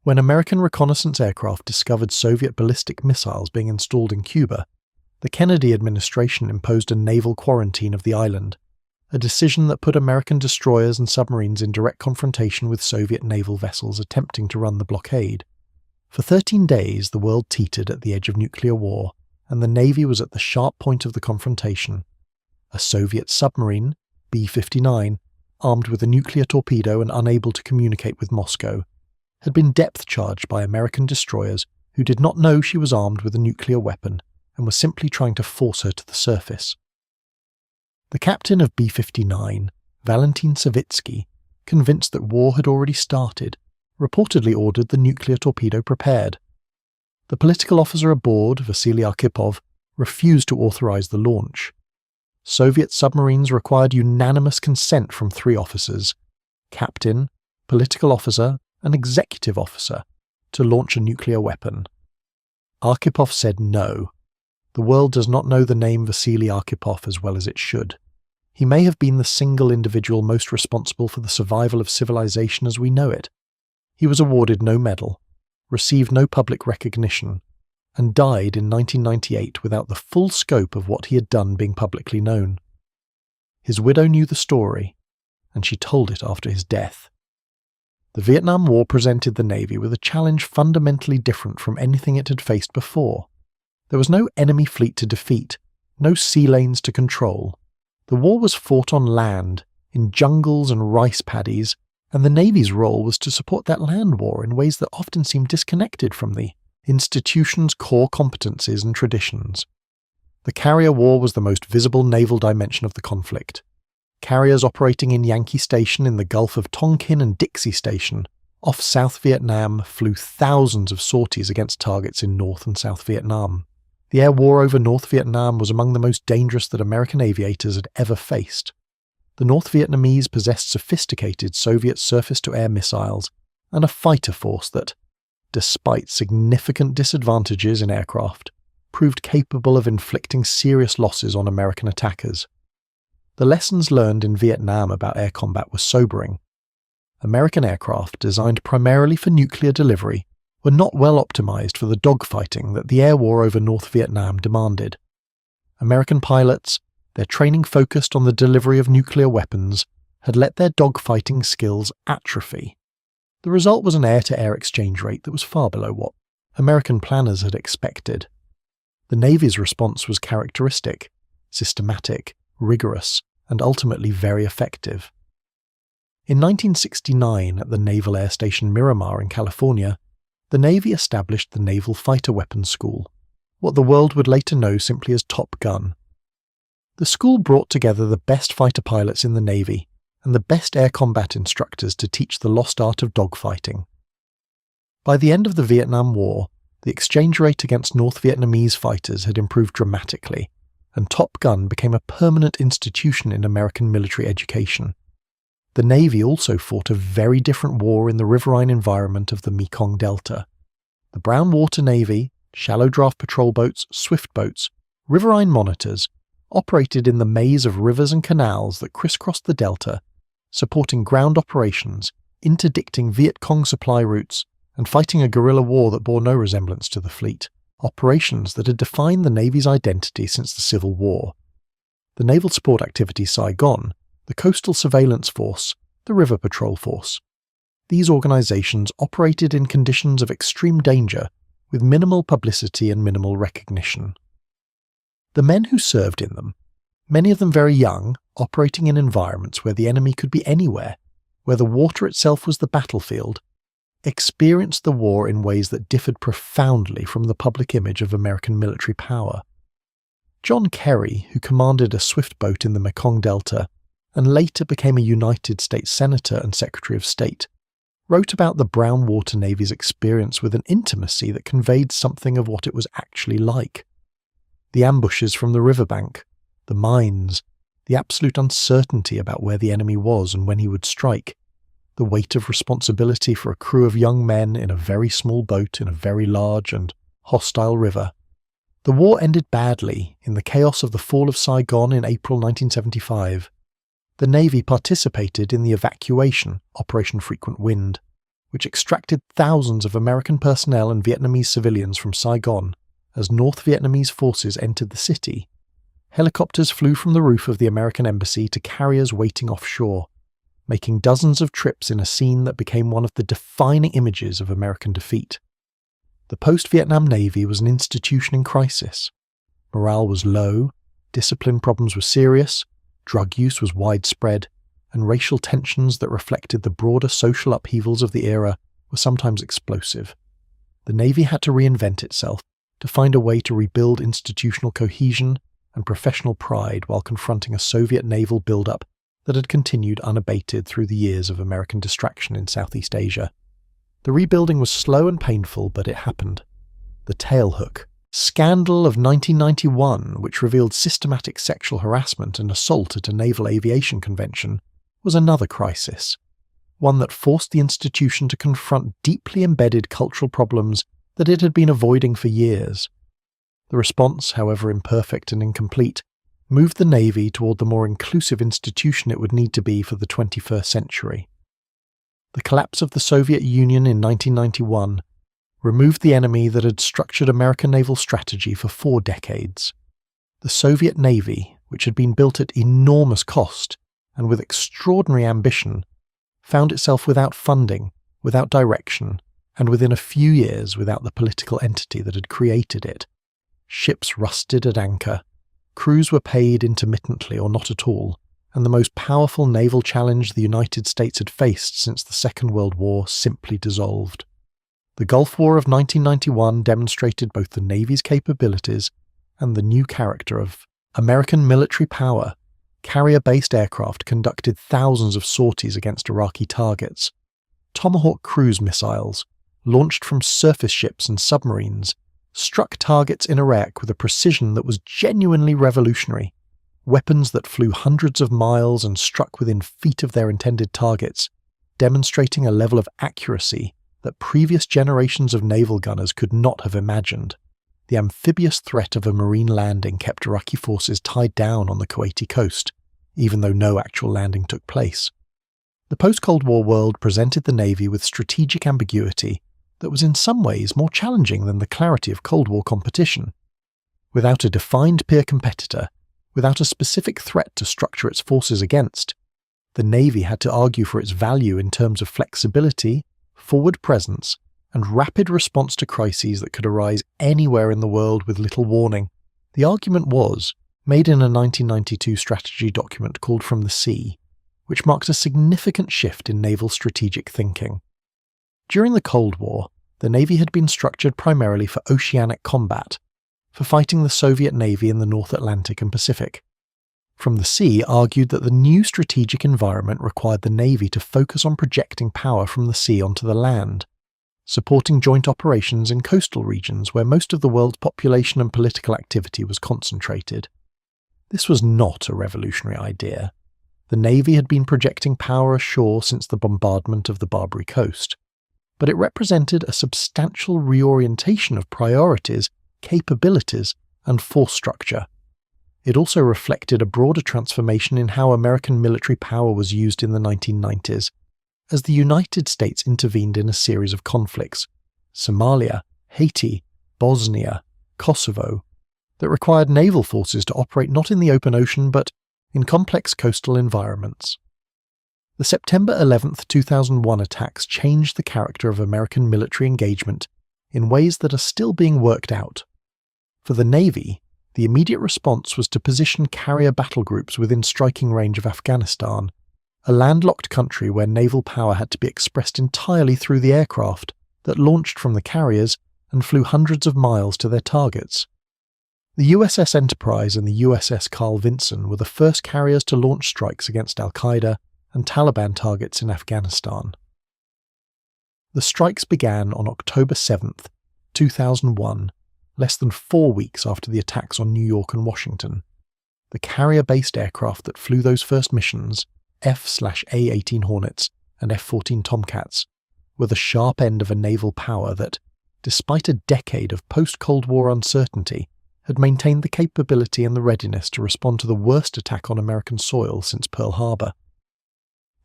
When American reconnaissance aircraft discovered Soviet ballistic missiles being installed in Cuba, the Kennedy administration imposed a naval quarantine of the island, a decision that put American destroyers and submarines in direct confrontation with Soviet naval vessels attempting to run the blockade. For 13 days, the world teetered at the edge of nuclear war, and the Navy was at the sharp point of the confrontation. A Soviet submarine, B-59, armed with a nuclear torpedo and unable to communicate with Moscow, had been depth-charged by American destroyers who did not know she was armed with a nuclear weapon and were simply trying to force her to the surface. The captain of B-59, Valentin Savitsky, convinced that war had already started, reportedly ordered the nuclear torpedo prepared. The political officer aboard, Vasily Arkhipov, refused to authorize the launch. Soviet submarines required unanimous consent from 3 officers, captain, political officer, and executive officer, to launch a nuclear weapon. Arkhipov said no. The world does not know the name Vasily Arkhipov as well as it should. He may have been the single individual most responsible for the survival of civilization as we know it. He was awarded no medal, received no public recognition, and died in 1998 without the full scope of what he had done being publicly known. His widow knew the story, and she told it after his death. The Vietnam War presented the Navy with a challenge fundamentally different from anything it had faced before. There was no enemy fleet to defeat, no sea lanes to control. The war was fought on land, in jungles and rice paddies, and the Navy's role was to support that land war in ways that often seemed disconnected from the institution's core competencies and traditions. The carrier war was the most visible naval dimension of the conflict. Carriers operating in Yankee Station in the Gulf of Tonkin and Dixie Station, off South Vietnam, flew thousands of sorties against targets in North and South Vietnam. The air war over North Vietnam was among the most dangerous that American aviators had ever faced. The North Vietnamese possessed sophisticated Soviet surface-to-air missiles and a fighter force that, despite significant disadvantages in aircraft, proved capable of inflicting serious losses on American attackers. The lessons learned in Vietnam about air combat were sobering. American aircraft, designed primarily for nuclear delivery, were not well optimized for the dogfighting that the air war over North Vietnam demanded. American pilots, their training focused on the delivery of nuclear weapons, had let their dogfighting skills atrophy. The result was an air-to-air exchange rate that was far below what American planners had expected. The Navy's response was characteristic, systematic, rigorous, and ultimately very effective. In 1969, at the Naval Air Station Miramar in California, the Navy established the Naval Fighter Weapons School, what the world would later know simply as Top Gun. The school brought together the best fighter pilots in the Navy and the best air combat instructors to teach the lost art of dogfighting. By the end of the Vietnam War, the exchange rate against North Vietnamese fighters had improved dramatically, and Top Gun became a permanent institution in American military education. The Navy also fought a very different war in the riverine environment of the Mekong Delta. The Brown Water Navy, shallow draft patrol boats, swift boats, riverine monitors, operated in the maze of rivers and canals that crisscrossed the delta, supporting ground operations, interdicting Viet Cong supply routes, and fighting a guerrilla war that bore no resemblance to the fleet, operations that had defined the Navy's identity since the Civil War. The Naval Support Activity Saigon, the Coastal Surveillance Force, the River Patrol Force. These organizations operated in conditions of extreme danger, with minimal publicity and minimal recognition. The men who served in them, many of them very young, operating in environments where the enemy could be anywhere, where the water itself was the battlefield, experienced the war in ways that differed profoundly from the public image of American military power. John Kerry, who commanded a swift boat in the Mekong Delta and later became a United States Senator and Secretary of State, wrote about the Brown Water Navy's experience with an intimacy that conveyed something of what it was actually like. The ambushes from the riverbank, the mines, the absolute uncertainty about where the enemy was and when he would strike, the weight of responsibility for a crew of young men in a very small boat in a very large and hostile river. The war ended badly in the chaos of the fall of Saigon in April 1975. The Navy participated in the evacuation, Operation Frequent Wind, which extracted thousands of American personnel and Vietnamese civilians from Saigon as North Vietnamese forces entered the city. Helicopters flew from the roof of the American embassy to carriers waiting offshore, making dozens of trips in a scene that became one of the defining images of American defeat. The post-Vietnam Navy was an institution in crisis. Morale was low, discipline problems were serious, drug use was widespread, and racial tensions that reflected the broader social upheavals of the era were sometimes explosive. The Navy had to reinvent itself, to find a way to rebuild institutional cohesion and professional pride while confronting a Soviet naval buildup that had continued unabated through the years of American distraction in Southeast Asia. The rebuilding was slow and painful, but it happened. The tailhook scandal of 1991, which revealed systematic sexual harassment and assault at a naval aviation convention, was another crisis, one that forced the institution to confront deeply embedded cultural problems that it had been avoiding for years. The response, however imperfect and incomplete, moved the Navy toward the more inclusive institution it would need to be for the 21st century. The collapse of the Soviet Union in 1991 removed the enemy that had structured American naval strategy for 4 decades. The Soviet Navy, which had been built at enormous cost and with extraordinary ambition, found itself without funding, without direction, and within a few years without the political entity that had created it. Ships rusted at anchor, crews were paid intermittently or not at all, and the most powerful naval challenge the United States had faced since the Second World War simply dissolved. The Gulf War of 1991 demonstrated both the Navy's capabilities and the new character of American military power. Carrier-based aircraft conducted thousands of sorties against Iraqi targets. Tomahawk cruise missiles, launched from surface ships and submarines, struck targets in Iraq with a precision that was genuinely revolutionary. Weapons that flew hundreds of miles and struck within feet of their intended targets, demonstrating a level of accuracy that previous generations of naval gunners could not have imagined. The amphibious threat of a marine landing kept Iraqi forces tied down on the Kuwaiti coast, even though no actual landing took place. The post-Cold War world presented the Navy with strategic ambiguity that was in some ways more challenging than the clarity of Cold War competition. Without a defined peer competitor, without a specific threat to structure its forces against, the Navy had to argue for its value in terms of flexibility, forward presence, and rapid response to crises that could arise anywhere in the world with little warning. The argument was made in a 1992 strategy document called From the Sea, which marks a significant shift in naval strategic thinking. During the Cold War, the Navy had been structured primarily for oceanic combat, for fighting the Soviet Navy in the North Atlantic and Pacific. From the Sea argued that the new strategic environment required the Navy to focus on projecting power from the sea onto the land, supporting joint operations in coastal regions where most of the world's population and political activity was concentrated. This was not a revolutionary idea. The Navy had been projecting power ashore since the bombardment of the Barbary coast, but it represented a substantial reorientation of priorities, capabilities, and force structure. It also reflected a broader transformation in how American military power was used in the 1990s, as the United States intervened in a series of conflicts — Somalia, Haiti, Bosnia, Kosovo — that required naval forces to operate not in the open ocean but in complex coastal environments. The September 11, 2001 attacks changed the character of American military engagement in ways that are still being worked out. For the Navy, the immediate response was to position carrier battle groups within striking range of Afghanistan, a landlocked country where naval power had to be expressed entirely through the aircraft that launched from the carriers and flew hundreds of miles to their targets. The USS Enterprise and the USS Carl Vinson were the first carriers to launch strikes against Al-Qaeda and Taliban targets in Afghanistan. The strikes began on October 7, 2001, less than 4 weeks after the attacks on New York and Washington. The carrier-based aircraft that flew those first missions, F/A-18 Hornets and F-14 Tomcats, were the sharp end of a naval power that, despite a decade of post-Cold War uncertainty, had maintained the capability and the readiness to respond to the worst attack on American soil since Pearl Harbor.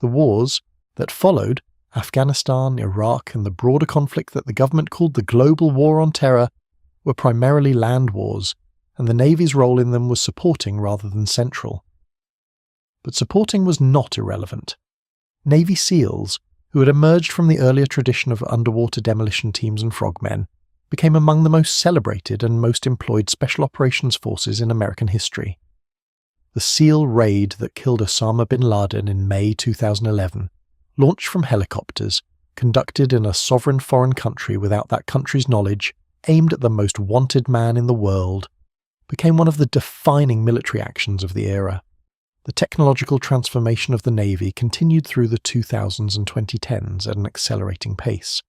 The wars that followed, Afghanistan, Iraq, and the broader conflict that the government called the Global War on Terror, were primarily land wars, and the Navy's role in them was supporting rather than central. But supporting was not irrelevant. Navy SEALs, who had emerged from the earlier tradition of underwater demolition teams and frogmen, became among the most celebrated and most employed special operations forces in American history. The SEAL raid that killed Osama bin Laden in May 2011, launched from helicopters, conducted in a sovereign foreign country without that country's knowledge, aimed at the most wanted man in the world, became one of the defining military actions of the era. The technological transformation of the Navy continued through the 2000s and 2010s at an accelerating pace.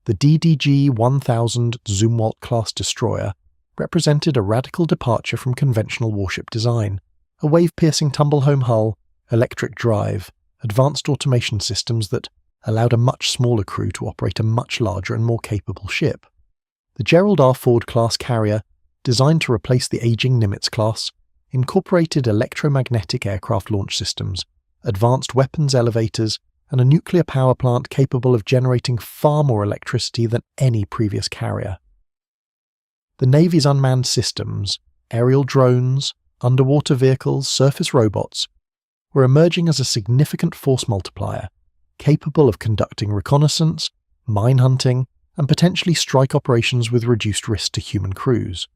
The DDG-1000 Zumwalt-class destroyer represented a radical departure from conventional warship design, a wave-piercing tumble-home hull, electric drive, advanced automation systems that allowed a much smaller crew to operate a much larger and more capable ship. The Gerald R. Ford-class carrier, designed to replace the aging Nimitz-class, incorporated electromagnetic aircraft launch systems, advanced weapons elevators, and a nuclear power plant capable of generating far more electricity than any previous carrier. The Navy's unmanned systems, aerial drones, underwater vehicles, surface robots, were emerging as a significant force multiplier, capable of conducting reconnaissance, mine hunting, and potentially strike operations with reduced risk to human crews.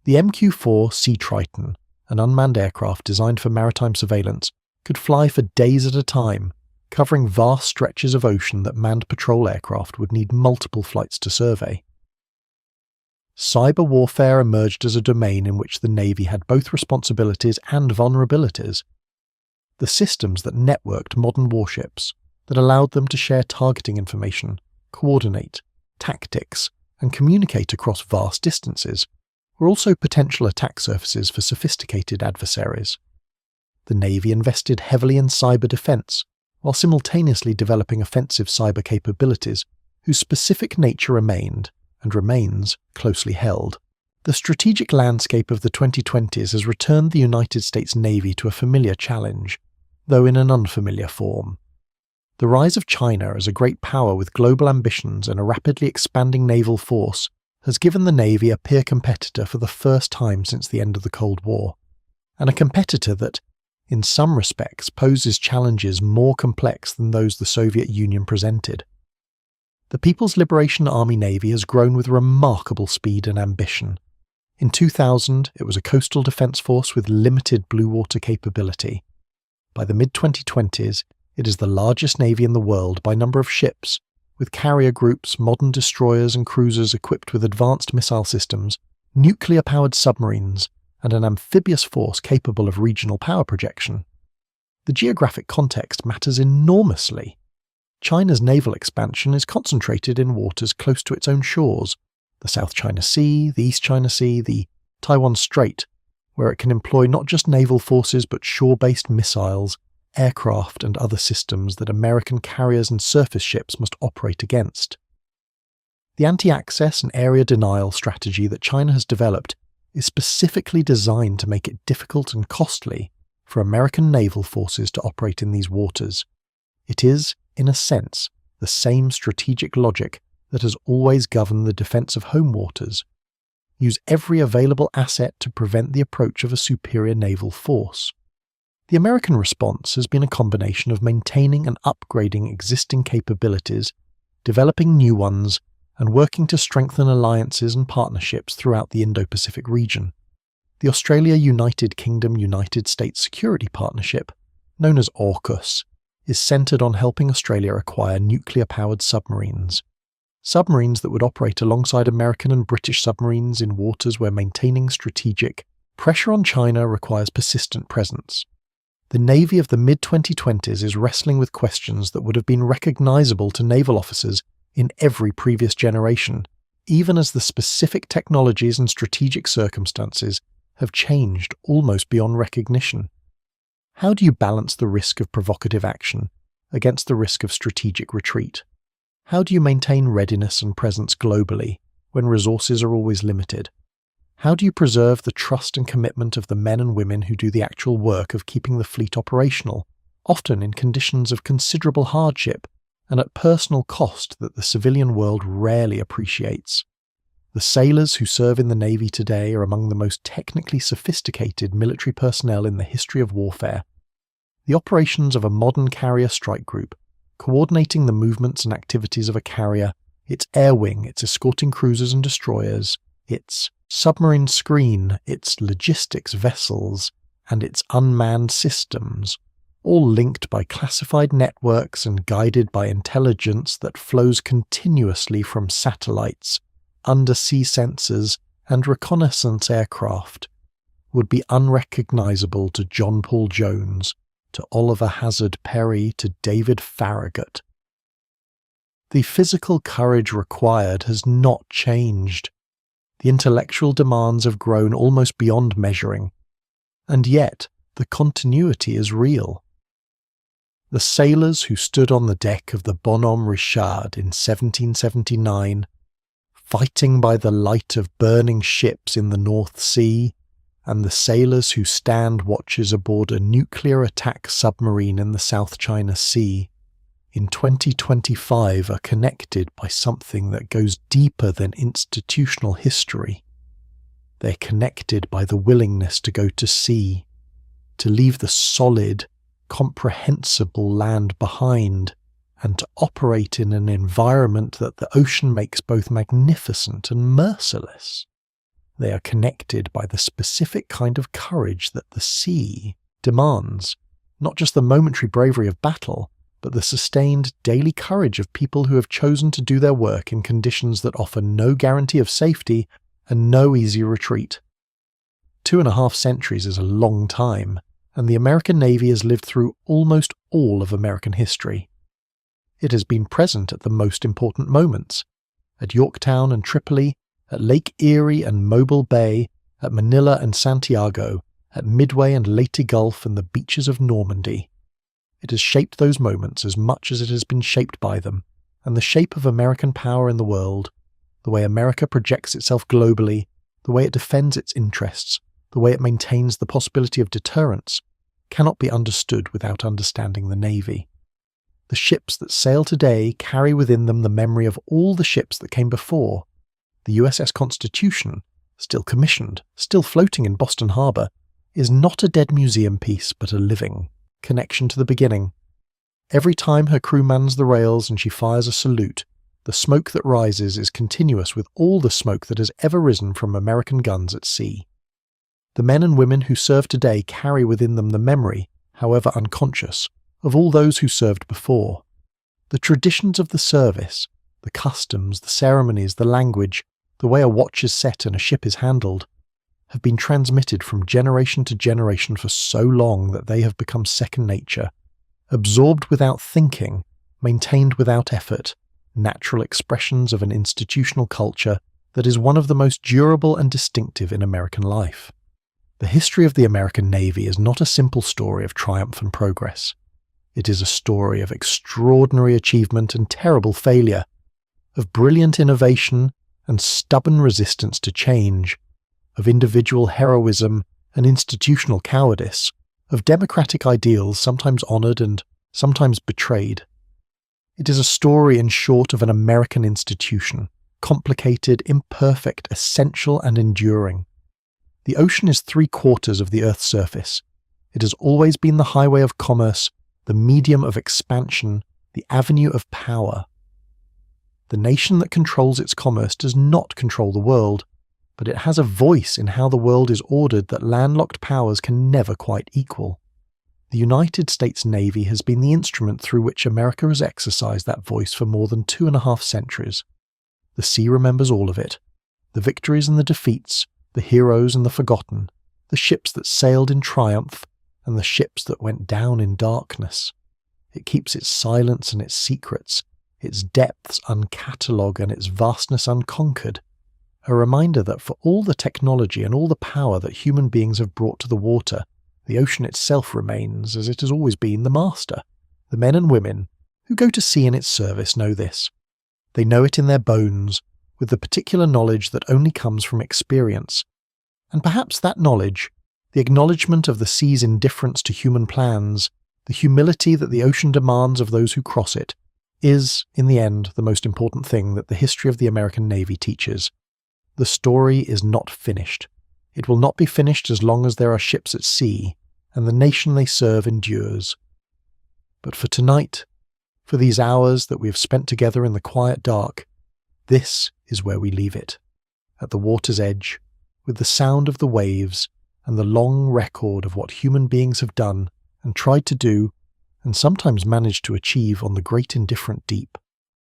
The MQ-4 Sea Triton, an unmanned aircraft designed for maritime surveillance, could fly for days at a time, covering vast stretches of ocean that manned patrol aircraft would need multiple flights to survey. Cyber warfare emerged as a domain in which the Navy had both responsibilities and vulnerabilities. The systems that networked modern warships, that allowed them to share targeting information, coordinate, tactics, and communicate across vast distances, were also potential attack surfaces for sophisticated adversaries. The Navy invested heavily in cyber defense, while simultaneously developing offensive cyber capabilities whose specific nature remained, and remains, closely held. The strategic landscape of the 2020s has returned the United States Navy to a familiar challenge, though in an unfamiliar form. The rise of China as a great power with global ambitions and a rapidly expanding naval force has given the Navy a peer competitor for the first time since the end of the Cold War, and a competitor that, in some respects, poses challenges more complex than those the Soviet Union presented. The People's Liberation Army Navy has grown with remarkable speed and ambition. In 2000, it was a coastal defence force with limited blue water capability. By the mid-2020s, it is the largest navy in the world by number of ships, with carrier groups, modern destroyers and cruisers equipped with advanced missile systems, nuclear-powered submarines, and an amphibious force capable of regional power projection. The geographic context matters enormously. China's naval expansion is concentrated in waters close to its own shores, the South China Sea, the East China Sea, the Taiwan Strait, where it can employ not just naval forces but shore-based missiles, aircraft and other systems that American carriers and surface ships must operate against. The anti-access and area denial strategy that China has developed is specifically designed to make it difficult and costly for American naval forces to operate in these waters. It is, in a sense, the same strategic logic that has always governed the defense of home waters. Use every available asset to prevent the approach of a superior naval force. The American response has been a combination of maintaining and upgrading existing capabilities, developing new ones, and working to strengthen alliances and partnerships throughout the Indo-Pacific region. The Australia-United Kingdom-United States Security Partnership, known as AUKUS, is centred on helping Australia acquire nuclear-powered submarines. Submarines that would operate alongside American and British submarines in waters where maintaining strategic pressure on China requires persistent presence. The Navy of the mid-2020s is wrestling with questions that would have been recognisable to naval officers in every previous generation, even as the specific technologies and strategic circumstances have changed almost beyond recognition. How do you balance the risk of provocative action against the risk of strategic retreat? How do you maintain readiness and presence globally when resources are always limited? How do you preserve the trust and commitment of the men and women who do the actual work of keeping the fleet operational, often in conditions of considerable hardship and at personal cost that the civilian world rarely appreciates? The sailors who serve in the Navy today are among the most technically sophisticated military personnel in the history of warfare. The operations of a modern carrier strike group, coordinating the movements and activities of a carrier, its air wing, its escorting cruisers and destroyers, its submarine screen, its logistics vessels, and its unmanned systems, all linked by classified networks and guided by intelligence that flows continuously from satellites, undersea sensors, and reconnaissance aircraft, would be unrecognisable to John Paul Jones, to Oliver Hazard Perry, to David Farragut. The physical courage required has not changed. The intellectual demands have grown almost beyond measuring, and yet the continuity is real. The sailors who stood on the deck of the Bonhomme Richard in 1779, fighting by the light of burning ships in the North Sea, and the sailors who stand watches aboard a nuclear attack submarine in the South China Sea, in 2025 are connected by something that goes deeper than institutional history. They're connected by the willingness to go to sea, to leave the solid, comprehensible land behind, and to operate in an environment that the ocean makes both magnificent and merciless. They are connected by the specific kind of courage that the sea demands, not just the momentary bravery of battle, but the sustained daily courage of people who have chosen to do their work in conditions that offer no guarantee of safety and no easy retreat. 2.5 centuries is a long time, and the American Navy has lived through almost all of American history. It has been present at the most important moments, at Yorktown and Tripoli, at Lake Erie and Mobile Bay, at Manila and Santiago, at Midway and Leyte Gulf and the beaches of Normandy. It has shaped those moments as much as it has been shaped by them, and the shape of American power in the world, the way America projects itself globally, the way it defends its interests, the way it maintains the possibility of deterrence, cannot be understood without understanding the Navy. The ships that sail today carry within them the memory of all the ships that came before. The USS Constitution, still commissioned, still floating in Boston Harbor, is not a dead museum piece but a living connection to the beginning. Every time her crew mans the rails and she fires a salute, the smoke that rises is continuous with all the smoke that has ever risen from American guns at sea. The men and women who serve today carry within them the memory, however unconscious, of all those who served before. The traditions of the service, the customs, the ceremonies, the language, the way a watch is set and a ship is handled, have been transmitted from generation to generation for so long that they have become second nature, absorbed without thinking, maintained without effort, natural expressions of an institutional culture that is one of the most durable and distinctive in American life. The history of the American Navy is not a simple story of triumph and progress. It is a story of extraordinary achievement and terrible failure, of brilliant innovation and stubborn resistance to change, of individual heroism and institutional cowardice, of democratic ideals sometimes honoured and sometimes betrayed. It is a story, in short, of an American institution, complicated, imperfect, essential and enduring. The ocean is 3/4 of the Earth's surface. It has always been the highway of commerce, the medium of expansion, the avenue of power. The nation that controls its commerce does not control the world, but it has a voice in how the world is ordered that landlocked powers can never quite equal. The United States Navy has been the instrument through which America has exercised that voice for more than 2.5 centuries. The sea remembers all of it, the victories and the defeats, the heroes and the forgotten, the ships that sailed in triumph, and the ships that went down in darkness. It keeps its silence and its secrets, its depths uncatalogued and its vastness unconquered. A reminder that for all the technology and all the power that human beings have brought to the water, the ocean itself remains, as it has always been, the master. The men and women who go to sea in its service know this. They know it in their bones, with the particular knowledge that only comes from experience. And perhaps that knowledge, the acknowledgement of the sea's indifference to human plans, the humility that the ocean demands of those who cross it, is, in the end, the most important thing that the history of the American Navy teaches. The story is not finished. It will not be finished as long as there are ships at sea, and the nation they serve endures. But for tonight, for these hours that we have spent together in the quiet dark, this is where we leave it, at the water's edge, with the sound of the waves and the long record of what human beings have done and tried to do, and sometimes managed to achieve on the great indifferent deep.